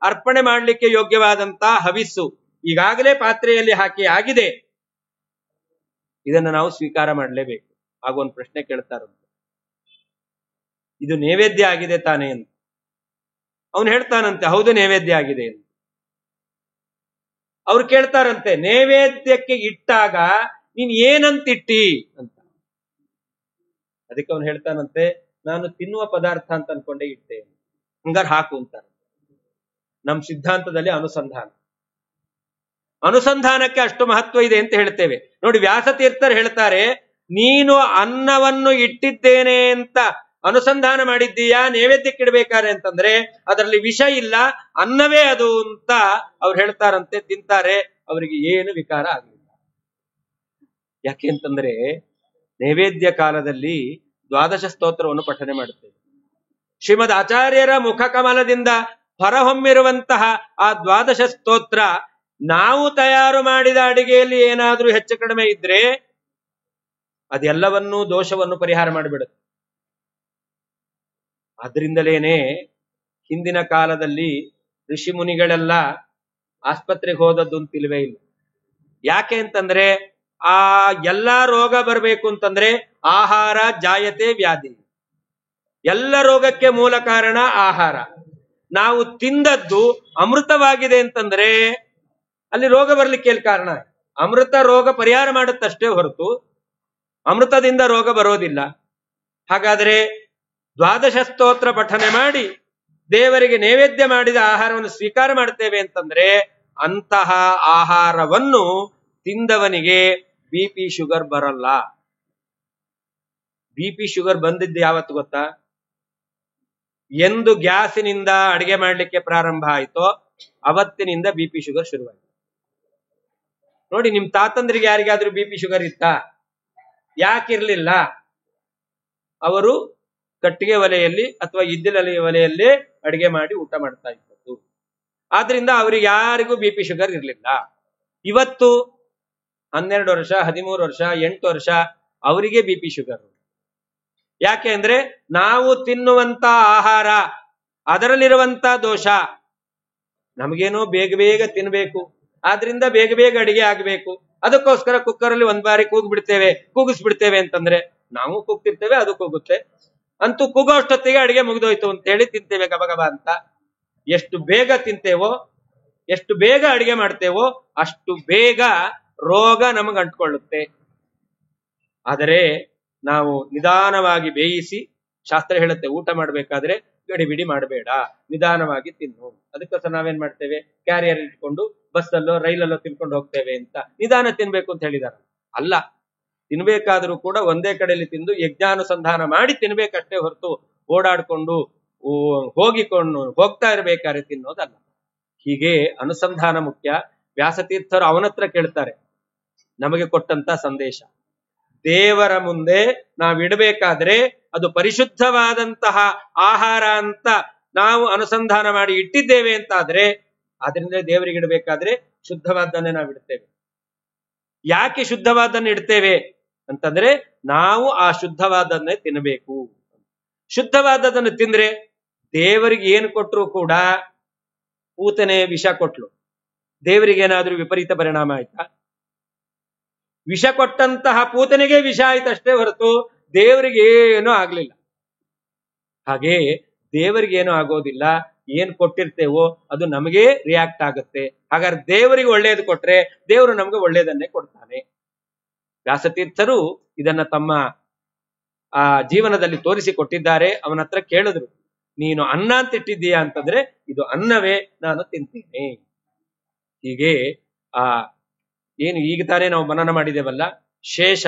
ಅರ್ಪಣೆ ಮಾಡಲಿಕ್ಕೆ ಯೋಗ್ಯವಾದಂತಹ ಹವಿಸ್ಸು ಈಗಾಗಲೇ ಪಾತ್ರೆಯಲ್ಲಿ ಹಾಕಿ ಆಗಿದೆ, ಇದನ್ನು ನಾವು ಸ್ವೀಕಾರ ಮಾಡಲೇಬೇಕು. ಆಗ ಒಂದು ಪ್ರಶ್ನೆ ಕೇಳ್ತಾರಂತೆ, ಇದು ನೈವೇದ್ಯ ಆಗಿದೆ ತಾನೇ ಅಂತ. ಅವನು ಹೇಳ್ತಾನಂತೆ, ಹೌದು ನೈವೇದ್ಯ ಆಗಿದೆ ಅಂತ. ಅವ್ರು ಕೇಳ್ತಾರಂತೆ, ನೈವೇದ್ಯಕ್ಕೆ ಇಟ್ಟಾಗ ನೀನ್ ಏನಂತಿಟ್ಟಿ ಅಂತ. ಅದಕ್ಕೆ ಅವನು ಹೇಳ್ತಾನಂತೆ, ನಾನು ತಿನ್ನುವ ಪದಾರ್ಥ ಅಂತ ಅನ್ಕೊಂಡೇ ಇಟ್ಟೆ. ಹಂಗಾರೆ ಹಾಕು ಅಂತಾರೆ. ನಮ್ ಸಿದ್ಧಾಂತದಲ್ಲಿ ಅನುಸಂಧಾನಕ್ಕೆ ಅಷ್ಟು ಮಹತ್ವ ಇದೆ ಅಂತ ಹೇಳ್ತೇವೆ. ನೋಡಿ, ವ್ಯಾಸತೀರ್ಥರು ಹೇಳ್ತಾರೆ, ನೀನು ಅನ್ನವನ್ನು ಇಟ್ಟಿದ್ದೇನೆ ಅಂತ ಅನುಸಂಧಾನ ಮಾಡಿದ್ದೀಯಾ ನೈವೇದ್ಯಕ್ಕೆ ಇಡಬೇಕಾರೆ ಅಂತಂದ್ರೆ ಅದರಲ್ಲಿ ವಿಷ ಇಲ್ಲ, ಅನ್ನವೇ ಅದು ಅಂತ ಅವ್ರು ಹೇಳ್ತಾರಂತೆ. ತಿಂತಾರೆ, ಅವರಿಗೆ ಏನು ವಿಕಾರ ಆಗಲಿಲ್ಲ. ಯಾಕೆ ಅಂತಂದ್ರೆ ನೈವೇದ್ಯ ಕಾಲದಲ್ಲಿ ದ್ವಾದಶ ಸ್ತೋತ್ರವನ್ನು ಪಠನೆ ಮಾಡುತ್ತೇವೆ. ಶ್ರೀಮದ್ ಆಚಾರ್ಯರ ಮುಖ ಕಮಲದಿಂದ ಹೊರಹೊಮ್ಮಿರುವಂತಹ ಆ ದ್ವಾದಶ ಸ್ತೋತ್ರ ನಾವು ತಯಾರು ಮಾಡಿದ ಅಡಿಗೆಯಲ್ಲಿ ಏನಾದ್ರೂ ಹೆಚ್ಚು ಕಡಿಮೆ ಇದ್ರೆ ಅದೆಲ್ಲವನ್ನೂ ದೋಷವನ್ನು ಪರಿಹಾರ ಮಾಡಿಬಿಡುತ್ತೆ. ಆದ್ರಿಂದಲೇನೆ ಹಿಂದಿನ ಕಾಲದಲ್ಲಿ ಋಷಿ ಮುನಿಗಳೆಲ್ಲ ಆಸ್ಪತ್ರೆಗೆ ಹೋದದ್ದು ಅಂತಿಲ್ವೇ ಇಲ್ಲ. ಯಾಕೆ ಅಂತಂದ್ರೆ ಆ ಎಲ್ಲಾ ರೋಗ ಬರಬೇಕು ಅಂತಂದ್ರೆ ಆಹಾರ ಜಾಯತೆ ವ್ಯಾಧಿ. ಎಲ್ಲ ರೋಗಕ್ಕೆ ಮೂಲ ಕಾರಣ ಆಹಾರ. ನಾವು ತಿಂದದ್ದು ಅಮೃತವಾಗಿದೆ ಅಂತಂದ್ರೆ ಅಲ್ಲಿ ರೋಗ ಬರ್ಲಿಕ್ಕೆ ಎಲ್ಲಿ ಕಾರಣ? ಅಮೃತ ರೋಗ ಪರಿಹಾರ ಮಾಡುತ್ತಷ್ಟೇ ಹೊರತು ಅಮೃತದಿಂದ ರೋಗ ಬರೋದಿಲ್ಲ. ಹಾಗಾದ್ರೆ ದ್ವಾದಶ ಸ್ತೋತ್ರ ಪಠನೆ ಮಾಡಿ ದೇವರಿಗೆ ನೈವೇದ್ಯ ಮಾಡಿದ ಆಹಾರವನ್ನು ಸ್ವೀಕಾರ ಮಾಡ್ತೇವೆ ಅಂತಂದ್ರೆ ಅಂತಹ ಆಹಾರವನ್ನು ತಿಂದವನಿಗೆ BP ಶುಗರ್ ಬರಲ್ಲ. BP ಶುಗರ್ ಬಂದಿದ್ದು ಯಾವತ್ತು ಗೊತ್ತಾ? ಎಂದು ಗ್ಯಾಸಿನಿಂದ ಅಡಿಗೆ ಮಾಡ್ಲಿಕ್ಕೆ ಪ್ರಾರಂಭ ಆಯ್ತೋ ಅವತ್ತಿನಿಂದ BP ಶುಗರ್ ಶುರುವಾಯಿತು. ನೋಡಿ, ನಿಮ್ ತಾತಂದ್ರಿಗೆ ಯಾರಿಗಾದ್ರೂ BP ಶುಗರ್ ಇತ್ತಾ? ಯಾಕಿರ್ಲಿಲ್ಲ? ಅವರು ಕಟ್ಟಿಗೆ ಒಲೆಯಲ್ಲಿ ಅಥವಾ ಇದ್ದಿಲ ಒಲೆಯಲ್ಲೇ ಅಡಿಗೆ ಮಾಡಿ ಊಟ ಮಾಡ್ತಾ ಇದ್ದದ್ದು. ಆದ್ರಿಂದ ಅವ್ರಿಗೆ ಯಾರಿಗೂ BP ಶುಗರ್ ಇರ್ಲಿಲ್ಲ. ಇವತ್ತು 12 ವರ್ಷ 13 ವರ್ಷ 8 ವರ್ಷ ಅವರಿಗೆ BP ಶುಗರ್. ಯಾಕೆ ಅಂದ್ರೆ ನಾವು ತಿನ್ನುವಂತ ಆಹಾರ ಅದರಲ್ಲಿರುವಂತ ದೋಷ. ನಮಗೇನೋ ಬೇಗ ಬೇಗ ತಿನ್ಬೇಕು, ಆದ್ರಿಂದ ಬೇಗ ಬೇಗ ಅಡಿಗೆ ಆಗ್ಬೇಕು, ಅದಕ್ಕೋಸ್ಕರ ಕುಕ್ಕರಲ್ಲಿ ಒಂದ್ ಬಾರಿ ಕೂಗಿಸ್ಬಿಡ್ತೇವೆ ಅಂತಂದ್ರೆ ನಾವು ಕೂಗ್ತಿರ್ತೇವೆ, ಅದು ಕೂಗುತ್ತೆ. ಅಂತೂ ಕೂಗೋಷ್ಟೊತ್ತಿಗೆ ಅಡಿಗೆ ಮುಗಿದೋಯ್ತು ಅಂತ ಹೇಳಿ ತಿಂತೇವೆ ಗಬಗಬ ಅಂತ. ಎಷ್ಟು ಬೇಗ ತಿಂತೇವೋ, ಎಷ್ಟು ಬೇಗ ಅಡಿಗೆ ಮಾಡ್ತೇವೋ ಅಷ್ಟು ಬೇಗ ರೋಗ ನಮಗೆ ಅಂಟ್ಕೊಳ್ಳುತ್ತೆ. ಆದರೆ ನಾವು ನಿಧಾನವಾಗಿ ಬೇಯಿಸಿ, ಶಾಸ್ತ್ರ ಹೇಳುತ್ತೆ ಊಟ ಮಾಡ್ಬೇಕಾದ್ರೆ ಗಡಿಬಿಡಿ ಮಾಡಬೇಡ, ನಿಧಾನವಾಗಿ ತಿನ್ನು. ಅದಕ್ಕೋಸ್ಕರ ನಾವೇನ್ ಮಾಡ್ತೇವೆ, ಕ್ಯಾರಿಯರ್ ಇಟ್ಕೊಂಡು ಬಸ್ಸಲ್ಲೋ ರೈಲಲ್ಲೋ ತಿನ್ಕೊಂಡು ಹೋಗ್ತೇವೆ ಅಂತ. ನಿಧಾನ ತಿನ್ಬೇಕು ಅಂತ ಹೇಳಿದಾರ ಅಲ್ಲ. ತಿನ್ಬೇಕಾದ್ರೂ ಕೂಡ ಒಂದೇ ಕಡೆಯಲ್ಲಿ ತಿಂದು ಯಜ್ಞಾನುಸಂಧಾನ ಮಾಡಿ ತಿನ್ಬೇಕಷ್ಟೇ ಹೊರತು ಓಡಾಡ್ಕೊಂಡು ಹೋಗ್ತಾ ಇರ್ಬೇಕಾದ್ರೆ ತಿನ್ನೋದಲ್ಲ. ಹೀಗೆ ಅನುಸಂಧಾನ ಮುಖ್ಯ. ವ್ಯಾಸತೀರ್ಥರು ಅವನತ್ರ ಕೇಳ್ತಾರೆ, ನಮಗೆ ಕೊಟ್ಟಂತ ಸಂದೇಶ ದೇವರ ಮುಂದೆ ನಾವಿಡಬೇಕಾದ್ರೆ ಅದು ಪರಿಶುದ್ಧವಾದಂತಹ ಆಹಾರ ಅಂತ ನಾವು ಅನುಸಂಧಾನ ಮಾಡಿ ಇಟ್ಟಿದ್ದೇವೆ ಅಂತಾದ್ರೆ ಅದರಿಂದ ದೇವರಿಗೆ ಇಡಬೇಕಾದ್ರೆ ಶುದ್ಧವಾದನ್ನೇ ನಾವು ಇಡ್ತೇವೆ. ಯಾಕೆ ಶುದ್ಧವಾದನ್ನು ಇಡ್ತೇವೆ ಅಂತಂದ್ರೆ ನಾವು ಆ ಶುದ್ಧವಾದನ್ನೇ ತಿನ್ನಬೇಕು. ಶುದ್ಧವಾದದನ್ನು ತಿಂದ್ರೆ ದೇವರಿಗೆ ಏನು ಕೊಟ್ಟರು ಕೂಡ, ಪೂತನೆ ವಿಷ ಕೊಟ್ಲು, ದೇವರಿಗೆ ಏನಾದ್ರೂ ವಿಪರೀತ ಪರಿಣಾಮ ಆಯ್ತಾ? ವಿಷ ಕೊಟ್ಟಂತಹ ಪೂತನೆಗೆ ವಿಷ ಆಯ್ತಷ್ಟೇ ಹೊರತು ದೇವರಿಗೆ ಏನೂ ಆಗ್ಲಿಲ್ಲ. ಹಾಗೆ ದೇವರಿಗೇನು ಆಗೋದಿಲ್ಲ. ಏನ್ ಕೊಟ್ಟಿರ್ತೇವೋ ಅದು ನಮಗೆ ರಿಯಾಕ್ಟ್ ಆಗುತ್ತೆ. ಹಾಗಾದ್ರೆ ದೇವರಿಗೆ ಒಳ್ಳೇದು ಕೊಟ್ರೆ ದೇವರು ನಮ್ಗೆ ಒಳ್ಳೇದನ್ನೇ ಕೊಡ್ತಾನೆ. ವ್ಯಾಸತೀರ್ಥರು ಇದನ್ನ ತಮ್ಮ ಜೀವನದಲ್ಲಿ ತೋರಿಸಿಕೊಟ್ಟಿದ್ದಾರೆ. ಅವನ ಹತ್ರ ಕೇಳಿದ್ರು, ನೀನು ಅನ್ನ ಅಂತ ಇಟ್ಟಿದ್ದೀಯಾ ಅಂತಂದ್ರೆ ಇದು ಅನ್ನವೇ, ನಾನು ತಿಂತೀನಿ. ಹೀಗೆ ಏನು ಈಗ ತಾನೇ ನಾವು ಮನನ ಮಾಡಿದೇವಲ್ಲ, ಶೇಷ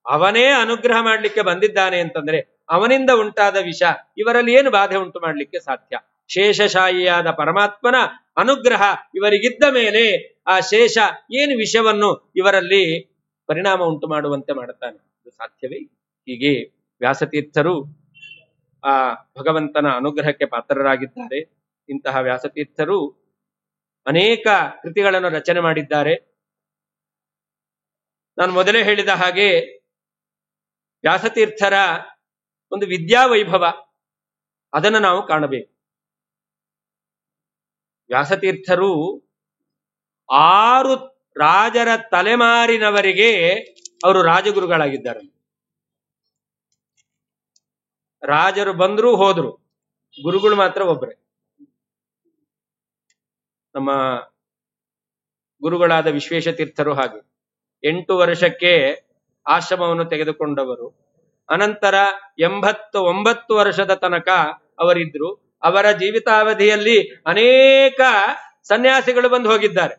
ಅವನೇ ಅನುಗ್ರಹ ಮಾಡ್ಲಿಕ್ಕೆ ಬಂದಿದ್ದಾನೆ ಅಂತಂದ್ರೆ ಅವನಿಂದ ಉಂಟಾದ ವಿಷ ಇವರಲ್ಲಿ ಏನು ಬಾಧೆ ಉಂಟು ಮಾಡ್ಲಿಕ್ಕೆ ಸಾಧ್ಯ? ಶೇಷಶಾಹಿಯಾದ ಪರಮಾತ್ಮನ ಅನುಗ್ರಹ ಇವರಿಗಿದ್ದ ಮೇಲೆ ಆ ಶೇಷ ಏನು ವಿಷವನ್ನು ಇವರಲ್ಲಿ ಪರಿಣಾಮ ಉಂಟು ಮಾಡುವಂತೆ ಮಾಡುತ್ತಾನೆ? ಇದು ಸಾಧ್ಯವೇ? ಹೀಗೆ ವ್ಯಾಸತೀರ್ಥರು ಆ ಭಗವಂತನ ಅನುಗ್ರಹಕ್ಕೆ ಪಾತ್ರರಾಗಿದ್ದಾರೆ. ಇಂತಹ ವ್ಯಾಸತೀರ್ಥರು ಅನೇಕ ಕೃತಿಗಳನ್ನು ರಚನೆ ಮಾಡಿದ್ದಾರೆ. ನಾನು ಮೊದಲೇ ಹೇಳಿದ ಹಾಗೆ ವ್ಯಾಸತೀರ್ಥರ ಒಂದು ವಿದ್ಯಾವೈಭವ ಅದನ್ನು ನಾವು ಕಾಣಬೇಕು. ವ್ಯಾಸತೀರ್ಥರು 6 ರಾಜರ ತಲೆಮಾರಿನವರಿಗೆ ಅವರು ರಾಜಗುರುಗಳಾಗಿದ್ದಾರೆ. ರಾಜರು ಬಂದ್ರು ಹೋದ್ರು, ಗುರುಗಳು ಮಾತ್ರ ಒಬ್ಬರೇ. ನಮ್ಮ ಗುರುಗಳಾದ ವಿಶ್ವೇಶತೀರ್ಥರು ಹಾಗೆ 8 ವರ್ಷಕ್ಕೆ ಆಶ್ರಮವನ್ನು ತೆಗೆದುಕೊಂಡವರು. ಅನಂತರ 89 ವರ್ಷದ ತನಕ ಅವರಿದ್ರು. ಅವರ ಜೀವಿತಾವಧಿಯಲ್ಲಿ ಅನೇಕ ಸನ್ಯಾಸಿಗಳು ಬಂದು ಹೋಗಿದ್ದಾರೆ,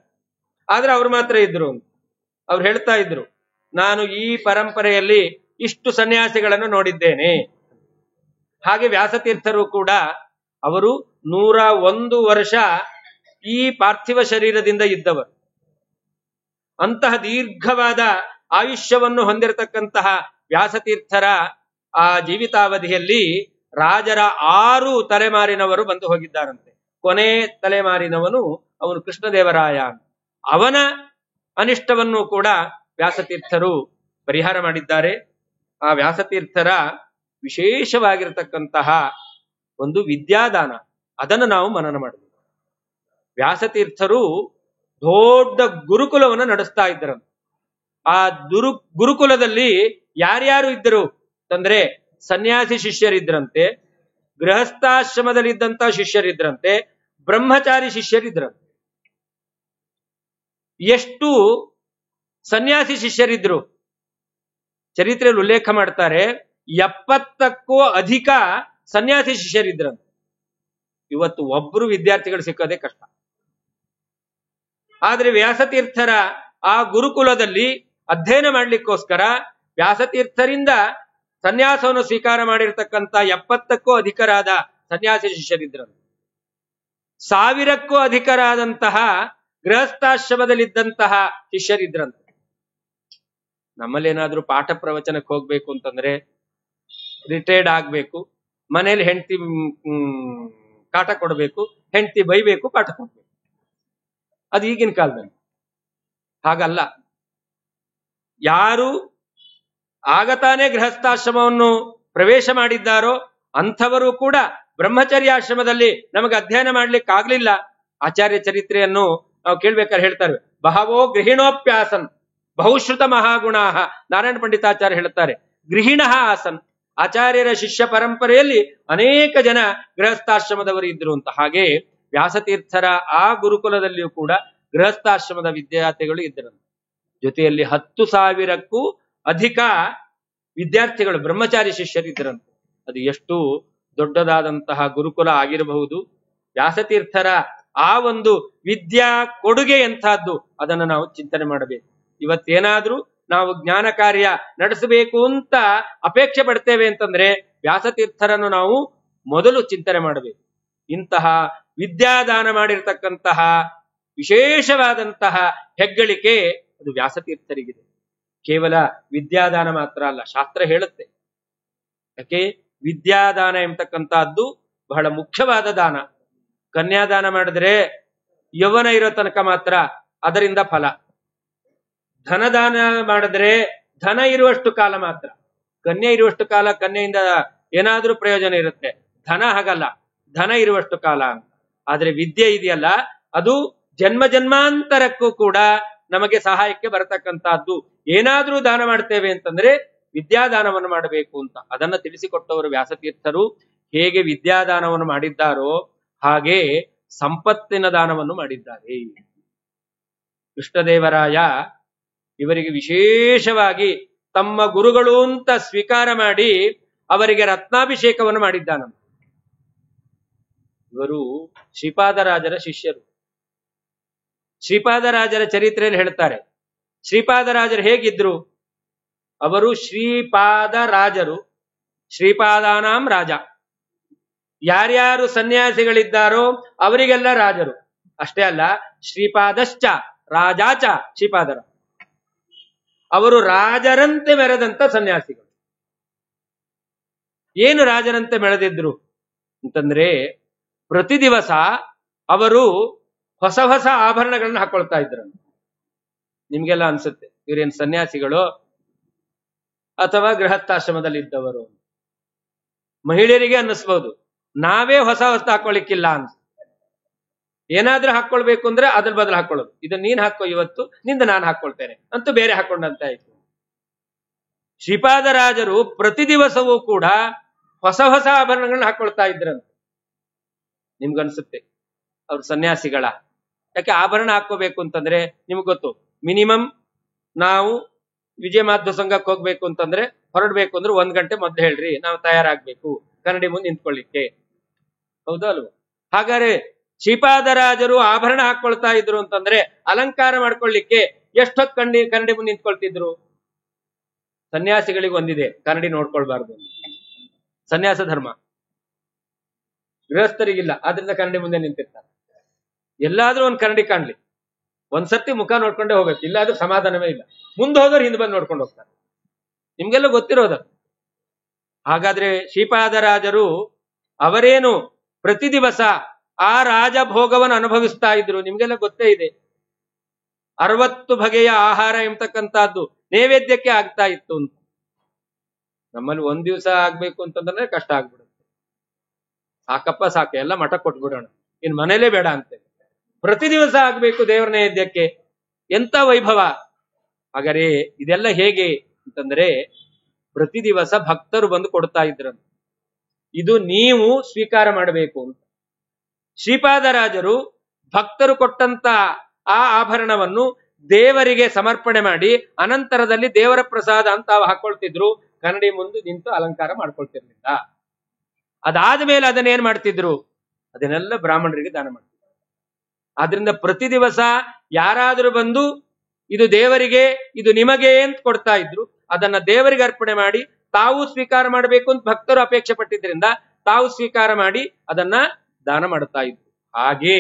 ಆದ್ರೆ ಅವರು ಮಾತ್ರ ಇದ್ರು. ಅವ್ರು ಹೇಳ್ತಾ ಇದ್ರು, ನಾನು ಈ ಪರಂಪರೆಯಲ್ಲಿ ಇಷ್ಟು ಸನ್ಯಾಸಿಗಳನ್ನು ನೋಡಿದ್ದೇನೆ. ಹಾಗೆ ವ್ಯಾಸತೀರ್ಥರು ಕೂಡ ಅವರು 101 ವರ್ಷ ಈ ಪಾರ್ಥಿವ ಶರೀರದಿಂದ ಇದ್ದವರು. ಅಂತಹ ದೀರ್ಘವಾದ ಆಯುಷ್ಯವನ್ನು ಹೊಂದಿರತಕ್ಕಂತಹ ವ್ಯಾಸತೀರ್ಥರ ಆ ಜೀವಿತಾವಧಿಯಲ್ಲಿ ರಾಜರ 6 ತಲೆಮಾರಿನವರು ಬಂದು ಹೋಗಿದ್ದಾರಂತೆ. ಕೊನೆ ತಲೆಮಾರಿನವನು ಅವನು ಕೃಷ್ಣದೇವರಾಯ. ಅವನ ಅನಿಷ್ಟವನ್ನು ಕೂಡ ವ್ಯಾಸತೀರ್ಥರು ಪರಿಹಾರ ಮಾಡಿದ್ದಾರೆ. ಆ ವ್ಯಾಸತೀರ್ಥರ ವಿಶೇಷವಾಗಿರತಕ್ಕಂತಹ ಒಂದು ವಿದ್ಯಾದಾನ, ಅದನ್ನು ನಾವು ಮನನ ಮಾಡಬೇಕು. ವ್ಯಾಸತೀರ್ಥರು ದೊಡ್ಡ ಗುರುಕುಲವನ್ನು ನಡೆಸ್ತಾ ಇದ್ದರಂತೆ. ಆ ಗುರುಕುಲದಲ್ಲಿ ಯಾರ್ಯಾರು ಇದ್ದರು ಅಂತಂದ್ರೆ ಸನ್ಯಾಸಿ ಶಿಷ್ಯರಿದ್ರಂತೆ, ಗೃಹಸ್ಥಾಶ್ರಮದಲ್ಲಿದ್ದಂತ ಶಿಷ್ಯರಿದ್ರಂತೆ, ಬ್ರಹ್ಮಚಾರಿ ಶಿಷ್ಯರಿದ್ರಂತೆ. ಎಷ್ಟು ಸನ್ಯಾಸಿ ಶಿಷ್ಯರಿದ್ರು ಚರಿತ್ರೆಯಲ್ಲಿ ಉಲ್ಲೇಖ ಮಾಡ್ತಾರೆ. 70ಕ್ಕೂ ಅಧಿಕ ಸನ್ಯಾಸಿ ಶಿಷ್ಯರಿದ್ರಂತೆ. ಇವತ್ತು ಒಬ್ರು ವಿದ್ಯಾರ್ಥಿಗಳು ಸಿಕ್ಕೋದೇ ಕಷ್ಟ. ಆದ್ರೆ ವ್ಯಾಸತೀರ್ಥರ ಆ ಗುರುಕುಲದಲ್ಲಿ ಅಧ್ಯಯನ ಮಾಡ್ಲಿಕ್ಕೋಸ್ಕರ ವ್ಯಾಸತೀರ್ಥರಿಂದ ಸನ್ಯಾಸವನ್ನು ಸ್ವೀಕಾರ ಮಾಡಿರ್ತಕ್ಕಂಥ 70ಕ್ಕೂ ಅಧಿಕರಾದ ಸನ್ಯಾಸಿ ಶಿಷ್ಯರಿದ್ರಂತೆ. 1000ಕ್ಕೂ ಅಧಿಕರಾದಂತಹ ಗೃಹಸ್ಥಾಶ್ರಮದಲ್ಲಿದ್ದಂತಹ ಶಿಷ್ಯರಿದ್ರಂತೆ. ನಮ್ಮಲ್ಲೇನಾದ್ರೂ ಪಾಠ ಪ್ರವಚನಕ್ಕೆ ಹೋಗ್ಬೇಕು ಅಂತಂದ್ರೆ ರಿಟೈರ್ಡ್ ಆಗ್ಬೇಕು, ಮನೇಲಿ ಹೆಂಡತಿ ಕಾಟ ಕೊಡಬೇಕು, ಹೆಂಡತಿ ಬೈಬೇಕು, ಪಾಠ ಕೊಡ್ಬೇಕು. ಅದು ಈಗಿನ ಕಾಲದಲ್ಲಿ. ಹಾಗಲ್ಲ. ಯಾರು ಆಗತಾನೆ ಗೃಹಸ್ಥಾಶ್ರಮವನ್ನು ಪ್ರವೇಶ ಮಾಡಿದ್ದಾರೋ ಅಂಥವರು ಕೂಡ ಬ್ರಹ್ಮಚರ್ಯಾಶ್ರಮದಲ್ಲಿ ನಮಗೆ ಅಧ್ಯಯನ ಮಾಡ್ಲಿಕ್ಕೆ ಆಗ್ಲಿಲ್ಲ. ಆಚಾರ್ಯ ಚರಿತ್ರೆಯನ್ನು ನಾವು ಕೇಳ್ಬೇಕಾದ್ರೆ ಹೇಳ್ತಾರೆ, ಬಹವೋ ಗೃಹಿಣೋಪ್ಯಾಸನ್ ಬಹುಶ್ರುತ ಮಹಾಗುಣಾಹ. ನಾರಾಯಣ ಪಂಡಿತಾಚಾರ್ಯ ಹೇಳ್ತಾರೆ, ಗೃಹಿಣ ಆಸನ್. ಆಚಾರ್ಯರ ಶಿಷ್ಯ ಪರಂಪರೆಯಲ್ಲಿ ಅನೇಕ ಜನ ಗೃಹಸ್ಥಾಶ್ರಮದವರು ಇದ್ರು ಅಂತ. ಹಾಗೆ ವ್ಯಾಸತೀರ್ಥರ ಆ ಗುರುಕುಲದಲ್ಲಿಯೂ ಕೂಡ ಗೃಹಸ್ಥಾಶ್ರಮದ ವಿದ್ಯಾರ್ಥಿಗಳು ಇದ್ದರಂತೆ. ಜೊತೆಯಲ್ಲಿ 10,000ಕ್ಕೂ ಅಧಿಕ ವಿದ್ಯಾರ್ಥಿಗಳು ಬ್ರಹ್ಮಚಾರಿ ಶಿಷ್ಯರಿದ್ದರಂತೆ. ಅದು ಎಷ್ಟು ದೊಡ್ಡದಾದಂತಹ ಗುರುಕುಲ ಆಗಿರಬಹುದು. ವ್ಯಾಸತೀರ್ಥರ ಆ ಒಂದು ವಿದ್ಯಾ ಕೊಡುಗೆ ಎಂತಹದ್ದು, ಅದನ್ನು ನಾವು ಚಿಂತನೆ ಮಾಡಬೇಕು. ಇವತ್ತೇನಾದ್ರೂ ನಾವು ಜ್ಞಾನ ಕಾರ್ಯ ನಡೆಸಬೇಕು ಅಂತ ಅಪೇಕ್ಷೆ ಪಡ್ತೇವೆ ಅಂತಂದ್ರೆ ವ್ಯಾಸತೀರ್ಥರನ್ನು ನಾವು ಮೊದಲು ಚಿಂತನೆ ಮಾಡಬೇಕು. ಇಂತಹ ವಿದ್ಯಾದಾನ ಮಾಡಿರ್ತಕ್ಕಂತಹ ವಿಶೇಷವಾದಂತಹ ಹೆಗ್ಗಳಿಕೆ ಅದು ವ್ಯಾಸತೀರ್ಥರಿಗಿದೆ. ಕೇವಲ ವಿದ್ಯಾದಾನ ಮಾತ್ರ ಅಲ್ಲ, ಶಾಸ್ತ್ರ ಹೇಳುತ್ತೆ. ಯಾಕೆ ವಿದ್ಯಾದಾನ ಎಂಬತಕ್ಕಂತಹದ್ದು ಬಹಳ ಮುಖ್ಯವಾದ ದಾನ. ಕನ್ಯಾದಾನ ಮಾಡಿದ್ರೆ ಯೌವನ ಇರೋ ತನಕ ಮಾತ್ರ ಅದರಿಂದ ಫಲ. ಧನದಾನ ಮಾಡಿದ್ರೆ ಧನ ಇರುವಷ್ಟು ಕಾಲ ಮಾತ್ರ, ಕನ್ಯೆ ಇರುವಷ್ಟು ಕಾಲ ಕನ್ಯೆಯಿಂದ ಏನಾದ್ರೂ ಪ್ರಯೋಜನ ಇರುತ್ತೆ. ಧನ ಹಾಗಲ್ಲ, ಧನ ಇರುವಷ್ಟು ಕಾಲ ಅಂತ. ಆದ್ರೆ ವಿದ್ಯೆ ಇದೆಯಲ್ಲ, ಅದು ಜನ್ಮ ಜನ್ಮಾಂತರಕ್ಕೂ ಕೂಡ ನಮಗೆ ಸಹಾಯಕ್ಕೆ ಬರತಕ್ಕಂತಹದ್ದು. ಏನಾದ್ರೂ ದಾನ ಮಾಡ್ತೇವೆ ಅಂತಂದ್ರೆ ವಿದ್ಯಾದಾನವನ್ನು ಮಾಡಬೇಕು ಅಂತ ಅದನ್ನ ತಿಳಿಸಿಕೊಟ್ಟವರು ವ್ಯಾಸತೀರ್ಥರು. ಹೇಗೆ ವಿದ್ಯಾದಾನವನ್ನು ಮಾಡಿದ್ದಾರೋ ಹಾಗೆ ಸಂಪತ್ತಿನ ದಾನವನ್ನು ಮಾಡಿದ್ದಾರೆ. ಕೃಷ್ಣದೇವರಾಯ ಇವರಿಗೆ ವಿಶೇಷವಾಗಿ ತಮ್ಮ ಗುರುಗಳು ಅಂತ ಸ್ವೀಕಾರ ಮಾಡಿ ಅವರಿಗೆ ರತ್ನಾಭಿಷೇಕವನ್ನು ಮಾಡಿದ್ದಾನಂತ. ಇವರು ಶ್ರೀಪಾದರಾಜರ ಶಿಷ್ಯರು. ಶ್ರೀಪಾದರಾಜರ ಚರಿತ್ರೆಯಲ್ಲಿ ಹೇಳ್ತಾರೆ, ಶ್ರೀಪಾದರಾಜರು ಹೇಗಿದ್ರು? ಅವರು ಶ್ರೀಪಾದರಾಜರು, ಶ್ರೀಪಾದಾನಾಂ ರಾಜ. ಯಾರ್ಯಾರು ಸನ್ಯಾಸಿಗಳಿದ್ದಾರೋ ಅವರಿಗೆಲ್ಲ ರಾಜರು. ಅಷ್ಟೇ ಅಲ್ಲ, ಶ್ರೀಪಾದಶ್ಚ ರಾಜಾಚ ಶ್ರೀಪಾದರ. ಅವರು ರಾಜರಂತೆ ಮೆರೆದಂತ ಸನ್ಯಾಸಿಗಳು. ಏನು ರಾಜರಂತೆ ಮೆರೆದಿದ್ರು ಅಂತಂದ್ರೆ, ಪ್ರತಿ ದಿವಸ ಅವರು ಹೊಸ ಹೊಸ ಆಭರಣಗಳನ್ನು ಹಾಕೊಳ್ತಾ ಇದ್ರು. ನಿಮ್ಗೆಲ್ಲ ಅನ್ಸುತ್ತೆ ಇವರೇನು ಸನ್ಯಾಸಿಗಳು ಅಥವಾ ಗೃಹಸ್ಥಾಶ್ರಮದಲ್ಲಿ ಇದ್ದವರು. ಮಹಿಳೆಯರಿಗೆ ಅನ್ನಿಸ್ಬಹುದು ನಾವೇ ಹೊಸ ಹೊಸ ಹಾಕೊಳ್ಳಿಕ್ಕಿಲ್ಲ ಅಂತ. ಏನಾದ್ರೂ ಹಾಕೊಳ್ಬೇಕು ಅಂದ್ರೆ ಅದ್ರ ಬದಲು ಹಾಕೊಳ್ಳೋದು. ಇದನ್ನ ನೀನ್ ಹಾಕೋ ಇವತ್ತು, ನಿಂದ ನಾನು ಹಾಕೊಳ್ತೇನೆ ಅಂತೂ ಬೇರೆ ಹಾಕೊಂಡಂತ ಆಯ್ತು. ಶ್ರೀಪಾದರಾಜರು ಪ್ರತಿ ದಿವಸವೂ ಕೂಡ ಹೊಸ ಹೊಸ ಆಭರಣಗಳನ್ನ ಹಾಕೊಳ್ತಾ ಇದ್ರಂತೆ. ನಿಮ್ಗನ್ಸುತ್ತೆ ಅವ್ರು ಸನ್ಯಾಸಿಗಳ? ಯಾಕೆ ಆಭರಣ ಹಾಕೋಬೇಕು ಅಂತಂದ್ರೆ ನಿಮ್ಗೆ ಗೊತ್ತು, ಮಿನಿಮಮ್ ನಾವು ವಿಜಯ ಮಾಧ್ವ ಸಂಘಕ್ಕೆ ಹೋಗ್ಬೇಕು ಅಂತಂದ್ರೆ ಹೊರಡ್ಬೇಕು ಅಂದ್ರೆ 1 ಗಂಟೆ ಮೊದಲು ಹೇಳ್ರಿ, ನಾವು ತಯಾರಾಗ್ಬೇಕು ಕನ್ನಡಿ ಮುಂದೆ ನಿಂತ್ಕೊಳ್ಳಿಕ್ಕೆ. ಹೌದಾ ಅಲ್ವ? ಹಾಗಾದ್ರೆ ಶ್ರೀಪಾದರಾಜರು ಆಭರಣ ಹಾಕೊಳ್ತಾ ಇದ್ರು ಅಂತಂದ್ರೆ ಅಲಂಕಾರ ಮಾಡ್ಕೊಳ್ಳಿಕ್ಕೆ ಎಷ್ಟೊತ್ತು ಕನ್ನಡಿ ಮುಂದೆ ನಿಂತ್ಕೊಳ್ತಿದ್ರು? ಸನ್ಯಾಸಿಗಳಿಗೆ ಒಂದಿದೆ, ಕನ್ನಡಿ ನೋಡ್ಕೊಳ್ಬಾರ್ದು, ಸನ್ಯಾಸ ಧರ್ಮ. ಗೃಹಸ್ಥರಿಗಿಲ್ಲ, ಆದ್ರಿಂದ ಕನ್ನಡಿ ಮುಂದೆ ನಿಂತಿರ್ತಾರೆ. ಎಲ್ಲಾದ್ರೂ ಒಂದ್ ಕನ್ನಡಿ ಕಾಣ್ಲಿ, ಒಂದ್ಸರ್ತಿ ಮುಖ ನೋಡ್ಕೊಂಡೇ ಹೋಗ್ಬೇಕು, ಇಲ್ಲಾದ್ರೂ ಸಮಾಧಾನವೇ ಇಲ್ಲ. ಮುಂದೆ ಹೋದವ್ರು ಹಿಂದೆ ಬಂದು ನೋಡ್ಕೊಂಡು ಹೋಗ್ತಾರೆ. ನಿಮ್ಗೆಲ್ಲ ಗೊತ್ತಿರೋದ. ಹಾಗಾದ್ರೆ ಶ್ರೀಪಾದರಾಜರು ಅವರೇನು ಪ್ರತಿ ದಿವಸ ಆ ರಾಜಭೋಗವನ್ನು ಅನುಭವಿಸ್ತಾ ಇದ್ರು. ನಿಮ್ಗೆಲ್ಲ ಗೊತ್ತೇ ಇದೆ, 60 ಬಗೆಯ ಆಹಾರ ಎಂಬತಕ್ಕಂತಹದ್ದು ನೈವೇದ್ಯಕ್ಕೆ ಆಗ್ತಾ ಇತ್ತು ಅಂತ. ನಮ್ಮಲ್ಲಿ 1 ದಿವಸ ಆಗ್ಬೇಕು ಅಂತಂದ್ರೆ ಕಷ್ಟ ಆಗ್ಬಿಡುತ್ತೆ. ಸಾಕಪ್ಪ ಸಾಕು, ಎಲ್ಲ ಮಠ ಕೊಟ್ಬಿಡೋಣ, ಇನ್ ಮನೇಲೇ ಬೇಡ ಅಂತೇಳಿ. ಪ್ರತಿ ದಿವಸ ಆಗ್ಬೇಕು ದೇವರ ನೈವೇದ್ಯಕ್ಕೆ. ಎಂತ ವೈಭವ! ಹಾಗಾದ್ರೆ ಇದೆಲ್ಲ ಹೇಗೆ ಅಂತಂದ್ರೆ ಪ್ರತಿ ದಿವಸ ಭಕ್ತರು ಬಂದು ಕೊಡ್ತಾ ಇದ್ರಂತ. ಇದು ನೀವು ಸ್ವೀಕಾರ ಮಾಡಬೇಕು ಅಂತ. ಶ್ರೀಪಾದರಾಜರು ಭಕ್ತರು ಕೊಟ್ಟಂತ ಆ ಆಭರಣವನ್ನು ದೇವರಿಗೆ ಸಮರ್ಪಣೆ ಮಾಡಿ ಅನಂತರದಲ್ಲಿ ದೇವರ ಪ್ರಸಾದ ಅಂತ ಹಾಕೊಳ್ತಿದ್ರು. ಕನ್ನಡಿ ಮುಂದೆ ನಿಂತು ಅಲಂಕಾರ ಮಾಡ್ಕೊಳ್ತಿರ್ಲಿಲ್ಲ. ಅದಾದ ಮೇಲೆ ಅದನ್ನೇನ್ ಮಾಡ್ತಿದ್ರು? ಅದನ್ನೆಲ್ಲ ಬ್ರಾಹ್ಮಣರಿಗೆ ದಾನ ಮಾಡ್ತಿದ್ರು. ಆದ್ರಿಂದ ಪ್ರತಿ ದಿವಸ ಯಾರಾದರೂ ಬಂದು ಇದು ದೇವರಿಗೆ, ಇದು ನಿಮಗೆ ಅಂತ ಕೊಡ್ತಾ ಇದ್ರು. ಅದನ್ನ ದೇವರಿಗೆ ಅರ್ಪಣೆ ಮಾಡಿ ತಾವು ಸ್ವೀಕಾರ ಮಾಡಬೇಕು ಅಂತ ಭಕ್ತರು ಅಪೇಕ್ಷೆ ಪಟ್ಟಿದ್ರಿಂದ ತಾವು ಸ್ವೀಕಾರ ಮಾಡಿ ಅದನ್ನ ದಾನ ಮಾಡುತ್ತಾ ಇದ್ರು. ಹಾಗೆ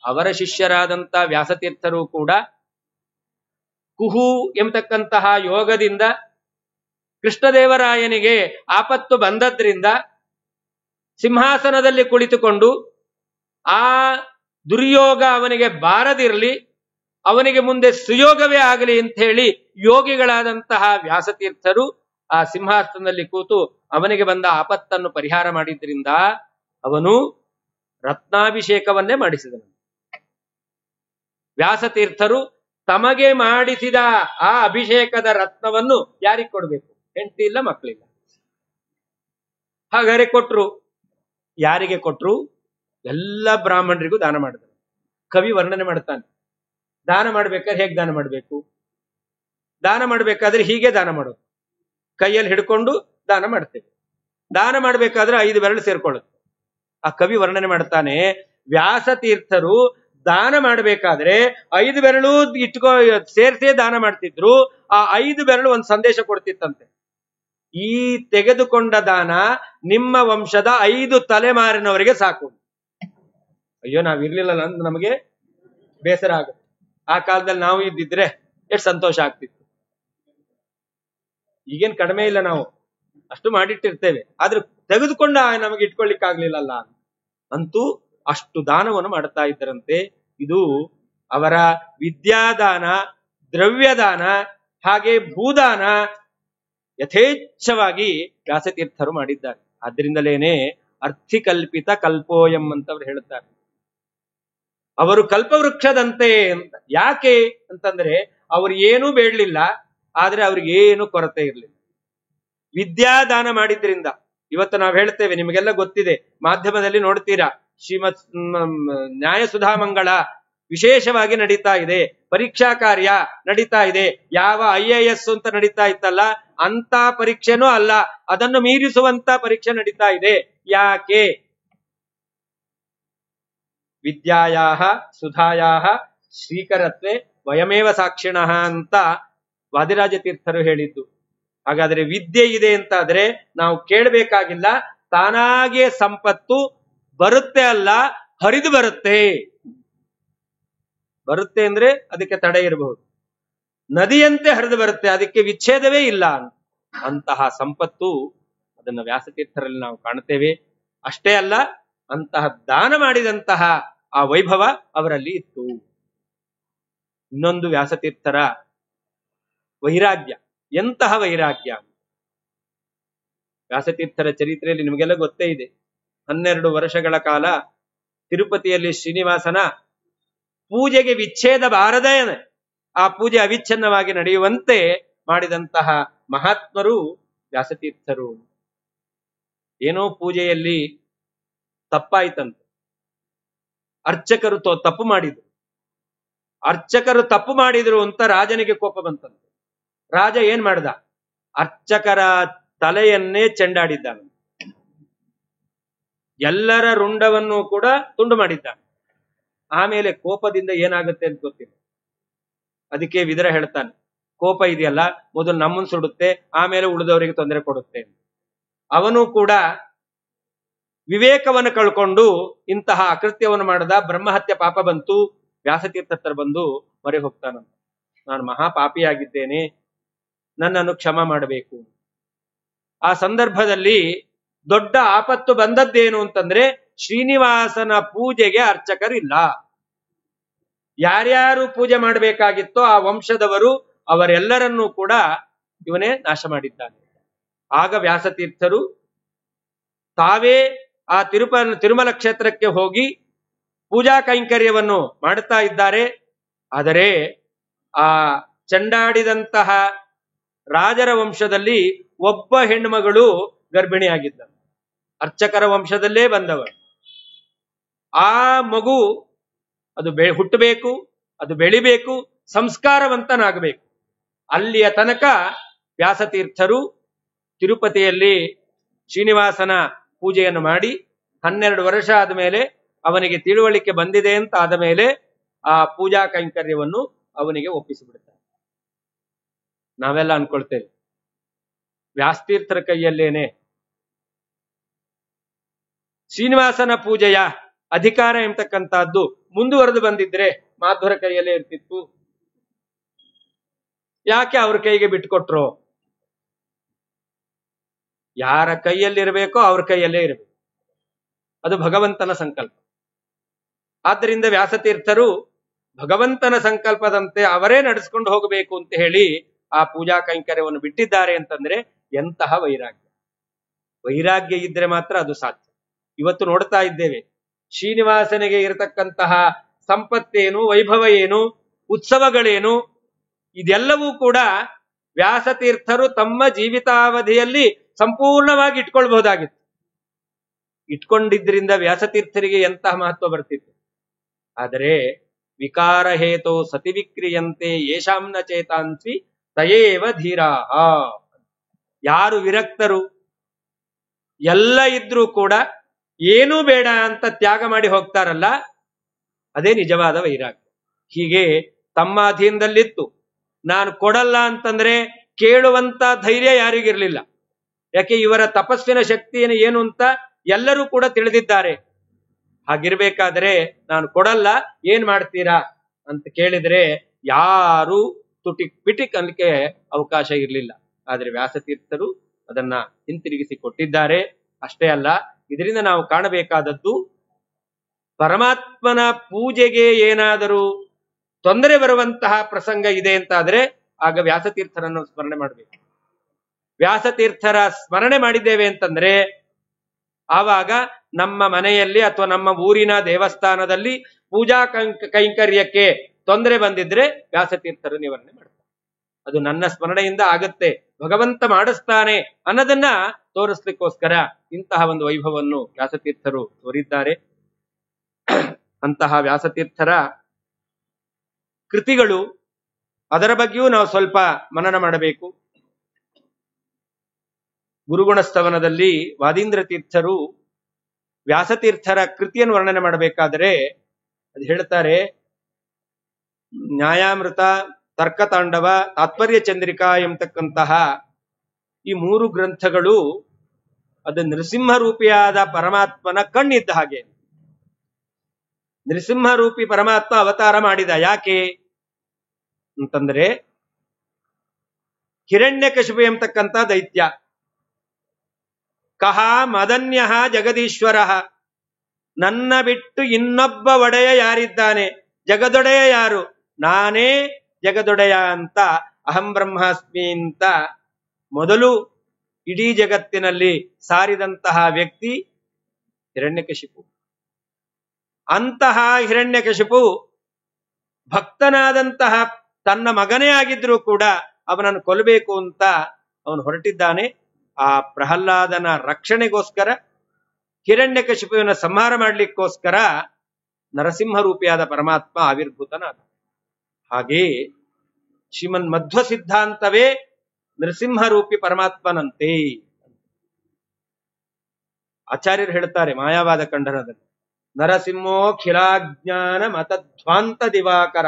ಅವರ ಶಿಷ್ಯರಾದಂತ ವ್ಯಾಸತೀರ್ಥರು ಕೂಡ ಕುಹು ಎಂಬತಕ್ಕಂತಹ ಯೋಗದಿಂದ ಕೃಷ್ಣದೇವರಾಯನಿಗೆ ಆಪತ್ತು ಬಂದದ್ರಿಂದ ಸಿಂಹಾಸನದಲ್ಲಿ ಕುಳಿತುಕೊಂಡು ಆ ದುರ್ಯೋಗ ಅವನಿಗೆ ಬಾರದಿರಲಿ, ಅವನಿಗೆ ಮುಂದೆ ಸುಯೋಗವೇ ಆಗಲಿ ಅಂತ ಹೇಳಿ ಯೋಗಿಗಳಾದಂತಹ ವ್ಯಾಸತೀರ್ಥರು ಆ ಸಿಂಹಾಸನದಲ್ಲಿ ಕೂತು ಅವನಿಗೆ ಬಂದ ಆಪತ್ತನ್ನು ಪರಿಹಾರ ಮಾಡಿದ್ರಿಂದ ಅವನು ರತ್ನಾಭಿಷೇಕವನ್ನೇ ಮಾಡಿಸಿದನು. ವ್ಯಾಸತೀರ್ಥರು ತಮಗೆ ಮಾಡಿಸಿದ ಆ ಅಭಿಷೇಕದ ರತ್ನವನ್ನು ಯಾರಿಗೆ ಕೊಡ್ಬೇಕು? ಹೆಂಡತಿ ಇಲ್ಲ, ಮಕ್ಕಳಿಲ್ಲ. ಹಾಗಾದ್ರೆ ಕೊಟ್ರು. ಯಾರಿಗೆ ಕೊಟ್ರು? ಎಲ್ಲ ಬ್ರಾಹ್ಮಣರಿಗೂ ದಾನ ಮಾಡಿದರು. ಕವಿ ವರ್ಣನೆ ಮಾಡ್ತಾನೆ, ದಾನ ಮಾಡ್ಬೇಕಾದ್ರೆ ಹೇಗೆ ದಾನ ಮಾಡಬೇಕು? ದಾನ ಮಾಡ್ಬೇಕಾದ್ರೆ ಹೀಗೆ ದಾನ ಮಾಡೋದು. ಕೈಯಲ್ಲಿ ಹಿಡ್ಕೊಂಡು ದಾನ ಮಾಡ್ತೇವೆ. ದಾನ ಮಾಡ್ಬೇಕಾದ್ರೆ 5 ಬೆರಳು ಸೇರ್ಕೊಳ್ಳುತ್ತೆ. ಆ ಕವಿ ವರ್ಣನೆ ಮಾಡ್ತಾನೆ, ವ್ಯಾಸತೀರ್ಥರು ದಾನ ಮಾಡಬೇಕಾದ್ರೆ 5 ಬೆರಳು ಸೇರ್ಸೇ ದಾನ ಮಾಡ್ತಿದ್ರು. ಆ 5 ಬೆರಳು ಒಂದು ಸಂದೇಶ ಕೊಡ್ತಿತ್ತಂತೆ, ಈ ತೆಗೆದುಕೊಂಡ ದಾನ ನಿಮ್ಮ ವಂಶದ 5 ತಲೆಮಾರಿನವರಿಗೆ ಸಾಕು. ಅಯ್ಯೋ, ನಾವಿರ್ಲಿಲ್ಲಲ್ಲ ಅಂತ ನಮಗೆ ಬೇಸರ ಆಗುತ್ತೆ. ಆ ಕಾಲದಲ್ಲಿ ನಾವು ಇದ್ದಿದ್ರೆ ಎಷ್ಟು ಸಂತೋಷ ಆಗ್ತಿತ್ತು. ಈಗೇನ್ ಕಡಿಮೆ ಇಲ್ಲ, ನಾವು ಅಷ್ಟು ಮಾಡಿಟ್ಟಿರ್ತೇವೆ, ಆದ್ರೆ ತೆಗೆದುಕೊಂಡ ನಮಗೆ ಇಟ್ಕೊಳ್ಳಿಕ್ ಆಗ್ಲಿಲ್ಲಲ್ಲ. ಅಂತೂ ಅಷ್ಟು ದಾನವನ್ನು ಮಾಡ್ತಾ ಇದ್ದರಂತೆ. ಇದು ಅವರ ವಿದ್ಯಾದಾನ, ದ್ರವ್ಯದಾನ, ಹಾಗೆ ಭೂದಾನ ಯಥೇಚ್ಛವಾಗಿ ವ್ಯಾಸತೀರ್ಥರು ಮಾಡಿದ್ದಾರೆ. ಆದ್ರಿಂದಲೇನೆ ಅರ್ಥಿಕಲ್ಪಿತ ಕಲ್ಪೋಯಂ ಅಂತವ್ರು ಹೇಳುತ್ತಾರೆ. ಅವರು ಕಲ್ಪವೃಕ್ಷದಂತೆ ಅಂತ. ಯಾಕೆ ಅಂತಂದ್ರೆ ಅವ್ರು ಏನೂ ಬೇಡಲಿಲ್ಲ, ಆದ್ರೆ ಅವ್ರಿಗೇನು ಕೊರತೆ ಇರಲಿಲ್ಲ. ವಿದ್ಯಾದಾನ ಮಾಡಿದ್ರಿಂದ ಇವತ್ತು ನಾವು ಹೇಳ್ತೇವೆ, ನಿಮಗೆಲ್ಲ ಗೊತ್ತಿದೆ, ಮಾಧ್ಯಮದಲ್ಲಿ ನೋಡ್ತೀರಾ, ಶ್ರೀಮತ್ ನ್ಯಾಯಸುಧಾ ಮಂಗಳ ವಿಶೇಷವಾಗಿ ನಡೀತಾ ಇದೆ, ಪರೀಕ್ಷಾ ಕಾರ್ಯ ನಡೀತಾ ಇದೆ. ಯಾವ IAS ಅಂತ ನಡೀತಾ ಇತ್ತಲ್ಲ ಅಂತ ಪರೀಕ್ಷೆನೂ ಅಲ್ಲ, ಅದನ್ನು ಮೀರಿಸುವಂತ ಪರೀಕ್ಷೆ ನಡೀತಾ ಇದೆ. ಯಾಕೆ? ವಿದ್ಯಾಯಾಹ ಸುಧಾಯಾಹ ಶ್ರೀಕರತ್ವೆ ವಯಮೇವ ಸಾಕ್ಷಿಣಃ ಅಂತ ವಾದಿರಾಜ ತೀರ್ಥರು ಹೇಳಿದ್ದು. ಹಾಗಾದ್ರೆ ವಿದ್ಯೆ ಇದೆ ಅಂತಾದ್ರೆ ನಾವು ಕೇಳಬೇಕಾಗಿಲ್ಲ, ತಾನಾಗೆ ಸಂಪತ್ತು ಬರುತ್ತೆ, ಅಲ್ಲ ಹರಿದು ಬರುತ್ತೆ. ಬರುತ್ತೆ ಅಂದ್ರೆ ಅದಕ್ಕೆ ತಡೆ ಇರಬಹುದು, ನದಿಯಂತೆ ಹರಿದು ಬರುತ್ತೆ, ಅದಕ್ಕೆ ವಿಚ್ಛೇದವೇ ಇಲ್ಲ. ಅಂತಹ ಸಂಪತ್ತು ಅದನ್ನು ವ್ಯಾಸತೀರ್ಥರಲ್ಲಿ ನಾವು ಕಾಣುತ್ತೇವೆ. ಅಷ್ಟೇ ಅಲ್ಲ, ಅಂತಹ ದಾನ ಮಾಡಿದಂತಹ ಆ ವೈಭವ ಅವರಲ್ಲಿ ಇತ್ತು. ಇನ್ನೊಂದು ವ್ಯಾಸತೀರ್ಥರ ವೈರಾಗ್ಯ, ಎಂತಹ ವೈರಾಗ್ಯ! ವ್ಯಾಸತೀರ್ಥರ ಚರಿತ್ರೆಯಲ್ಲಿ ನಿಮಗೆಲ್ಲ ಗೊತ್ತೇ ಇದೆ. 12 ವರ್ಷಗಳ ಕಾಲ ತಿರುಪತಿಯಲ್ಲಿ ಶ್ರೀನಿವಾಸನ ಪೂಜೆಗೆ ವಿಚ್ಛೇದ ಬಾರದೇ, ಆ ಪೂಜೆ ಅವಿಚ್ಛಿನ್ನವಾಗಿ ನಡೆಯುವಂತೆ ಮಾಡಿದಂತಹ ಮಹಾತ್ಮರು ವ್ಯಾಸತೀರ್ಥರು. ಏನೋ ಪೂಜೆಯಲ್ಲಿ ತಪ್ಪಾಯ್ತಂತೆ, ಅರ್ಚಕರು ತಪ್ಪು ಮಾಡಿದ್ರು. ಅರ್ಚಕರು ತಪ್ಪು ಮಾಡಿದ್ರು ಅಂತ ರಾಜನಿಗೆ ಕೋಪ ಬಂತಂತೆ. ರಾಜ ಏನ್ ಮಾಡ್ದ? ಅರ್ಚಕರ ತಲೆಯನ್ನೇ ಚೆಂಡಾಡಿದ್ದಾನೆ, ಎಲ್ಲರ ರುಂಡವನ್ನು ಕೂಡ ತುಂಡು ಮಾಡಿದ್ದಾನೆ. ಆಮೇಲೆ ಕೋಪದಿಂದ ಏನಾಗುತ್ತೆ ಅಂತ ಗೊತ್ತಿಲ್ಲ. ಅದಕ್ಕೆ ವಿದುರ ಹೇಳ್ತಾನೆ, ಕೋಪ ಇದೆಯಲ್ಲ ಮೊದಲು ನಮ್ಮನ್ನು ಸುಡುತ್ತೆ, ಆಮೇಲೆ ಉಳಿದವರಿಗೆ ತೊಂದರೆ ಕೊಡುತ್ತೆ. ಅವನು ಕೂಡ ವಿವೇಕವನ್ನು ಕಳ್ಕೊಂಡು ಇಂತಹ ಅಕೃತ್ಯವನ್ನು ಮಾಡದ. ಬ್ರಹ್ಮಹತ್ಯೆ ಪಾಪ ಬಂತು. ವ್ಯಾಸತೀರ್ಥರು ಬಂದು ಮೊರೆ ಹೋಗ್ತಾನಂತ, ನಾನು ಮಹಾಪಾಪಿಯಾಗಿದ್ದೇನೆ, ನನ್ನನ್ನು ಕ್ಷಮ ಮಾಡಬೇಕು. ಆ ಸಂದರ್ಭದಲ್ಲಿ ದೊಡ್ಡ ಆಪತ್ತು ಬಂದದ್ದೇನು ಅಂತಂದ್ರೆ, ಶ್ರೀನಿವಾಸನ ಪೂಜೆಗೆ ಅರ್ಚಕರಿಲ್ಲ. ಯಾರ್ಯಾರು ಪೂಜೆ ಮಾಡಬೇಕಾಗಿತ್ತೋ ಆ ವಂಶದವರು ಅವರೆಲ್ಲರನ್ನೂ ಕೂಡ ಇವನೇ ನಾಶ ಮಾಡಿದ್ದಾನೆ. ಆಗ ವ್ಯಾಸತೀರ್ಥರು ತಾವೇ ಆ ತಿರುಮಲ ಕ್ಷೇತ್ರಕ್ಕೆ ಹೋಗಿ ಪೂಜಾ ಕೈಂಕರ್ಯವನ್ನು ಮಾಡುತ್ತಾ ಇದ್ದಾರೆ. ಆದರೆ ಆ ಚಂಡಾಡಿದಂತಹ ರಾಜರ ವಂಶದಲ್ಲಿ ಒಬ್ಬ ಹೆಣ್ಣುಮಗಳು ಗರ್ಭಿಣಿಯಾಗಿದ್ದ, ಅರ್ಚಕರ ವಂಶದಲ್ಲೇ ಬಂದವರು. ಆ ಮಗು ಅದು ಹುಟ್ಟಬೇಕು, ಅದು ಬೆಳಿಬೇಕು, ಸಂಸ್ಕಾರವಂತನಾಗಬೇಕು. ಅಲ್ಲಿಯ ತನಕ ವ್ಯಾಸತೀರ್ಥರು ತಿರುಪತಿಯಲ್ಲಿ ಶ್ರೀನಿವಾಸನ ಪೂಜೆಯನ್ನು ಮಾಡಿ 12 ವರ್ಷ ಆದ ಮೇಲೆ ಅವನಿಗೆ ತಿಳುವಳಿಕೆ ಬಂದಿದೆ ಅಂತ ಆದ ಮೇಲೆ ಆ ಪೂಜಾ ಕೈಂಕರ್ಯವನ್ನು ಅವನಿಗೆ ಒಪ್ಪಿಸಿಬಿಡ್ತಾರೆ. ನಾವೆಲ್ಲ ಅನ್ಕೊಳ್ತೇವೆ ವ್ಯಾಸತೀರ್ಥರ ಕೈಯಲ್ಲೇನೆ ಶ್ರೀನಿವಾಸನ ಪೂಜೆಯ ಅಧಿಕಾರ ಎಂಬತಕ್ಕಂತಹದ್ದು ಮುಂದುವರೆದು ಬಂದಿದ್ರೆ ಮಾಧ್ವರ ಕೈಯಲ್ಲೇ ಇರ್ತಿತ್ತು, ಯಾಕೆ ಅವ್ರ ಕೈಗೆ ಬಿಟ್ಟುಕೊಟ್ರು? ಯಾರ ಕೈಯಲ್ಲಿರಬೇಕೋ ಅವ್ರ ಕೈಯಲ್ಲೇ ಇರಬೇಕು, ಅದು ಭಗವಂತನ ಸಂಕಲ್ಪ. ಆದ್ದರಿಂದ ವ್ಯಾಸತೀರ್ಥರು ಭಗವಂತನ ಸಂಕಲ್ಪದಂತೆ ಅವರೇ ನಡೆಸ್ಕೊಂಡು ಹೋಗಬೇಕು ಅಂತ ಹೇಳಿ ಆ ಪೂಜಾ ಕೈಂಕರ್ಯವನ್ನು ಬಿಟ್ಟಿದ್ದಾರೆ. ಅಂತಂದ್ರೆ ಎಂತಹ ವೈರಾಗ್ಯ! ವೈರಾಗ್ಯ ಇದ್ರೆ ಮಾತ್ರ ಅದು ಸಾಧ್ಯ. ಇವತ್ತು ನೋಡ್ತಾ ಇದ್ದೇವೆ, ಶ್ರೀನಿವಾಸನಿಗೆ ಇರತಕ್ಕಂತಹ ಸಂಪತ್ತೇನು, ವೈಭವ ಏನು, ಉತ್ಸವಗಳೇನು, ಇದೆಲ್ಲವೂ ಕೂಡ ವ್ಯಾಸತೀರ್ಥರು ತಮ್ಮ ಜೀವಿತಾವಧಿಯಲ್ಲಿ ಸಂಪೂರ್ಣವಾಗಿ ಇಟ್ಕೊಳ್ಬಹುದಾಗಿತ್ತು. ಇಟ್ಕೊಂಡಿದ್ರಿಂದ ವ್ಯಾಸತೀರ್ಥರಿಗೆ ಎಂತಹ ಮಹತ್ವ ಬರ್ತಿತ್ತು. ಆದರೆ ವಿಕಾರ ಹೇತೋ ಸತಿ ವಿಕ್ರಿಯಂತೆ ಯೇಷಾಂನ ಚೇತಾಂಸಿ ತಯೇವ ಧೀರಾಹ. ಯಾರು ವಿರಕ್ತರು ಎಲ್ಲ ಇದ್ರೂ ಕೂಡ ಏನೂ ಬೇಡ ಅಂತ ತ್ಯಾಗ ಮಾಡಿ ಹೋಗ್ತಾರಲ್ಲ, ಅದೇ ನಿಜವಾದ ವೈರಾಗ್ಯ. ಹೀಗೆ ತಮ್ಮ ಅಧೀನದಲ್ಲಿತ್ತು ನಾನು ಕೊಡಲ್ಲ ಅಂತಂದ್ರೆ ಕೇಳುವಂತ ಧೈರ್ಯ ಯಾರಿಗಿರ್ಲಿಲ್ಲ. ಯಾಕೆ ಇವರ ತಪಸ್ಸಿನ ಶಕ್ತಿಯನ್ನು ಏನು ಅಂತ ಎಲ್ಲರೂ ಕೂಡ ತಿಳಿದಿದ್ದಾರೆ. ಹಾಗಿರ್ಬೇಕಾದ್ರೆ ನಾನು ಕೊಡಲ್ಲ, ಏನ್ ಮಾಡ್ತೀರಾ ಅಂತ ಕೇಳಿದ್ರೆ ಯಾರು ತುಟಿಕ್ ಪಿಟಿಕ್ ಅನ್ಲಿಕ್ಕೆ ಅವಕಾಶ ಇರಲಿಲ್ಲ. ಆದ್ರೆ ವ್ಯಾಸತೀರ್ಥರು ಅದನ್ನ ಹಿಂತಿರುಗಿಸಿ ಕೊಟ್ಟಿದ್ದಾರೆ. ಅಷ್ಟೇ ಅಲ್ಲ, ಇದರಿಂದ ನಾವು ಕಾಣಬೇಕಾದದ್ದು ಪರಮಾತ್ಮನ ಪೂಜೆಗೆ ಏನಾದರೂ ತೊಂದರೆ ಬರುವಂತಹ ಪ್ರಸಂಗ ಇದೆ ಅಂತಾದ್ರೆ ಆಗ ವ್ಯಾಸತೀರ್ಥರನ್ನು ಸ್ಮರಣೆ ಮಾಡಬೇಕು. ವ್ಯಾಸತೀರ್ಥರ ಸ್ಮರಣೆ ಮಾಡಿದ್ದೇವೆ ಅಂತಂದ್ರೆ ಆವಾಗ ನಮ್ಮ ಮನೆಯಲ್ಲಿ ಅಥವಾ ನಮ್ಮ ಊರಿನ ದೇವಸ್ಥಾನದಲ್ಲಿ ಪೂಜಾ ಕೈಂಕರ್ಯಕ್ಕೆ ತೊಂದರೆ ಬಂದಿದ್ರೆ ವ್ಯಾಸತೀರ್ಥರು ನಿವಾರಣೆ ಮಾಡ್ತಾರೆ. ಅದು ನನ್ನ ಸ್ಮರಣೆಯಿಂದ ಆಗತ್ತೆ, ಭಗವಂತ ಮಾಡಿಸ್ತಾನೆ ಅನ್ನೋದನ್ನ ತೋರಿಸ್ಲಿಕ್ಕೋಸ್ಕರ ಇಂತಹ ಒಂದು ವೈಭವವನ್ನು ವ್ಯಾಸತೀರ್ಥರು ತೋರಿದ್ದಾರೆ. ಅಂತಹ ವ್ಯಾಸತೀರ್ಥರ ಕೃತಿಗಳು, ಅದರ ಬಗ್ಗೆಯೂ ನಾವು ಸ್ವಲ್ಪ ಮನನ ಮಾಡಬೇಕು. ಗುರುಗುಣಸ್ತವನದಲ್ಲಿ ವಾದೀಂದ್ರ ತೀರ್ಥರು ವ್ಯಾಸತೀರ್ಥರ ಕೃತಿಯನ್ನು ವರ್ಣನೆ ಮಾಡಬೇಕಾದರೆ ಅದು ಹೇಳ್ತಾರೆ, ನ್ಯಾಯಾಮೃತ, ತರ್ಕತಾಂಡವ, ತಾತ್ಪರ್ಯ ಚಂದ್ರಿಕಾ ಎಂಬತಕ್ಕಂತಹ ಈ 3 ಗ್ರಂಥಗಳು ಅದು ನೃಸಿಂಹರೂಪಿಯಾದ ಪರಮಾತ್ಮನ ಕಣ್ಣಿದ್ದ ಹಾಗೆ. ನೃಸಿಂಹರೂಪಿ ಪರಮಾತ್ಮ ಅವತಾರ ಮಾಡಿದ. ಯಾಕೆ ಅಂತಂದ್ರೆ ಹಿರಣ್ಯಕಶಿಪು ಎಂಬತಕ್ಕಂಥ ದೈತ್ಯ, ಕಹ ಮದನ್ಯ ಜಗದೀಶ್ವರ, ನನ್ನ ಬಿಟ್ಟು ಇನ್ನೊಬ್ಬ ಒಡೆಯ ಯಾರಿದ್ದಾನೆ, ಜಗದೊಡೆಯ ಯಾರು, ನಾನೇ ಜಗದೊಡೆಯ ಅಂತ ಅಹಂ ಬ್ರಹ್ಮಾಸ್ಮಿ ಅಂತ ಮೊದಲು ಇಡೀ ಜಗತ್ತಿನಲ್ಲಿ ಸಾರಿದಂತಹ ವ್ಯಕ್ತಿ ಹಿರಣ್ಯಕಶಿಪು. ಅಂತಹ ಹಿರಣ್ಯಕಶಿಪು ಭಕ್ತನಾದಂತಹ ತನ್ನ ಮಗನೇ ಆಗಿದ್ರೂ ಕೂಡ ಅವನನ್ನು ಕೊಲ್ಲಬೇಕು ಅಂತ ಅವನು ಹೊರಟಿದ್ದಾನೆ. ಆ ಪ್ರಹ್ಲಾದನ ರಕ್ಷಣೆಗೋಸ್ಕರ, ಹಿರಣ್ಯಕಶಿಪುವಿನ ಸಂಹಾರ ಮಾಡಲಿಕ್ಕೋಸ್ಕರ ನರಸಿಂಹರೂಪಿಯಾದ ಪರಮಾತ್ಮ ಆವಿರ್ಭೂತನಾದ. ಹಾಗೆ ಶ್ರೀಮನ್ ಮಧ್ವ ಸಿದ್ಧಾಂತವೇ ನರಸಿಂಹರೂಪಿ ಪರಮಾತ್ಮನಂತೆ. ಆಚಾರ್ಯರು ಹೇಳ್ತಾರೆ ಮಾಯಾವಾದ ಖಂಡನದಲ್ಲಿ, ನರಸಿಂಹೋಖಿಲಾಜ್ಞಾನ ಮತಧ್ವಾಂತ ದಿವಾಕರ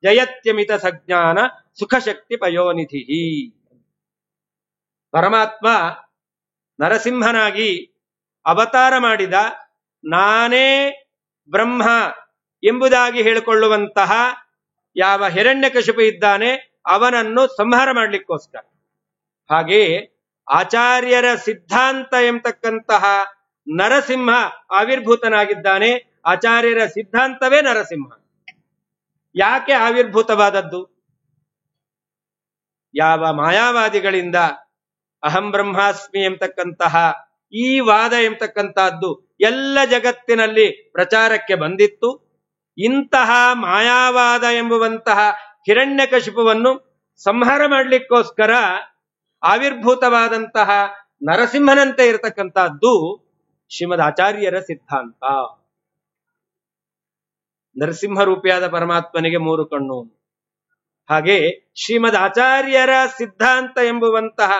ಜಯತ್ಯಮಿತ ಸಜ್ಞಾನ ಸುಖಶಕ್ತಿ ಪಯೋನಿಧಿ. ಪರಮಾತ್ಮ ನರಸಿಂಹನಾಗಿ ಅವತಾರ ಮಾಡಿದ, ನಾನೇ ಬ್ರಹ್ಮ ಎಂಬುದಾಗಿ ಹೇಳಿಕೊಳ್ಳುವಂತಹ ಯಾವ ಹಿರಣ್ಯಕಶಿಪು ಇದ್ದಾನೆ ಅವನನ್ನು ಸಂಹಾರ ಮಾಡಲಿಕ್ಕೋಸ್ಕರ. ಹಾಗೆ ಆಚಾರ್ಯರ ಸಿದ್ಧಾಂತ ಎಂಬತಕ್ಕಂತಹ ನರಸಿಂಹ ಆವಿರ್ಭೂತನಾಗಿದ್ದಾನೆ. ಆಚಾರ್ಯರ ಸಿದ್ಧಾಂತವೇ ನರಸಿಂಹ. ಯಾಕೆ ಆವಿರ್ಭೂತವಾದದ್ದು? ಯಾವ ಮಾಯಾವಾದಿಗಳಿಂದ ಅಹಂ ಬ್ರಹ್ಮಾಸ್ಮಿ ಎಂಬತಕ್ಕಂತಹ ಈ ವಾದ ಎಂಬತಕ್ಕಂತಹದ್ದು ಎಲ್ಲ ಜಗತ್ತಿನಲ್ಲಿ ಪ್ರಚಾರಕ್ಕೆ ಬಂದಿತ್ತು. ಇಂತಹ ಮಾಯಾವಾದ ಎಂಬುವಂತಹ ಹಿರಣ್ಯಕಶಿಪುವನ್ನು ಸಂಹಾರ ಮಾಡಲಿಕ್ಕೋಸ್ಕರ ಆವಿರ್ಭೂತವಾದಂತಹ ನರಸಿಂಹನಂತೆ ಇರತಕ್ಕಂತಹದ್ದು ಶ್ರೀಮದ್ ಆಚಾರ್ಯರ ಸಿದ್ಧಾಂತ. ನರಸಿಂಹರೂಪಿಯಾದ ಪರಮಾತ್ಮನಿಗೆ 3 ಕಣ್ಣು. ಹಾಗೆ ಶ್ರೀಮದ್ ಆಚಾರ್ಯರ ಸಿದ್ಧಾಂತ ಎಂಬುವಂತಹ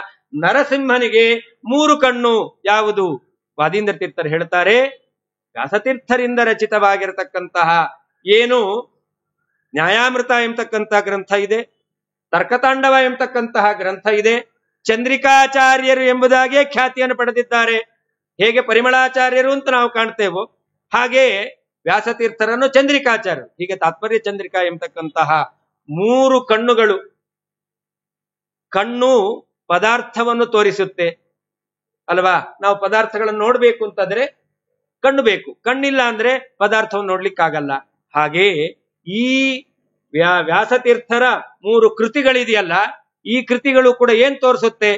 ನರಸಿಂಹನಿಗೆ 3 ಕಣ್ಣು. ಯಾವುದು? ವಾದೀಂದ್ರ ತೀರ್ಥರು ಹೇಳ್ತಾರೆ, ವ್ಯಾಸತೀರ್ಥರಿಂದ ರಚಿತವಾಗಿರತಕ್ಕಂತಹ ಏನು ನ್ಯಾಯಾಮೃತ ಎಂಬತಕ್ಕಂತಹ ಗ್ರಂಥ ಇದೆ, ತರ್ಕತಾಂಡವ ಎಂಬತಕ್ಕಂತಹ ಗ್ರಂಥ ಇದೆ, ಚಂದ್ರಿಕಾಚಾರ್ಯರು ಎಂಬುದಾಗಿಯೇ ಖ್ಯಾತಿಯನ್ನು ಪಡೆದಿದ್ದಾರೆ. ಹೇಗೆ ಪರಿಮಳಾಚಾರ್ಯರು ಅಂತ ನಾವು ಕಾಣ್ತೇವೋ ಹಾಗೆ ವ್ಯಾಸತೀರ್ಥರನ್ನು ಚಂದ್ರಿಕಾಚಾರ್ಯರು. ಹೀಗೆ ತಾತ್ಪರ್ಯ ಚಂದ್ರಿಕಾ ಎಂಬತಕ್ಕಂತಹ 3 ಕಣ್ಣುಗಳು. ಕಣ್ಣು ಪದಾರ್ಥವನ್ನು ತೋರಿಸುತ್ತೆ ಅಲ್ವಾ? ನಾವು ಪದಾರ್ಥಗಳನ್ನು ನೋಡ್ಬೇಕು ಅಂತಂದ್ರೆ ಕಣ್ಣು ಬೇಕು, ಕಣ್ಣಿಲ್ಲ ಅಂದ್ರೆ ಪದಾರ್ಥವನ್ನು ನೋಡ್ಲಿಕ್ಕಾಗಲ್ಲ. ಹಾಗೆ ಈ ವ್ಯಾಸತೀರ್ಥರ 3 ಕೃತಿಗಳಿದೆಯಲ್ಲ, ಈ ಕೃತಿಗಳು ಕೂಡ ಏನ್ ತೋರಿಸುತ್ತೆ?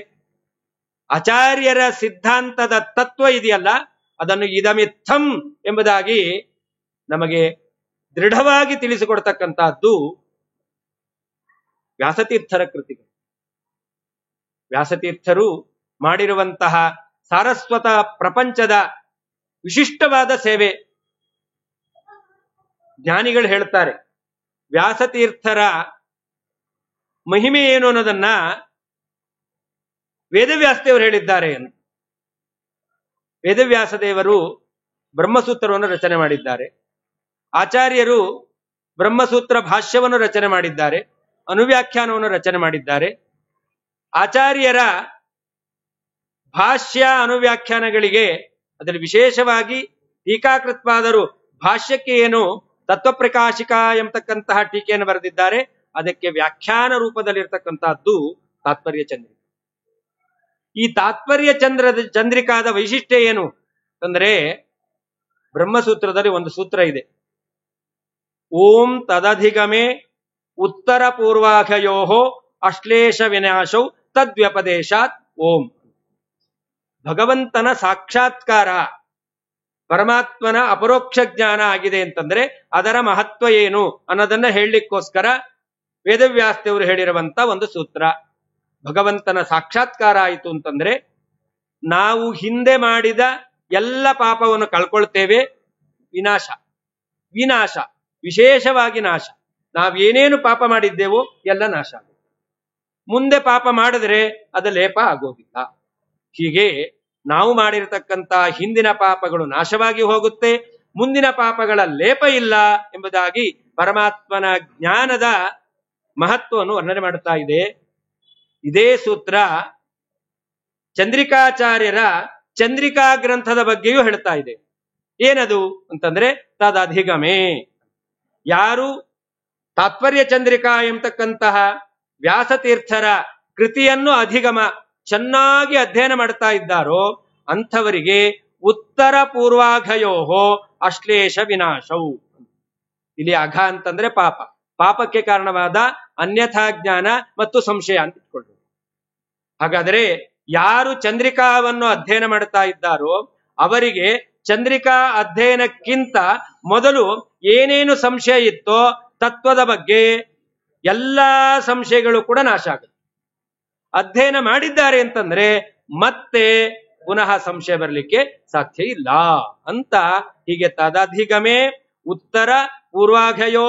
ಆಚಾರ್ಯರ ಸಿದ್ಧಾಂತದ ತತ್ವ ಇದೆಯಲ್ಲ, ಅದನ್ನು ಇದಮಿತ್ತಂ ಎಂಬುದಾಗಿ ನಮಗೆ ದೃಢವಾಗಿ ತಿಳಿಸಿಕೊಡ್ತಕ್ಕಂತಹದ್ದು ವ್ಯಾಸತೀರ್ಥರ ಕೃತಿಗಳು. ವ್ಯಾಸತೀರ್ಥರು ಮಾಡಿರುವಂತಹ ಸಾರಸ್ವತ ಪ್ರಪಂಚದ ವಿಶಿಷ್ಟವಾದ ಸೇವೆ. ಜ್ಞಾನಿಗಳು ಹೇಳ್ತಾರೆ, ವ್ಯಾಸತೀರ್ಥರ ಮಹಿಮೆ ಏನು ಅನ್ನೋದನ್ನ ವೇದವ್ಯಾಸದೇವರು ಹೇಳಿದ್ದಾರೆ ಅಂತ. ವೇದವ್ಯಾಸ ದೇವರು ಬ್ರಹ್ಮಸೂತ್ರವನ್ನು ರಚನೆ ಮಾಡಿದ್ದಾರೆ. ಆಚಾರ್ಯರು ಬ್ರಹ್ಮಸೂತ್ರ ಭಾಷ್ಯವನ್ನು ರಚನೆ ಮಾಡಿದ್ದಾರೆ, ಅನುವ್ಯಾಖ್ಯಾನವನ್ನು ರಚನೆ ಮಾಡಿದ್ದಾರೆ. ಆಚಾರ್ಯರ ಭಾಷ್ಯ ಅನುವ್ಯಾಖ್ಯಾನಗಳಿಗೆ ಅದರಲ್ಲಿ ವಿಶೇಷವಾಗಿ ಟೀಕಾಕೃತ್ಪಾದರು ಭಾಷ್ಯಕ್ಕೆ ಏನು ತತ್ವಪ್ರಕಾಶಿಕ ಎಂಬತಕ್ಕಂತಹ ಟೀಕೆಯನ್ನು ಬರೆದಿದ್ದಾರೆ, ಅದಕ್ಕೆ ವ್ಯಾಖ್ಯಾನ ರೂಪದಲ್ಲಿರ್ತಕ್ಕಂತಹದ್ದು ತಾತ್ಪರ್ಯ ಚಂದ್ರಿಕ. ಈ ತಾತ್ಪರ್ಯ ಚಂದ್ರಿಕಾದ ವೈಶಿಷ್ಟ್ಯ ಏನು ಅಂದ್ರೆ, ಬ್ರಹ್ಮಸೂತ್ರದಲ್ಲಿ ಒಂದು ಸೂತ್ರ ಇದೆ, ಓಂ ತದಧಿಗಮೆ ಉತ್ತರ ಪೂರ್ವಾಘಯೋ ಅಶ್ಲೇಷ ವಿನಾಶೌ ತದ್ವ್ಯಪದೇಶಾತ್ ಓಂ. ಭಗವಂತನ ಸಾಕ್ಷಾತ್ಕಾರ, ಪರಮಾತ್ಮನ ಅಪರೋಕ್ಷ ಜ್ಞಾನ ಆಗಿದೆ ಅಂತಂದ್ರೆ ಅದರ ಮಹತ್ವ ಏನು ಅನ್ನೋದನ್ನ ಹೇಳಲಿಕ್ಕೋಸ್ಕರ ವೇದವ್ಯಾಸದೇವರು ಹೇಳಿರುವಂತ ಒಂದು ಸೂತ್ರ. ಭಗವಂತನ ಸಾಕ್ಷಾತ್ಕಾರ ಆಯಿತು ಅಂತಂದ್ರೆ ನಾವು ಹಿಂದೆ ಮಾಡಿದ ಎಲ್ಲ ಪಾಪವನ್ನು ಕಳ್ಕೊಳ್ತೇವೆ. ವಿನಾಶ, ವಿನಾಶ, ವಿಶೇಷವಾಗಿ ನಾಶ. ನಾವೇನೇನು ಪಾಪ ಮಾಡಿದ್ದೇವೋ ಎಲ್ಲ ನಾಶ ಆಗುತ್ತೆ. ಮುಂದೆ ಪಾಪ ಮಾಡಿದ್ರೆ ಅದು ಲೇಪ ಆಗೋದಿಲ್ಲ. ಹೀಗೆ ನಾವು ಮಾಡಿರತಕ್ಕಂತ ಹಿಂದಿನ ಪಾಪಗಳು ನಾಶವಾಗಿ ಹೋಗುತ್ತೆ, ಮುಂದಿನ ಪಾಪಗಳ ಲೇಪ ಇಲ್ಲ ಎಂಬುದಾಗಿ ಪರಮಾತ್ಮನ ಜ್ಞಾನದ ಮಹತ್ವವನ್ನು ವರ್ಣನೆ ಮಾಡುತ್ತಾ ಇದೆ. ಇದೇ ಸೂತ್ರ ಚಂದ್ರಿಕಾಚಾರ್ಯರ ಚಂದ್ರಿಕಾ ಗ್ರಂಥದ ಬಗ್ಗೆಯೂ ಹೇಳ್ತಾ ಇದೆ. ಏನದು ಅಂತಂದ್ರೆ ತದಧಿಗಮೆ. ಯಾರು ತಾತ್ಪರ್ಯ ಚಂದ್ರಿಕಾ ಎಂಬತಕ್ಕಂತಹ ವ್ಯಾಸತೀರ್ಥರ ಕೃತಿಯನ್ನು ಅಧಿಗಮ ಚೆನ್ನಾಗಿ ಅಧ್ಯಯನ ಮಾಡ್ತಾ ಇದ್ದಾರೋ ಅಂಥವರಿಗೆ ಉತ್ತರ ಪೂರ್ವಾಘಯೋ ಅಶ್ಲೇಷ ವಿನಾಶವು. ಇಲ್ಲಿ ಅಘ ಅಂತಂದ್ರೆ ಪಾಪ, ಪಾಪಕ್ಕೆ ಕಾರಣವಾದ ಅನ್ಯಥಾ ಜ್ಞಾನ ಮತ್ತು ಸಂಶಯ ಅಂತ ಇಟ್ಕೊಳ್ಬೇಕು. ಹಾಗಾದರೆ ಯಾರು ಚಂದ್ರಿಕಾವನ್ನು ಅಧ್ಯಯನ ಮಾಡ್ತಾ ಇದ್ದಾರೋ ಅವರಿಗೆ ಚಂದ್ರಿಕಾ ಅಧ್ಯಯನಕ್ಕಿಂತ ಮೊದಲು ಏನೇನು ಸಂಶಯ ಇತ್ತೋ ತತ್ವದ ಬಗ್ಗೆ ಎಲ್ಲಾ ಸಂಶಯಗಳು ಕೂಡ ನಾಶ ಆಗುತ್ತೆ. ಅಧ್ಯಯನ ಮಾಡಿದ್ದಾರೆ ಅಂತಂದ್ರೆ ಮತ್ತೆ ಪುನಃ ಸಂಶಯ ಬರಲಿಕ್ಕೆ ಸಾಧ್ಯ ಇಲ್ಲ ಅಂತ. ಹೀಗೆ ತದಧಿಗಮೆ ಉತ್ತರ ಪೂರ್ವಾಘಯೋ